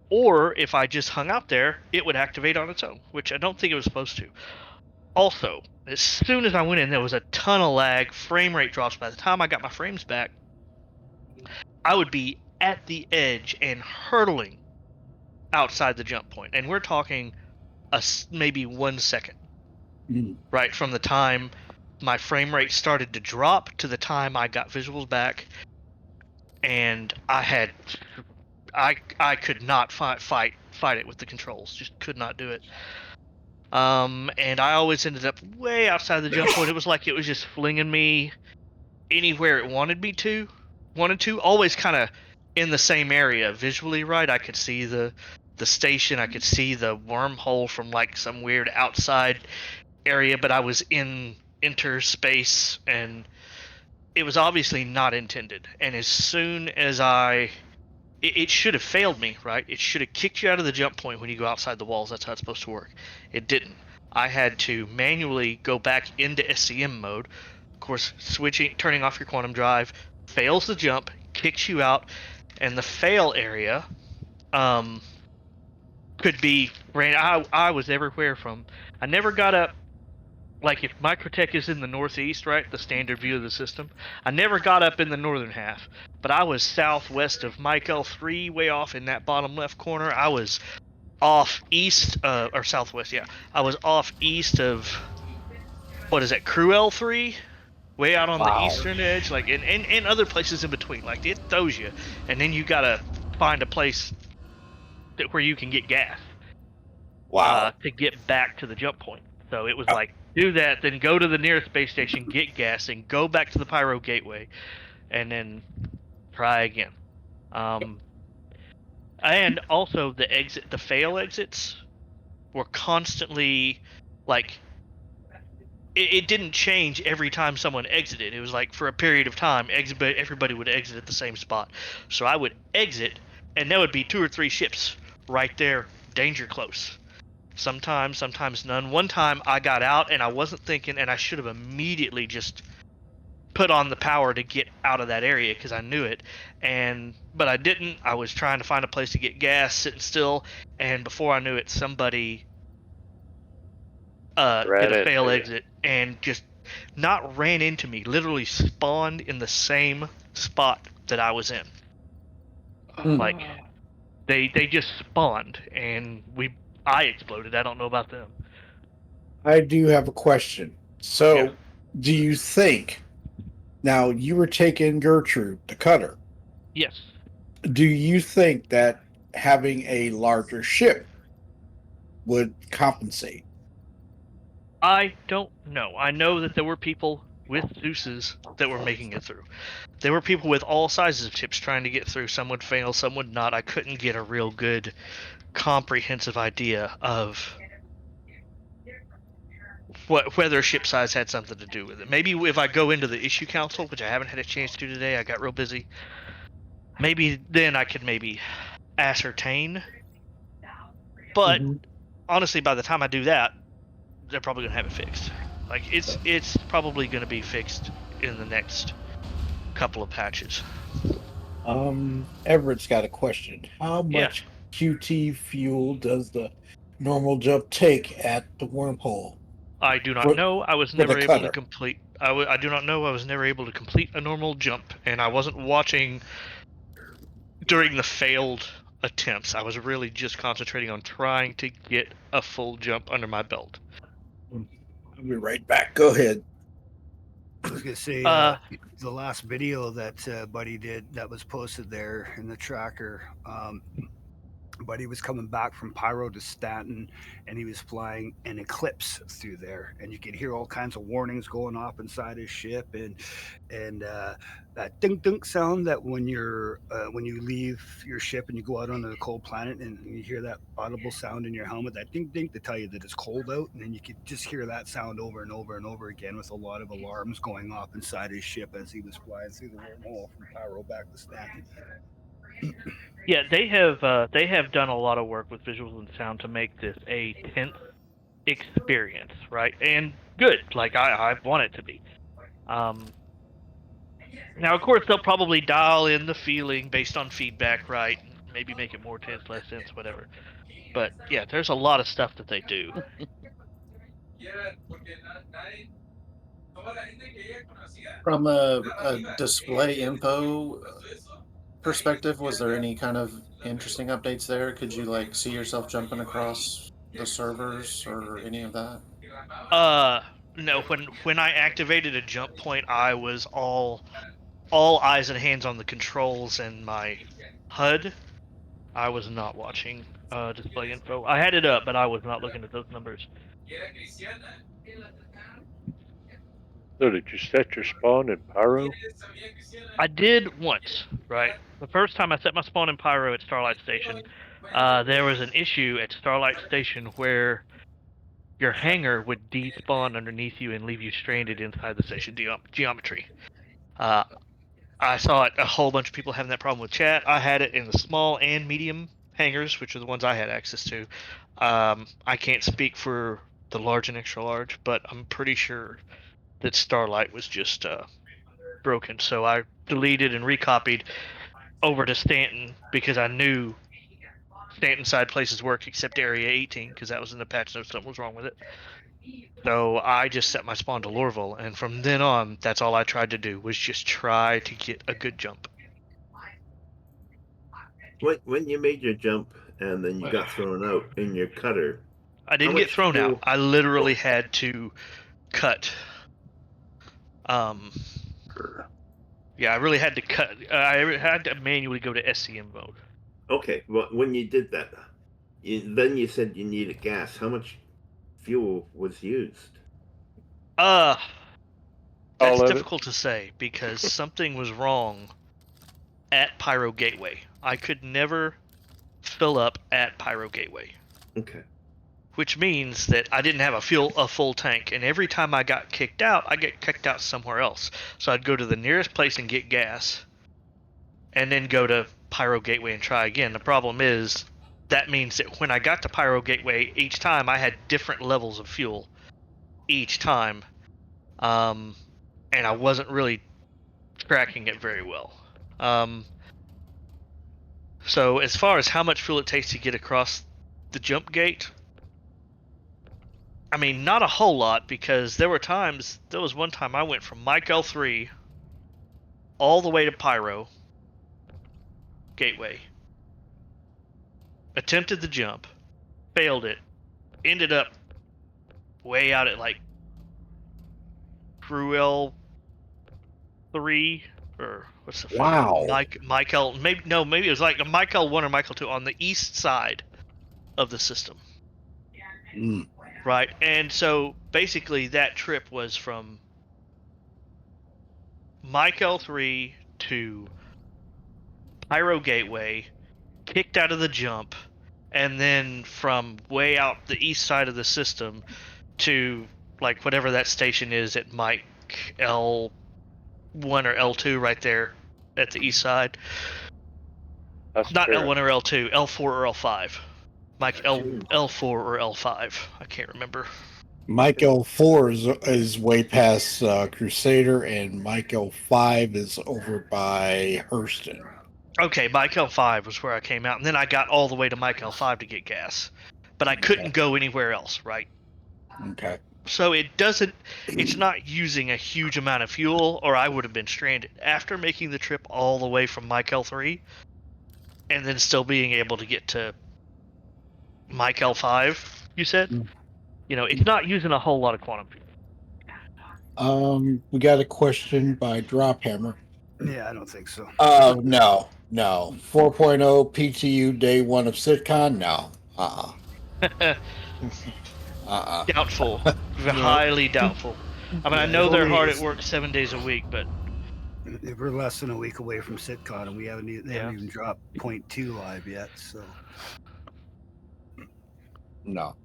Or if I just hung out there, it would activate on its own, which I don't think it was supposed to. Also, as soon as I went in, there was a ton of lag, frame rate drops. By the time I got my frames back, I would be at the edge and hurtling outside the jump point. And we're talking maybe 1 second, right, from the time my frame rate started to drop to the time I got visuals back. And I could not fight it with the controls. Just could not do it. And I always ended up way outside the jump point. It was like it was just flinging me anywhere it wanted to. Always kind of in the same area visually, right? I could see the station. I could see the wormhole from like some weird outside area, but I was in interspace, and it was obviously not intended. And as soon as it should have failed me, right? It should have kicked you out of the jump point when you go outside the walls. That's how it's supposed to work. It didn't. I had to manually go back into SCM mode. Of course, turning off your quantum drive, fails the jump, kicks you out, and the fail area could be I was everywhere from. I never got up. Like if Microtech is in the northeast, right, the standard view of the system, I never got up in the northern half, but I was southwest of Mike L3, way off in that bottom left corner. I was off east, or southwest, yeah. I was off east of, what is that, Crew L3? Way out on the eastern edge, like, and other places in between. Like, it throws you, and then you gotta find a place where you can get gas. To get back to the jump point. So it was like, do that, then go to the nearest space station, get gas, and go back to the Pyro Gateway, and then try again. And also the fail exits were constantly, like, it didn't change every time someone exited. It was like for a period of time, everybody would exit at the same spot. So I would exit, and there would be 2 or 3 ships right there, danger close. Sometimes none. One time I got out and I wasn't thinking, and I should have immediately just put on the power to get out of that area because I knew it, but I didn't. I was trying to find a place to get gas, sitting still, and before I knew it, somebody did a fail exit and just not ran into me, literally spawned in the same spot that I was in. Like, they just spawned, and I exploded. I don't know about them. I do have a question. So, Yeah. do you think, now you were taking Gertrude, the cutter, Yes. do you think that having a larger ship would compensate? I don't know. I know that there were people with Zeus's that were making it through. There were people with all sizes of ships trying to get through. Some would fail, some would not. I couldn't get a real good, comprehensive idea of whether ship size had something to do with it. Maybe if I go into the issue council, which I haven't had a chance to today, I got real busy. Maybe then I could maybe ascertain. But honestly, by the time I do that, they're probably gonna have it fixed. Like it's probably gonna be fixed in the next couple of patches. Everett's got a question. How much QT fuel does the normal jump take at the wormhole? I do not know. I was for the never able to cutter. complete. I do not know. I was never able to complete a normal jump, and I wasn't watching during the failed attempts. I was really just concentrating on trying to get a full jump under my belt. I'll be right back. Go ahead. I was gonna say the last video that Buddy did that was posted there in the tracker. Buddy was coming back from Pyro to Stanton, and he was flying an Eclipse through there, and you could hear all kinds of warnings going off inside his ship, and that dink dink sound that when you leave your ship and you go out onto the cold planet and you hear that audible sound in your helmet, that dink dink to tell you that it's cold out, and then you could just hear that sound over and over and over again with a lot of alarms going off inside his ship as he was flying through the wormhole from Pyro back to Stanton. Yeah, they have done a lot of work with visuals and sound to make this a tense experience, right? And good, like I want it to be. Now, of course, they'll probably dial in the feeling based on feedback, right? Maybe make it more tense, less tense, whatever. But yeah, there's a lot of stuff that they do. From a display info perspective, was there any kind of interesting updates there? Could you like see yourself jumping across the servers or any of that? No. When I activated a jump point, I was all eyes and hands on the controls and my HUD. I was not watching display info. I had it up, but I was not looking at those numbers. So did you set your spawn in Pyro? I did once, right? The first time I set my spawn in Pyro at Starlight Station, there was an issue at Starlight Station where your hangar would despawn underneath you and leave you stranded inside the station geometry. I saw a whole bunch of people having that problem with chat. I had it in the small and medium hangars, which are the ones I had access to. I can't speak for the large and extra large, but I'm pretty sure that Starlight was just broken. So I deleted and recopied over to Stanton because I knew Stanton side places work except Area 18 because that was in the patch notes. Something was wrong with it. So I just set my spawn to Lorville, and from then on, that's all I tried to do was just try to get a good jump. When you made your jump and then you got thrown out in your cutter, I didn't get thrown out. I literally had to cut. Yeah, I really had to cut. I had to manually go to SCM mode. Okay, well, when you did that, then you said you needed gas. How much fuel was used? That's difficult to say because something was wrong at Pyro Gateway. I could never fill up at Pyro Gateway. Okay. Which means that I didn't have a full tank, and every time I got kicked out, I get kicked out somewhere else. So I'd go to the nearest place and get gas, and then go to Pyro Gateway and try again. The problem is that means that when I got to Pyro Gateway, each time I had different levels of fuel each time, and I wasn't really tracking it very well. So as far as how much fuel it takes to get across the jump gate, I mean, not a whole lot, because there was one time I went from Mike L3 all the way to Pyro Gateway. Attempted the jump, failed it, ended up way out at like Cruel 3, or what's the Wow. Michael, maybe it was like a Michael 1 or Michael 2 on the east side of the system. Mm. Right, and so basically that trip was from Mike L3 to Pyro Gateway, kicked out of the jump, and then from way out the east side of the system to like whatever that station is at Mike L1 or L2 right there at the east side. That's Not fair. L1 or L2, L4 or L5. Mike L4 or L5. I can't remember. Mike L4 is way past Crusader, and Mike L5 is over by Hurston. Okay, Mike L5 was where I came out, and then I got all the way to Mike L5 to get gas. But I couldn't go anywhere else, right? Okay. So it's not using a huge amount of fuel, or I would have been stranded. After making the trip all the way from Mike L3, and then still being able to get to Mike L5, you said? It's not using a whole lot of quantum fuel. We got a question by Drophammer. Yeah, I don't think so. No. 4.0 PTU day 1 of SitCon? No. Doubtful. Highly doubtful. I mean, I know they're hard at work 7 days a week, but we're less than a week away from SitCon, and they haven't even dropped 0.2 live yet. So no.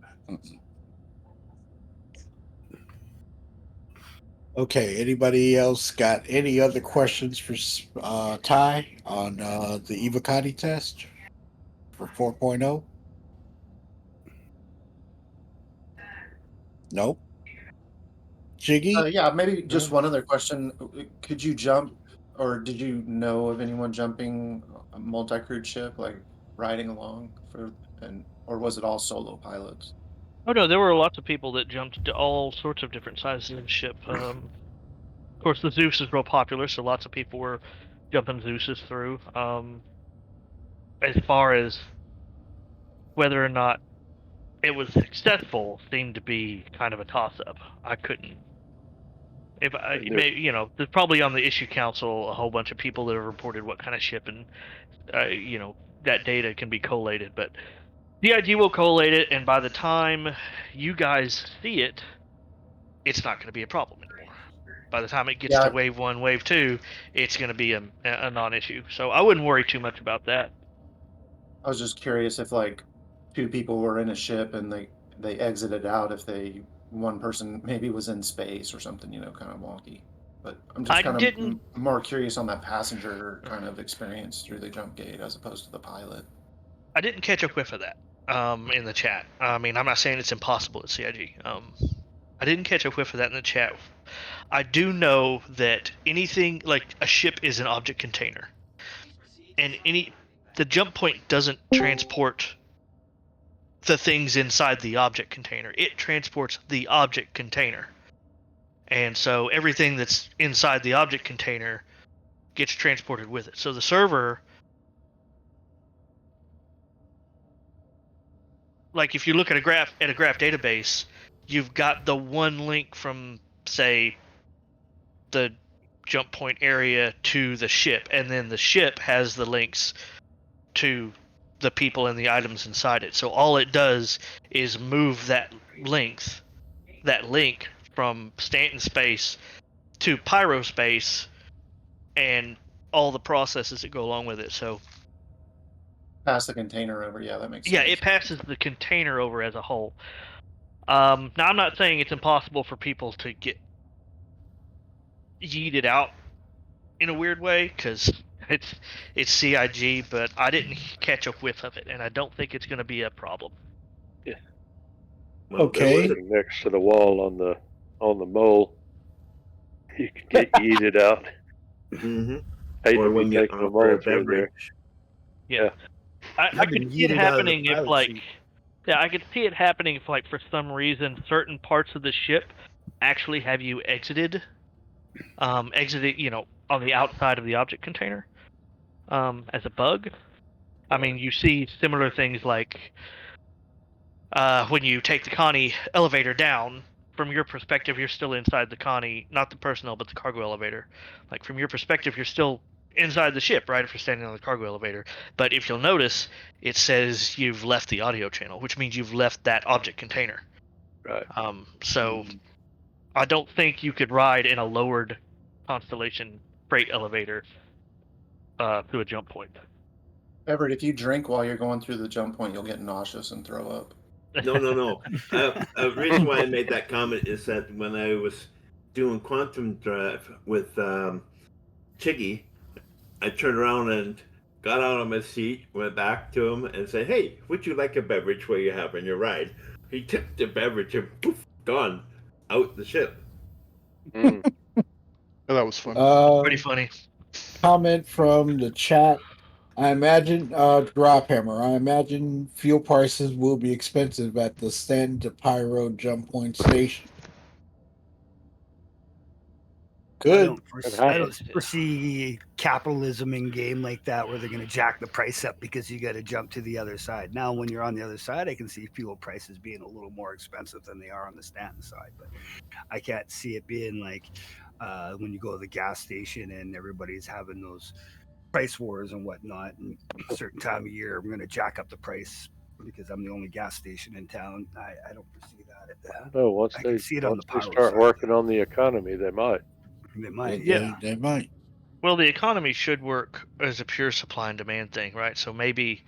Okay. Anybody else got any other questions for Ty on the Evocati test for 4.0? Nope. Jiggy? Yeah, maybe just one other question. Could you jump, or did you know of anyone jumping a multi-crewed ship, like riding along or was it all solo pilots? oh no, there were lots of people that jumped to all sorts of different sizes of ship. Of course, the Zeus is real popular, so lots of people were jumping Zeuses through. As far as whether or not it was successful, seemed to be kind of a toss-up. I couldn't. There's probably on the issue council a whole bunch of people that have reported what kind of ship, and that data can be collated. But DIG will collate it, and by the time you guys see it, it's not going to be a problem anymore. By the time it gets to wave 1, wave 2, it's going to be a non-issue. So I wouldn't worry too much about that. I was just curious if like 2 people were in a ship and they exited out, if one person maybe was in space or something, kind of wonky. But I'm just kind of more curious on that passenger kind of experience through the jump gate as opposed to the pilot. I didn't catch a whiff of that in the chat. I mean, I'm not saying it's impossible at CIG. I didn't catch a whiff of that in the chat. I do know that anything like a ship is an object container, and the jump point doesn't transport the things inside the object container. It transports the object container. And so everything that's inside the object container gets transported with it. So the server, like if you look at a graph database, you've got the one link from, say, the jump point area to the ship, and then the ship has the links to the people and the items inside it. So all it does is move that link from Stanton space to Pyro space, and all the processes that go along with it. So pass the container over. Yeah, that makes sense. Yeah, it passes the container over as a whole. Now I'm not saying it's impossible for people to get yeeted out in a weird way, because it's CIG, but I didn't catch a whiff of it, and I don't think it's going to be a problem. Yeah. Well, okay. Next to the wall on the mole, you can get yeeted out. Mm-hmm. Hate to be taking a mole through there. Yeah. I could see it happening if, like, Yeah, I could see it happening if, like, for some reason, certain parts of the ship actually have you exited, on the outside of the object container, as a bug. I mean, you see similar things like when you take the Connie elevator down. From your perspective, you're still inside the Connie, not the personnel, but the cargo elevator. Like, from your perspective, you're still inside the ship, right? If you're standing on the cargo elevator. But if you'll notice, it says you've left the audio channel, which means you've left that object container. Right. So I don't think you could ride in a lowered Constellation freight elevator to a jump point. Everett, if you drink while you're going through the jump point, you'll get nauseous and throw up. No. The reason why I made that comment is that when I was doing Quantum Drive with Chiggy, I turned around and got out of my seat, went back to him, and said, "Hey, would you like a beverage while you're having your ride?" He took the beverage and poof, gone out the ship. Oh, that was fun. Pretty funny. Comment from the chat. I imagine, Drophammer, I imagine fuel prices will be expensive at the Stanton to Pyro jump point station. Good. I don't foresee capitalism in game like that where they're going to jack the price up because you got to jump to the other side. Now, when you're on the other side, I can see fuel prices being a little more expensive than they are on the Stanton side. But I can't see it being like when you go to the gas station and everybody's having those price wars and whatnot. And a certain time of year, I'm going to jack up the price because I'm the only gas station in town. I don't foresee that. No, once I they can see it on the Pyro start side. working on the economy, they might. They might. They might. Well, the economy should work as a pure supply and demand thing, right? So maybe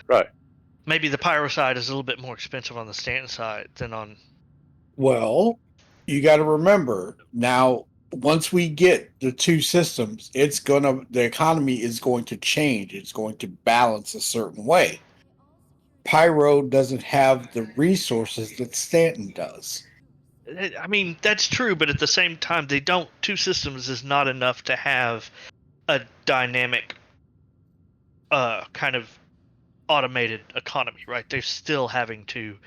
the Pyro side is a little bit more expensive on the Stanton side than on. Well, you got to remember now. Once we get the two systems, the economy is going to change. It's going to balance a certain way. Pyro doesn't have the resources that Stanton does. I mean, that's true, but at the same time, two systems is not enough to have a dynamic, kind of automated economy, right? They're still having to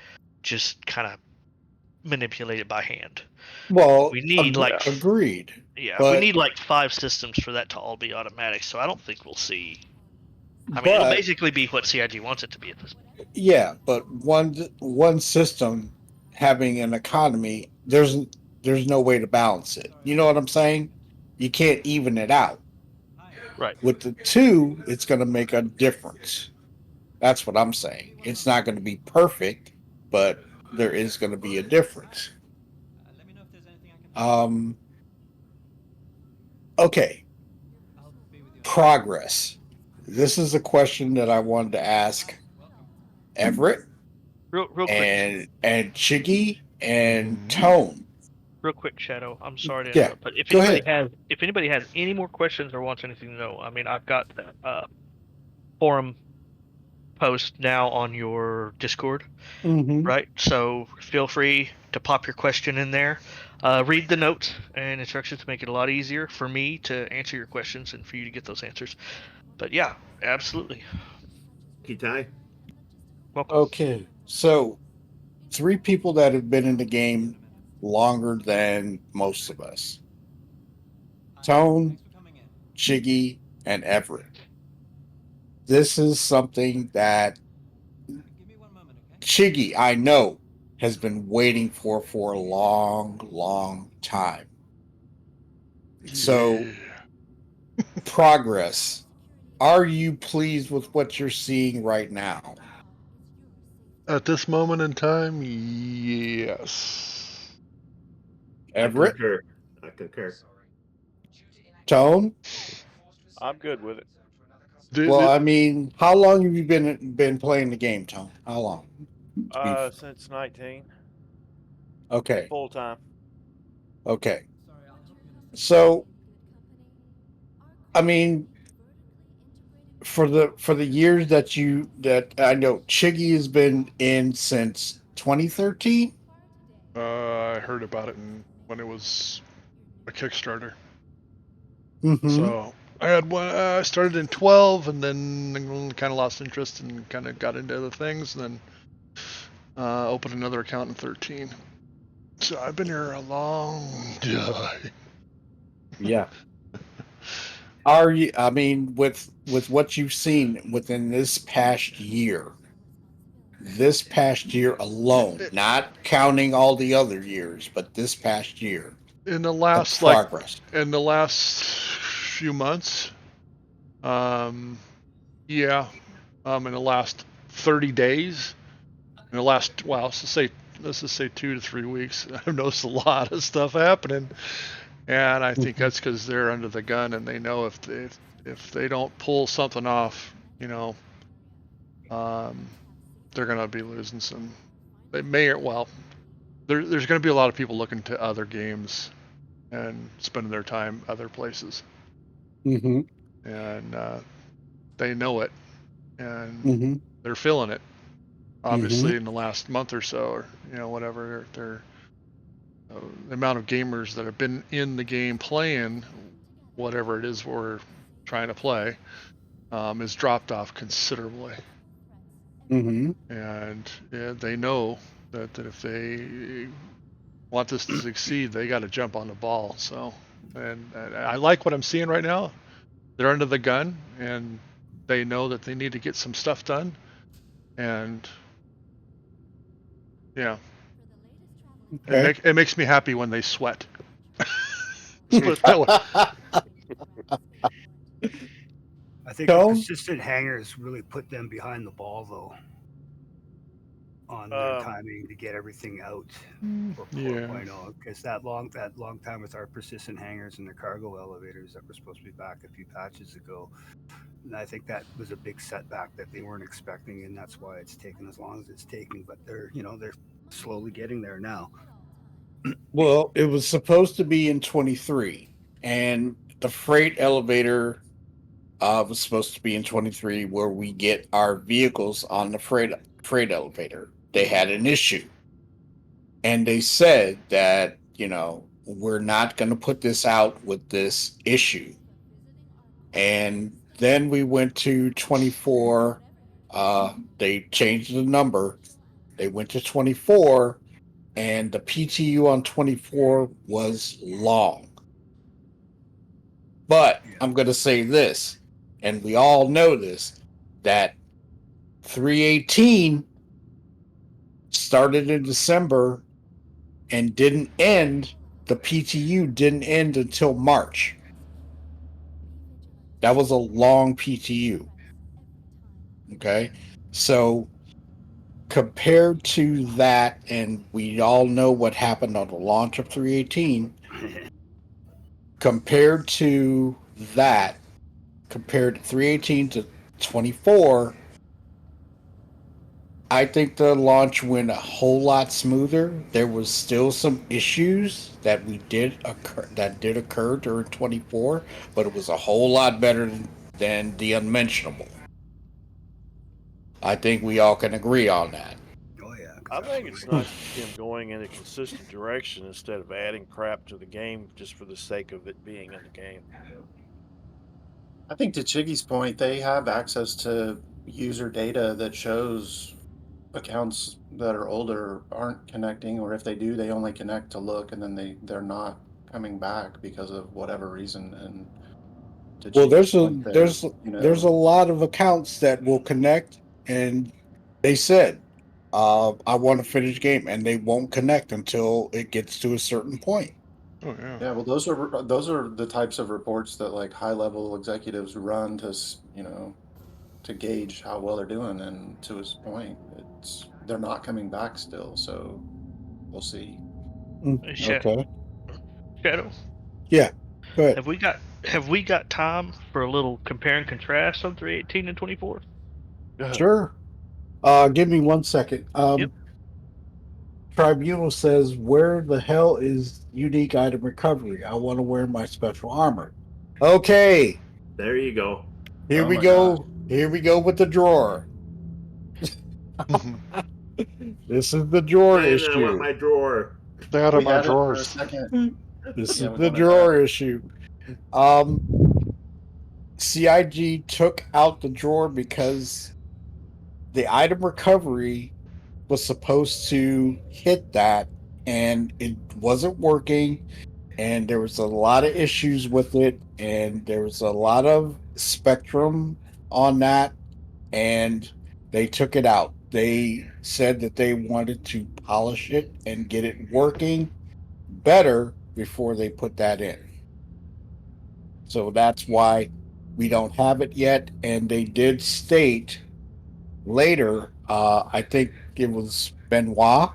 just kind of manipulate it by hand. Well, we need agreed. Yeah, but, we need like 5 systems for that to all be automatic. So I don't think we'll see. I mean, it'll basically be what CIG wants it to be at this point. Yeah, but one system having an economy, there's no way to balance it. You know what I'm saying? You can't even it out. Right. With the two, it's going to make a difference. That's what I'm saying. It's not going to be perfect, but there is going to be a difference. Okay. Progress. This is a question that I wanted to ask Everett, real quick, and Chiggy and Tone. Real quick, Shadow. I'm sorry to interrupt, but if anybody has any more questions or wants anything to know, I mean, I've got that forum post now on your Discord, right? So feel free to pop your question in there. Read the notes and instructions to make it a lot easier for me to answer your questions and for you to get those answers. But yeah, absolutely. Kitai. Welcome. Okay, so 3 people that have been in the game longer than most of us: Tone, Chiggy, and Everett. This is something that Chiggy, I know, has been waiting for a long, long time. So, progress. Are you pleased with what you're seeing right now? At this moment in time, yes. Everett? I concur. Tone? I'm good with it. Well, I mean, how long have you been playing the game, Tone? How long? Since 19. Okay. Full time. Okay. So, I mean, for the years that I know Chiggy has been in since 2013. I heard about it when it was a Kickstarter. So I had one. I started in 12, and then kind of lost interest and kind of got into other things. And then Opened another account in 13. So I've been here a long time. Yeah. Are you? I mean, with what you've seen within this past year alone, not counting all the other years, but this past year, In the the last progress. in the last few months, in the last 30 days, in the last let's just say 2 to 3 weeks, I've noticed a lot of stuff happening, and I think that's because they're under the gun and they know if they don't pull something off, they're gonna be losing some. They may there's gonna be a lot of people looking to other games and spending their time other places, and they know it, and they're feeling it. Obviously, in the last month or so, or whatever, the amount of gamers that have been in the game playing whatever it is we're trying to play is dropped off considerably. And they know that if they want this to succeed, they got to jump on the ball. So, and I like what I'm seeing right now. They're under the gun, and they know that they need to get some stuff done. And yeah, it makes me happy when they sweat. I think the persistent hangers really put them behind the ball, though, on their timing to get everything out for 4.0. Because that long time with our persistent hangers and the cargo elevators that were supposed to be back a few patches ago, and I think that was a big setback that they weren't expecting, and that's why it's taken as long as it's taken. But they're slowly getting there now. Well, it was supposed to be in 23, and the freight elevator was supposed to be in 23, where we get our vehicles on the freight elevator. They had an issue, and they said that we're not going to put this out with this issue. And then we went to 24. They changed the number. They went to 24. And the PTU on 24 was long. But I'm going to say this, and we all know this, that 318 started in December and didn't end, the PTU didn't end until March. That was a long PTU. Okay? So compared to that, and we all know what happened on the launch of 318, compared to 318 to 24, I think the launch went a whole lot smoother. There was still some issues that did occur during 24, but it was a whole lot better than the unmentionable. I think we all can agree on that. Oh yeah. I think it's nice to see them going in a consistent direction instead of adding crap to the game just for the sake of it being in the game. I think to Chiggy's point, they have access to user data that shows accounts that are older aren't connecting, or if they do, they only connect to look, and then they're not coming back because of whatever reason. And well, there's a lot of accounts that will connect, and they said, I want to finish game, and they won't connect until it gets to a certain point. Oh yeah. Yeah, well, those are the types of reports that like high level executives run to to gauge how well they're doing. And to his point, they're not coming back still, so we'll see. Okay. Shadow. Yeah. Go ahead. Have we got time for a little compare and contrast on 318 and 24? Sure. Give me 1 second. Yep. Tribunal says, where the hell is unique item recovery? I want to wear my special armor. Okay. There you go. Here we go. God. Here we go with the drawer. This is the drawer issue. I want my drawer. Stay out of my drawers. This is the drawer issue. CIG took out the drawer because the item recovery was supposed to hit that, and it wasn't working, and there was a lot of issues with it, and there was a lot of spectrum on that, and they took it out. They said that they wanted to polish it and get it working better before they put that in. So that's why we don't have it yet. And they did state later, I think it was Benoit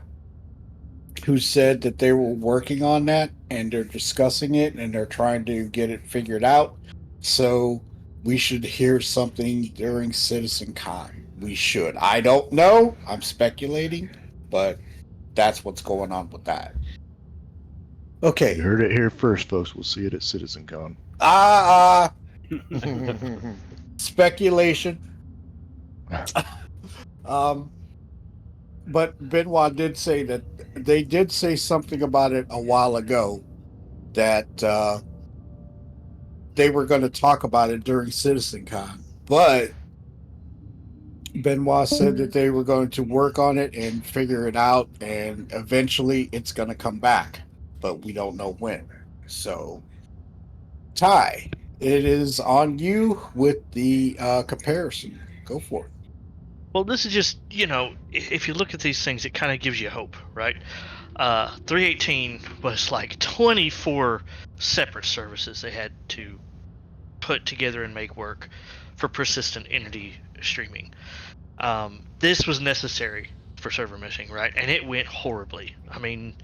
who said that they were working on that and they're discussing it and they're trying to get it figured out. So we should hear something during CitizenCon. We should. I don't know. I'm speculating, but that's what's going on with that. Okay. You heard it here first, folks. We'll see it at CitizenCon. Speculation. But Benoit did say that they did say something about it a while ago, that they were going to talk about it during CitizenCon, but Benoit said that they were going to work on it and figure it out, and eventually it's going to come back, but we don't know when. So, Ty, it is on you with the comparison. Go for it. Well, this is just, if you look at these things, it kind of gives you hope, right? 318 was like 24 separate services they had to put together and make work for persistent entity streaming. This was necessary for server meshing, right? And it went horribly. I mean,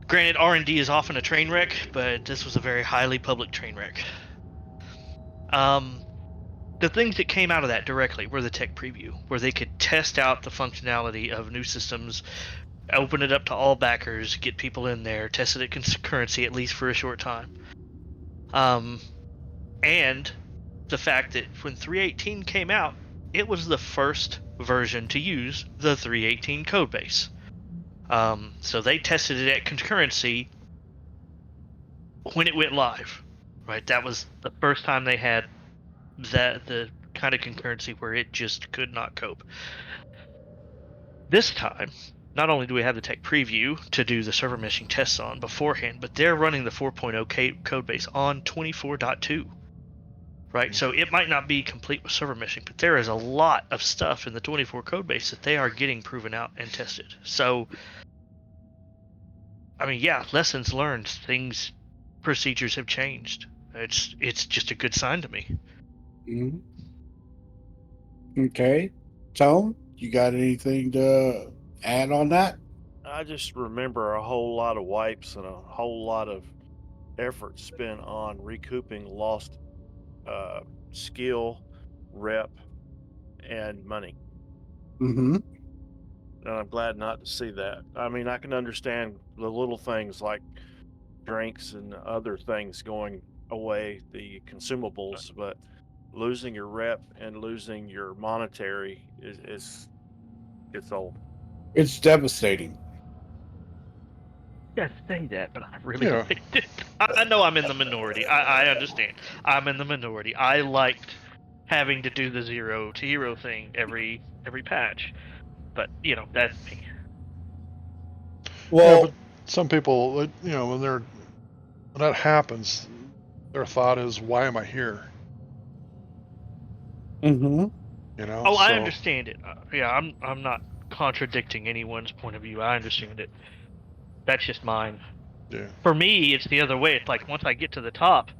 granted, R&D is often a train wreck, but this was a very highly public train wreck. The things that came out of that directly were the tech preview, where they could test out the functionality of new systems, open it up to all backers, get people in there, test it at concurrency at least for a short time. And the fact that when 318 came out, it was the first version to use the 318 codebase. So they tested it at concurrency when it went live, right? That was the first time they had the kind of concurrency where it just could not cope. This time, not only do we have the tech preview to do the server meshing tests on beforehand, but they're running the 4.0 codebase on 24.2. Right, so it might not be complete with server meshing, but there is a lot of stuff in the 24 codebase that they are getting proven out and tested. So, I mean, yeah, lessons learned, procedures have changed. It's just a good sign to me. Mm-hmm. Okay, Tone, you got anything to add on that? I just remember a whole lot of wipes and a whole lot of effort spent on recouping lost skill, rep, and money. Mm-hmm. And I'm glad not to see that. I mean, I can understand the little things like drinks and other things going away, the consumables, but losing your rep and losing your monetary is it's old. It's devastating. Yeah, say that, but I really think I know I'm in the minority. I understand. I'm in the minority. I liked having to do the 0 to hero thing every patch, but that's me. Well, but some people, when that happens, their thought is, "Why am I here?" Mm-hmm. Oh, I understand it. I'm not contradicting anyone's point of view. I understand it. That's just mine. Yeah. For me, it's the other way. It's like once I get to the top,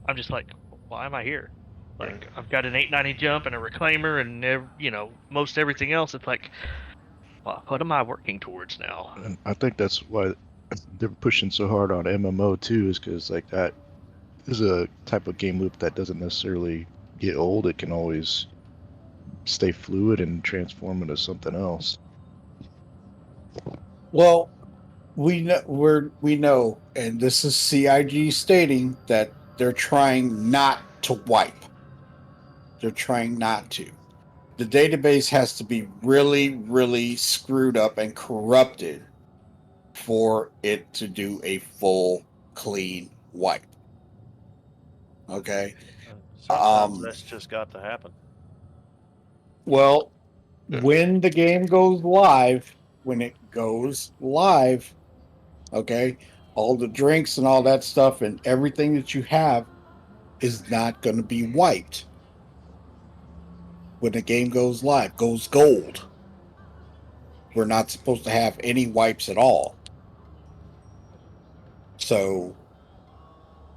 I'm just like, why am I here? Like I've got an 890 jump and a reclaimer and most everything else. It's like, well, what am I working towards now? And I think that's why they're pushing so hard on MMO too, is because like that is a type of game loop that doesn't necessarily get old. It can always stay fluid and transform into something else. Well, we know, and this is CIG stating that they're trying not to wipe. They're trying not to. The database has to be really, really screwed up and corrupted for it to do a full clean wipe. Okay. Sometimes that's just got to happen. Well, when the game goes live, when it goes live, okay, all the drinks and all that stuff and everything that you have is not going to be wiped. When the game goes live, goes gold. We're not supposed to have any wipes at all. So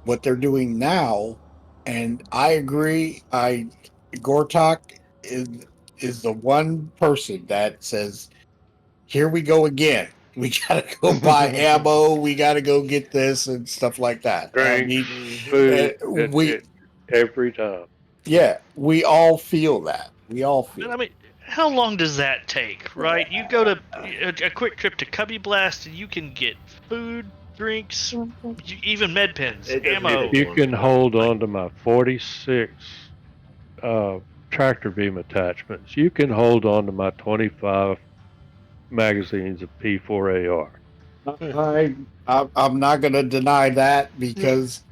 what they're doing now, and I agree, Gortok is the one person that says, here we go again. We gotta go buy ammo. We gotta go get this and stuff like that. I Drinks, mean, food, we every time. yeah, we all feel that. We all feel. And I mean, how long does that take, right? You go to a quick trip to Cubby Blast, and you can get food, drinks, even med pens, It doesn't ammo. take You long can to hold buy. on to my 46 tractor beam attachments. You can hold on to my 25 magazines of P4AR. I'm not gonna deny that because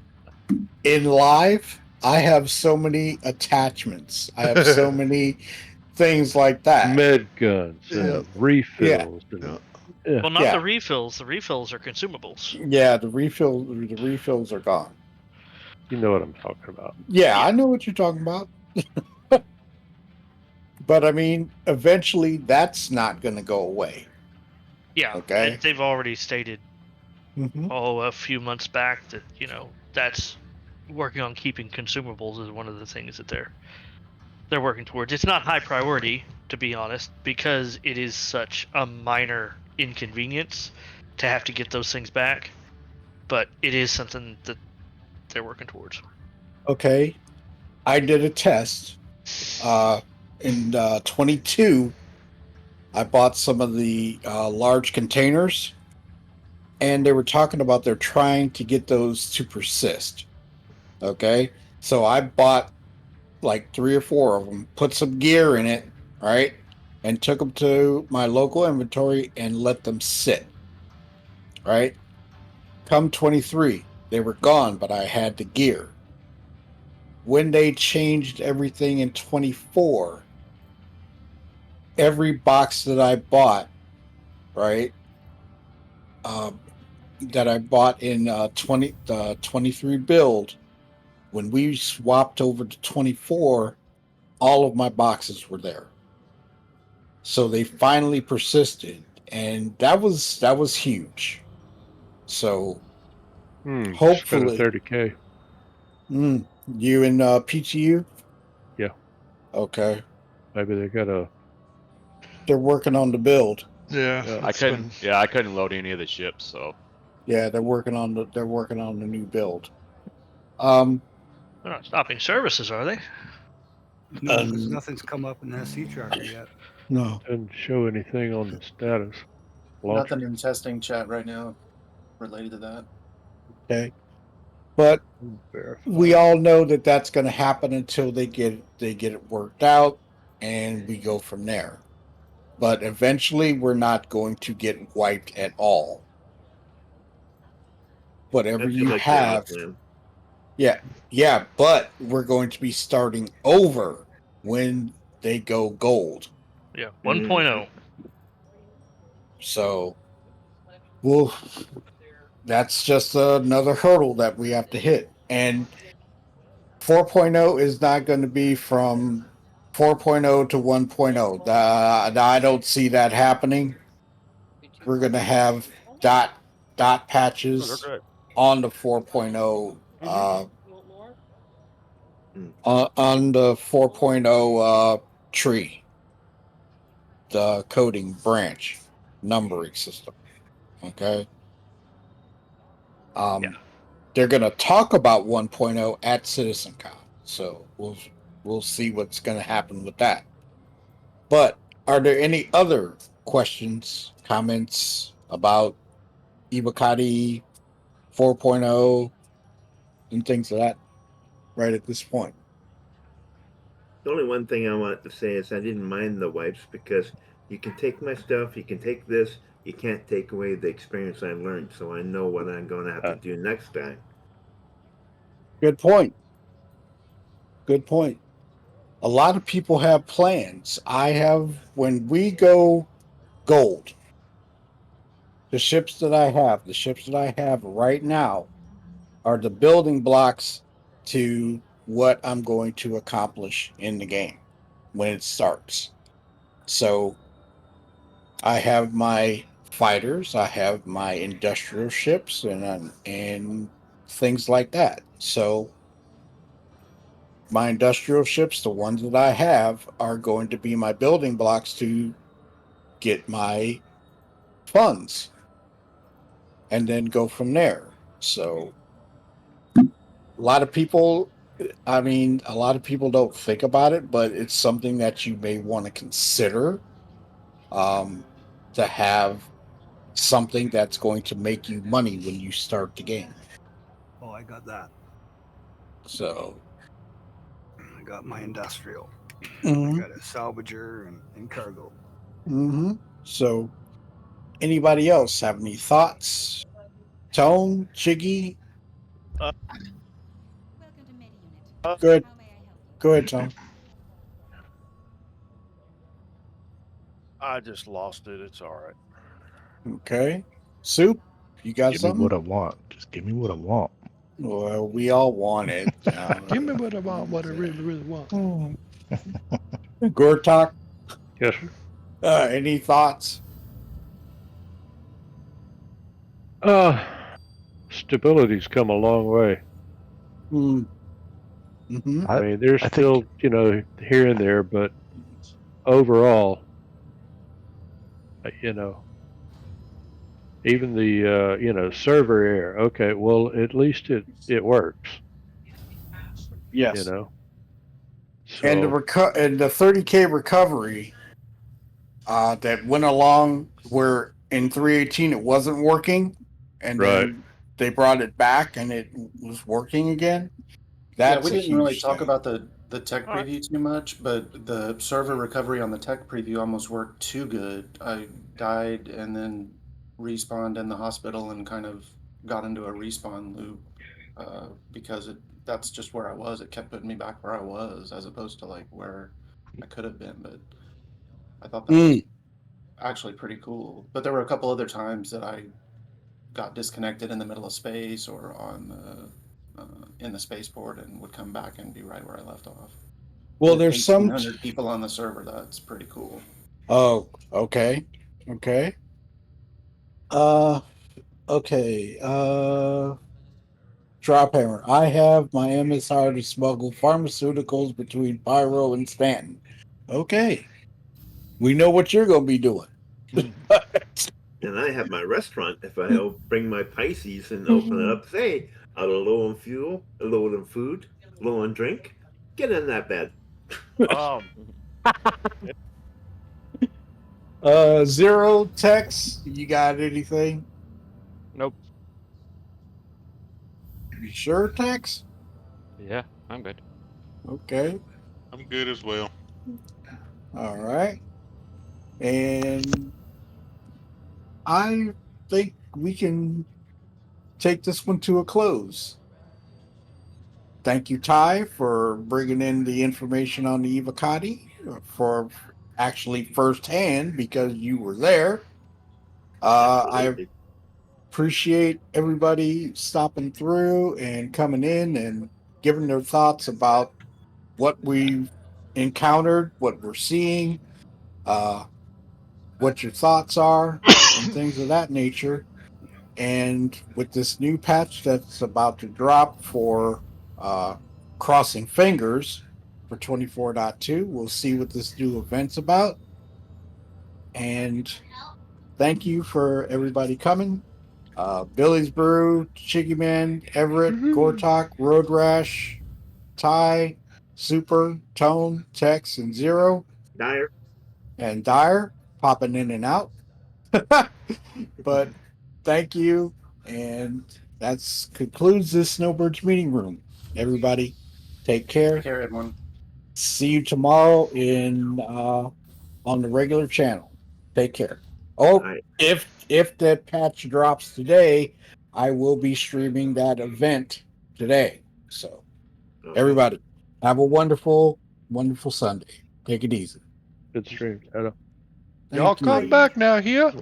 in live I have so many attachments. I have so many things like that. Med guns and refills. Yeah. And, Well, not Yeah. the refills. The refills are consumables. Yeah, the refills are gone. you know what I'm talking about. Yeah, I know what you're talking about. But I mean, eventually that's not going to go away. Yeah. Okay. They've already stated, Mm-hmm. a few months back that that's working on keeping consumables is one of the things that they're working towards. It's not high priority, to be honest, because it is such a minor inconvenience to have to get those things back. But it is something that they're working towards. Okay. I did a test. In 22, I bought some of the large containers, and they were talking about they're trying to get those to persist. Okay. So I bought like 3 or 4 of them, put some gear in it, right? And took them to my local inventory and let them sit, right? Come 23, they were gone, but I had the gear. When they changed everything in 24, every box that I bought, right, that I bought in the 23 build, when we swapped over to 24, all of my boxes were there. So they finally persisted, and that was huge. So hopefully, spent a $30K. You in PTU? Yeah. Okay. Maybe they got a. They're working on the build. Yeah, I couldn't load any of the ships, so. Yeah, they're working on the new build. They're not stopping services, are they? No, because nothing's come up in the SC tracker yet. No. Doesn't show anything on the status. Launch. Nothing in testing chat right now related to that. Okay. But we all know that that's going to happen until they get it worked out, and we go from there. But eventually, we're not going to get wiped at all. Whatever That feels you like the have, Outland. yeah, but we're going to be starting over when they go gold. Yeah, 1.0. So, well, that's just another hurdle that we have to hit. And 4.0 is not going to be from 4.0 to 1.0. I don't see that happening. We're going to have dot patches on the 4.0 on the 4.0 tree, the coding branch numbering system. Okay. They're going to talk about 1.0 at CitizenCon, so we'll see what's going to happen with that. But are there any other questions, comments about Ibukati 4.0 and things of that right at this point? The only one thing I want to say is I didn't mind the wipes because you can take my stuff, you can take this, you can't take away the experience I learned, so I know what I'm going to have to do next time. Good point. Good point. a lot of people have plans. When we go gold, the ships that I have right now are the building blocks to what I'm going to accomplish in the game when it starts. So I have my fighters, I have my industrial ships, and things like that. So my industrial ships, the ones that I have, are going to be my building blocks to get my funds and then go from there. So a lot of people don't think about it, but it's something that you may want to consider, to have something that's going to make you money when you start the game. Oh, I got that. So I got my industrial. Mhm. I got a salvager and cargo. So anybody else have any thoughts? Tone, Chiggy? Good. Go ahead, Tone. I just lost it. It's all right. Okay. Soup, you got Give me something? what I want. Just give me what I want. Well, we all want it. Give me what I want, what I really, really want. Gortok, Yes, sir. any thoughts? Stability's come a long way. Mm-hmm. I mean, there's I still, here and there, but overall, even the, server error. Okay, well, at least it works. Yes. So, And the 30K recovery that went along where in 318 it wasn't working, and then they brought it back and it was working again. That's we didn't really talk thing. about the tech preview too much, but the server recovery on the tech preview almost worked too good. I died and then respawned in the hospital and kind of got into a respawn loop because that's just where I was. It kept putting me back where I was as opposed to like where I could have been. But I thought that was actually pretty cool. But there were a couple other times that I got disconnected in the middle of space or on in the spaceport and would come back and be right where I left off. Well, With there's some 1,800 people on the server. That's pretty cool. Oh, okay. Okay. Okay. Drop hammer. I have my MSR to smuggle pharmaceuticals between Pyro and Stanton. Okay. We know what you're going to be doing. And I have my restaurant. If I bring my Pisces and open it up, say, are low on fuel, low on food, low on drink, get in that bed. Zero Tex, you got anything? Nope. You sure, Tex? Yeah, I'm good. Okay. I'm good as well. All right. And I think we can take this one to a close. Thank you, Ty, for bringing in the information on the Evocati for actually firsthand because you were there. I appreciate everybody stopping through and coming in and giving their thoughts about what we've encountered, what we're seeing, what your thoughts are, and things of that nature. And with this new patch that's about to drop for Crossing Fingers for 24.2, we'll see what this new event's about. And thank you for everybody coming. Billy's Brew, Chiggy Man, Everett, Gortok, Road Rash, Ty, Super, Tone, Tex, and Zero. Dyer. And Dyer popping in and out. But thank you. And that concludes this Snowbirds meeting room. Everybody, take care. Take care, everyone. See you tomorrow on the regular channel. Take care. Oh, if that patch drops today, I will be streaming that event today. So everybody, have a wonderful wonderful Sunday. Take it easy. Good stream, Shadow. Y'all Thank you. come back now here.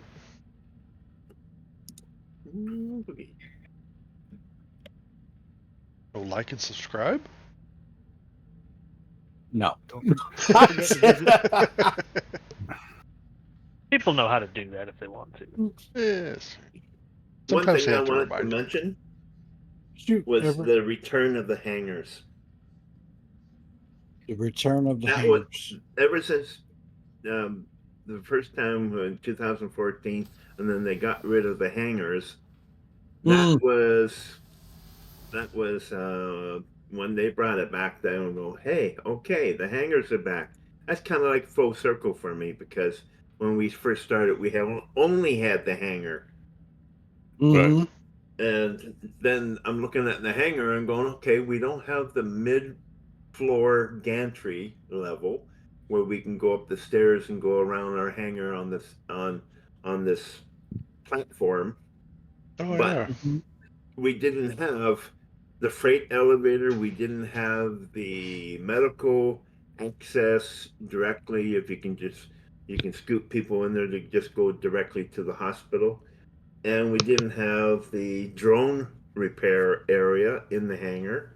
Oh, like and subscribe. No. Don't forget to visit. People know how to do that if they want to. Yes. One Sometimes thing they I have to wanted to remind you. mention Shoot, was Everett. the return of the hangers. The return of the That was hangers. ever since the first time in 2014, and then they got rid of the hangers. That was when they brought it back. They don't go, hey, okay, the hangers are back. That's kind of like full circle for me because when we first started, we have only had the hanger. Mhm. And then I'm looking at the hangar and going, okay, we don't have the mid-floor gantry level where we can go up the stairs and go around our hangar on this platform. Oh But yeah. we didn't have the freight elevator. We didn't have the medical access directly. If you can scoop people in there to just go directly to the hospital. And we didn't have the drone repair area in the hangar.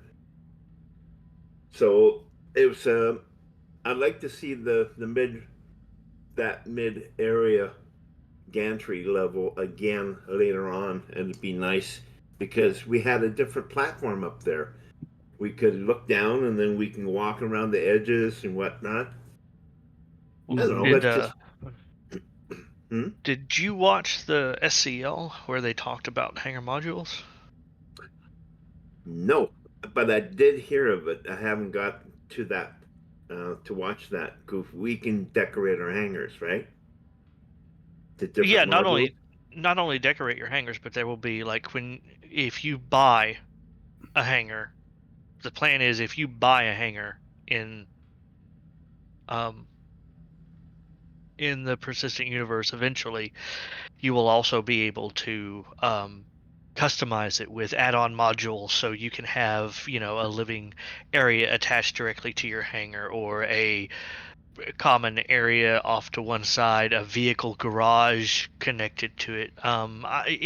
So it was. I'd like to see the mid area gantry level again later on, and it'd be nice because we had a different platform up there. We could look down, and then we can walk around the edges and whatnot. I don't know. Did, That's just. did you watch the SCL where they talked about hanger modules? No, but I did hear of it. I haven't got to that to watch that. Goof. We can decorate our hangars, right? The different Yeah, not modules? only decorate your hangars, but there will be like if you buy a hanger, the plan is if you buy a hanger in the persistent universe, eventually you will also be able to customize it with add-on modules, so you can have a living area attached directly to your hangar, or a common area off to one side, a vehicle garage connected to it. I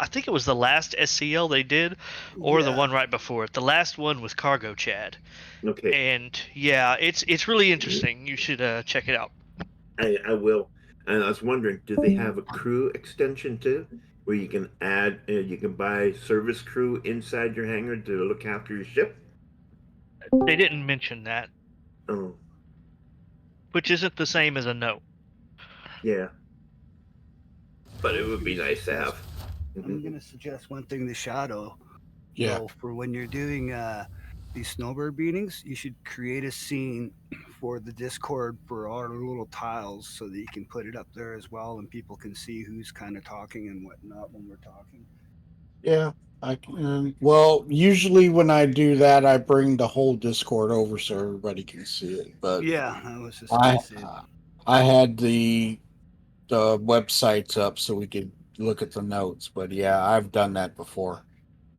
think it was the last SCL they did, or the one right before it. The last one was Cargo Chad. Okay. And yeah, it's really interesting. You should check it out. I will. And I was wondering, do they have a crew extension too, where you can add, you can buy service crew inside your hangar to look after your ship? They didn't mention that. Oh. Which isn't the same as a no. Yeah. But it would be nice to have. I'm gonna suggest one thing to Shadow. Yeah. So for when you're doing these snowbird meetings, you should create a scene for the Discord for all the little tiles so that you can put it up there as well, and people can see who's kind of talking and whatnot when we're talking. Yeah, I can. Well, usually when I do that, I bring the whole Discord over so everybody can see it. But yeah, I was just I had the websites up so we could look at the notes. But yeah, I've done that before.